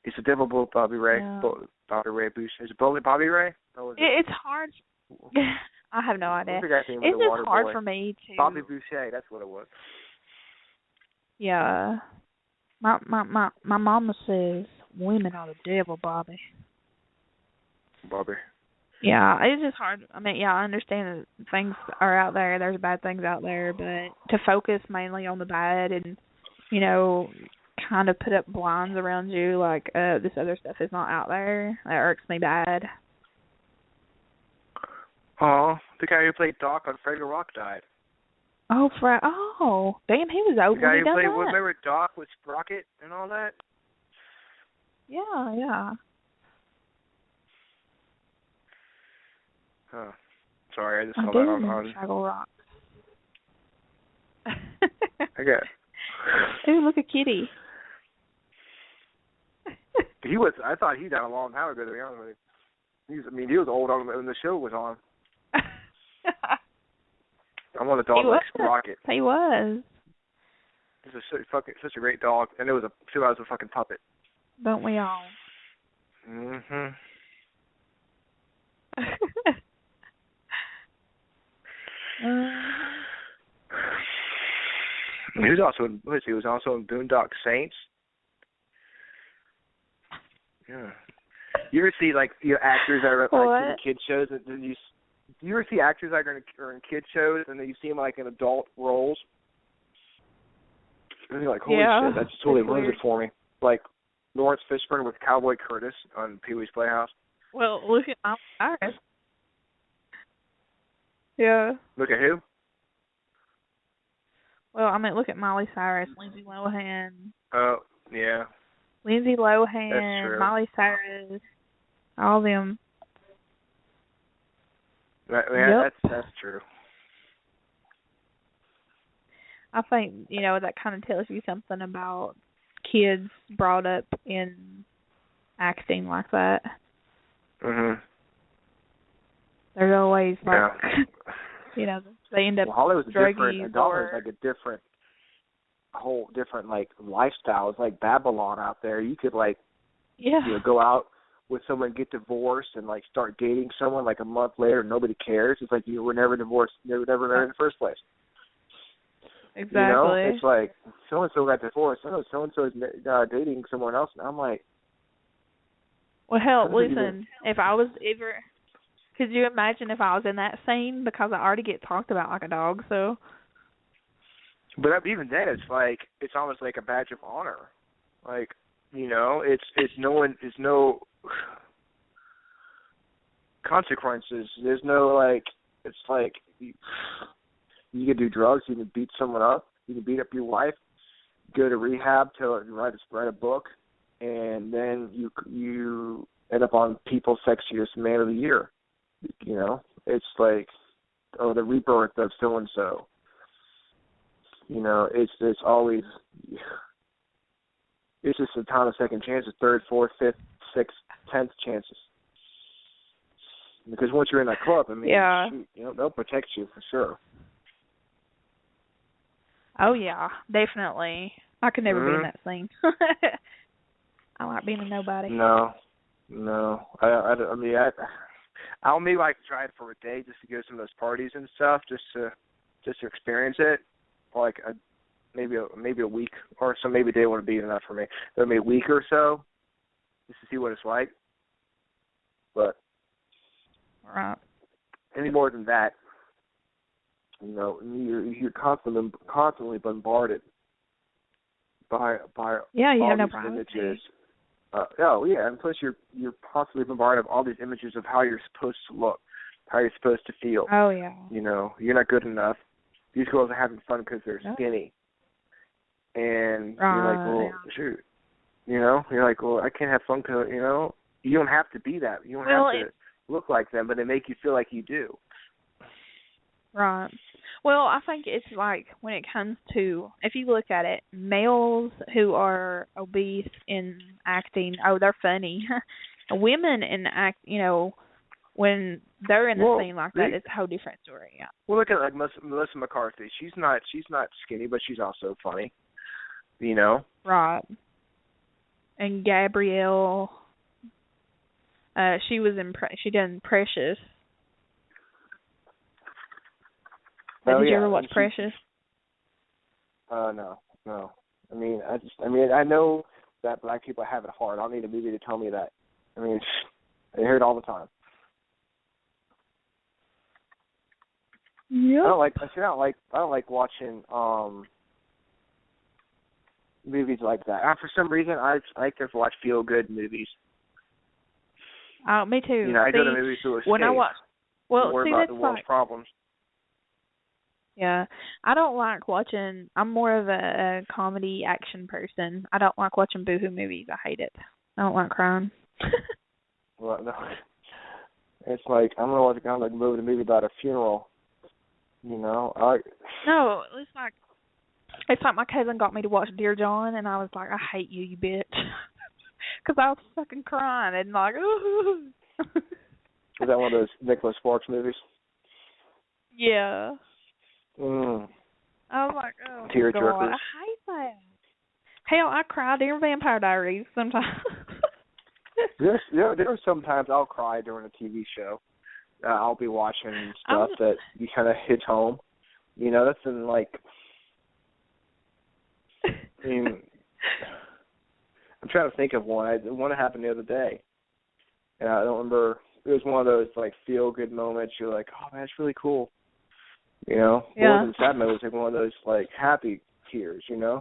[SPEAKER 3] It's the devil, Bobby Ray.
[SPEAKER 4] Yeah.
[SPEAKER 3] Bobby Ray Bush. Is it Bobby Ray?
[SPEAKER 4] It's hard. I have no idea. It's just hard for me to.
[SPEAKER 3] Bobby Boucher, that's what it was.
[SPEAKER 4] Yeah. My mama says women are the devil, Bobby. Yeah, it's just hard. I mean, yeah, I understand that things are out there. There's bad things out there, but to focus mainly on the bad and, you know, kind of put up blinds around you like this other stuff is not out there, that irks me bad.
[SPEAKER 3] Oh, the guy who played Doc on Fraggle Rock died.
[SPEAKER 4] Oh, damn, he was old.
[SPEAKER 3] The guy who played, remember Doc with Sprocket and all that?
[SPEAKER 4] Yeah.
[SPEAKER 3] Huh. Sorry, I just saw that on
[SPEAKER 4] Fraggle Rock.
[SPEAKER 3] I got.
[SPEAKER 4] Ooh, look at Kitty.
[SPEAKER 3] I thought he died a long time ago, to be honest with you. He was old when the show was on. I want a dog like Sprocket.
[SPEAKER 4] He was.
[SPEAKER 3] He's such a great dog, and it was a fucking puppet.
[SPEAKER 4] Don't we all?
[SPEAKER 3] Mhm. He was also in Boondock Saints. Yeah. You ever see actors that are in kid shows, and then you ever see actors that are in kid shows, and then you see them like in adult roles? And you're like, holy shit, that just totally ruins it for me. Like Lawrence Fishburne with Cowboy Curtis on Pee-wee's Playhouse.
[SPEAKER 4] Well, look at Miley Cyrus. Yeah.
[SPEAKER 3] Look at who?
[SPEAKER 4] Well, I mean, look at Miley Cyrus, Lindsay Lohan.
[SPEAKER 3] Oh, yeah.
[SPEAKER 4] Lindsay Lohan,
[SPEAKER 3] That's true.
[SPEAKER 4] Miley Cyrus, all of them.
[SPEAKER 3] That's true.
[SPEAKER 4] I think, that kind of tells you something about kids brought up in acting like that.
[SPEAKER 3] Mhm.
[SPEAKER 4] They're always like, they end up
[SPEAKER 3] Hollywood's
[SPEAKER 4] druggies
[SPEAKER 3] different, a whole different lifestyle. It's like Babylon out there. You could go out with someone, get divorced, and start dating someone a month later. Nobody cares. It's like you were never divorced, never married in the first place.
[SPEAKER 4] Exactly.
[SPEAKER 3] It's like so and so got divorced. So and so is dating someone else, and I'm like,
[SPEAKER 4] well, hell, listen. If I was ever, could you imagine if I was in that scene? Because I already get talked about like a dog. So.
[SPEAKER 3] But even then, it's almost like a badge of honor. It's no consequences. There's no it's like you can do drugs, you can beat someone up, you can beat up your wife, go to rehab to write a book, and then you end up on People's Sexiest Man of the Year. It's like, the rebirth of so and so. It's always, it's just a ton of second chances, third, fourth, fifth, sixth, 10th chances. Because once you're in that club, they'll protect you for sure.
[SPEAKER 4] Oh yeah, definitely. I could never be in that scene. I like being a nobody.
[SPEAKER 3] No. I'll maybe try it for a day just to go to some of those parties and stuff, just to experience it. Maybe a week or so. Maybe a day wouldn't be enough for me. Maybe a week or so, just to see what it's like. But any more than that, you're constantly bombarded by all these images. And plus you're constantly bombarded with all these images of how you're supposed to look, how you're supposed to feel.
[SPEAKER 4] Oh yeah.
[SPEAKER 3] You're not good enough. These girls are having fun because they're skinny. And you're like, well, shoot. You're like, well, I can't have fun because, you don't have to be that. You don't have to look like them, but they make you feel like you do.
[SPEAKER 4] Right. Well, I think it's like when it comes to, if you look at it, males who are obese in acting, oh, they're funny. Women in act, when they're in the scene like that, it's a whole different story. Yeah.
[SPEAKER 3] Well, look at like Melissa McCarthy. She's not skinny, but she's also funny. You know.
[SPEAKER 4] Right. And Gabrielle, she was she done Precious. Did you ever watch Precious?
[SPEAKER 3] No. I mean, I know that black people have it hard. I don't need a movie to tell me that. I mean, I hear it all the time.
[SPEAKER 4] Yeah.
[SPEAKER 3] I don't like watching movies like that. For some reason, I like to watch feel good movies.
[SPEAKER 4] Me too.
[SPEAKER 3] I go to movies to escape.
[SPEAKER 4] When I watch,
[SPEAKER 3] worry about the world's problems.
[SPEAKER 4] Yeah, I don't like watching. I'm more of a comedy action person. I don't like watching boohoo movies. I hate it. I don't like crying.
[SPEAKER 3] Well, no, it's like I'm gonna watch a movie about a funeral. No,
[SPEAKER 4] it's like my cousin got me to watch Dear John, and I was like, I hate you, you bitch, because I was fucking crying and like, ooh.
[SPEAKER 3] Is that one of those Nicholas Sparks movies?
[SPEAKER 4] Yeah. I was like, oh, God, I hate that. Hell, I cry during Vampire Diaries sometimes.
[SPEAKER 3] There are sometimes I'll cry during a TV show. I'll be watching stuff that you kind of hits home. That's in like. I mean, I'm trying to think of one. One that happened the other day, and I don't remember. It was one of those like feel good moments. You're like, oh man, it's really cool.
[SPEAKER 4] Yeah.
[SPEAKER 3] More than sad moments, like one of those like happy tears. I don't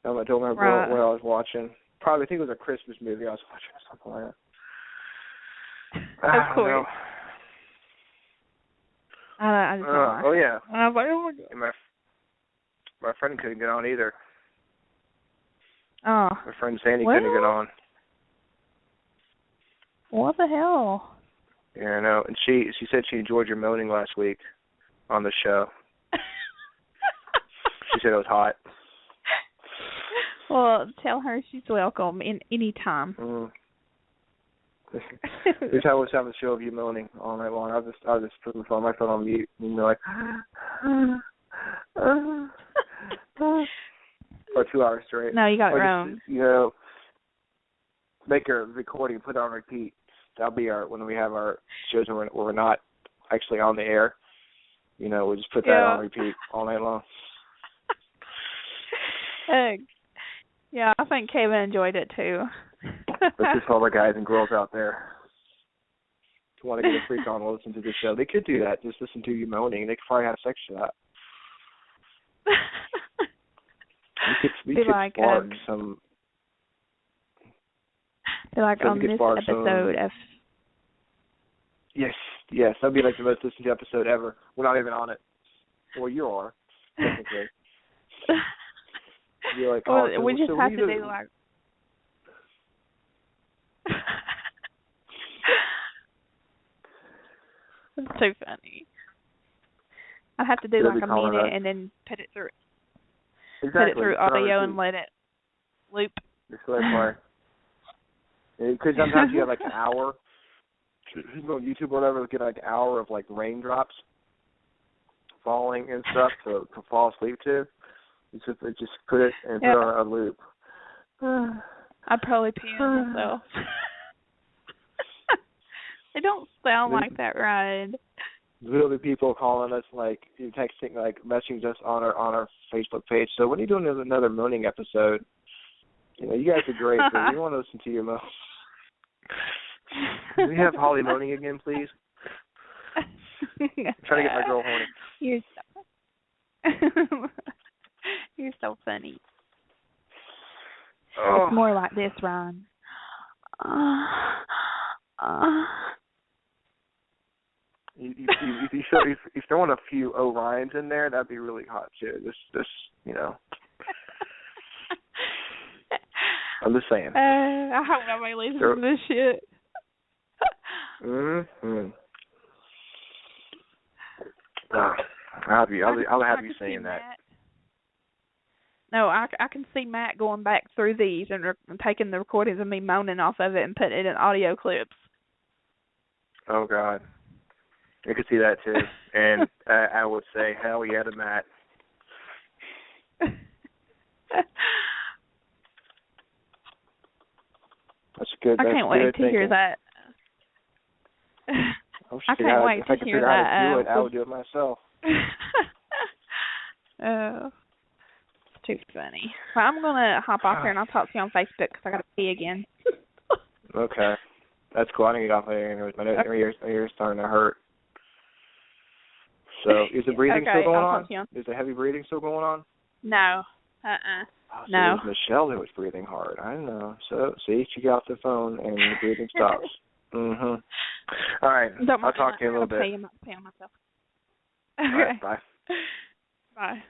[SPEAKER 3] remember what I was watching. Probably, I think it was a Christmas movie I was watching or something like that.
[SPEAKER 4] Of course. I just
[SPEAKER 3] oh yeah.
[SPEAKER 4] And I was like, oh my God.
[SPEAKER 3] And my friend couldn't get on either.
[SPEAKER 4] Oh.
[SPEAKER 3] My friend Sandy couldn't get on.
[SPEAKER 4] What the hell?
[SPEAKER 3] Yeah, I know. And she said she enjoyed your moaning last week on the show. She said it was hot.
[SPEAKER 4] Well, tell her she's welcome in any time.
[SPEAKER 3] Every time I was having a show of you moaning all night long, I was just put my phone on mute and be like, for 2 hours straight.
[SPEAKER 4] No, you got it wrong.
[SPEAKER 3] Make a recording, put it on repeat. That'll be when we have our shows where we're not actually on the air. We'll just put that on repeat all night long.
[SPEAKER 4] Yeah, I think Kevin enjoyed it too.
[SPEAKER 3] That's just all the guys and girls out there who want to get a freak on and listen to the show. They could do that. Just listen to you moaning. They could probably have sex to that. We could
[SPEAKER 4] like,
[SPEAKER 3] spark some.
[SPEAKER 4] They're like on this episode of.
[SPEAKER 3] Yes, that'd be like the most listened to episode ever. We're not even on it. Well, you are, technically. You're like,
[SPEAKER 4] we just have to do like. It's too funny. I'd have to do like a minute and then put it through.
[SPEAKER 3] Exactly.
[SPEAKER 4] Put it through audio and let it loop.
[SPEAKER 3] Just let it play. Because sometimes you have like an hour. You go on YouTube or whatever, get like an hour of like raindrops falling and stuff to fall asleep to. Just put it and put it on a loop.
[SPEAKER 4] I'd probably pee on myself. They don't sound like that, Ryan.
[SPEAKER 3] Literally, people calling us, like, texting, like, messaging us on our Facebook page. So when are you doing another moaning episode? You guys are great, but we want to listen to your moan. Can we have Holly moaning again, please? I'm trying to get my girl horny.
[SPEAKER 4] You're so funny.
[SPEAKER 3] Oh.
[SPEAKER 4] It's more like this, Ryan.
[SPEAKER 3] If you throw in a few Orions in there, that'd be really hot too. This, I'm just saying.
[SPEAKER 4] I hope nobody listens to this shit.
[SPEAKER 3] I'll have you saying that.
[SPEAKER 4] No, I can see Matt going back through these and taking the recordings of me moaning off of it and putting it in audio clips.
[SPEAKER 3] Oh, God. I could see that, too. And I would say, hell yeah to Matt. That's good.
[SPEAKER 4] I can't wait to hear that.
[SPEAKER 3] Oh,
[SPEAKER 4] I can't wait to hear that.
[SPEAKER 3] I would do it myself.
[SPEAKER 4] Oh, it's too funny. Well, I'm going to hop off here and I'll talk to you on Facebook because I got to pee again.
[SPEAKER 3] Okay. That's cool. I need to get off of here. My ear's starting to hurt. So, is the breathing still going on? Is the heavy breathing still going on?
[SPEAKER 4] No.
[SPEAKER 3] Oh, so
[SPEAKER 4] no.
[SPEAKER 3] It was Michelle that was breathing hard. I don't know. So, see, she got off the phone and the breathing stops. All right. I'll talk to you in a little bit.
[SPEAKER 4] Pay on myself.
[SPEAKER 3] Okay. All right, bye.
[SPEAKER 4] Bye.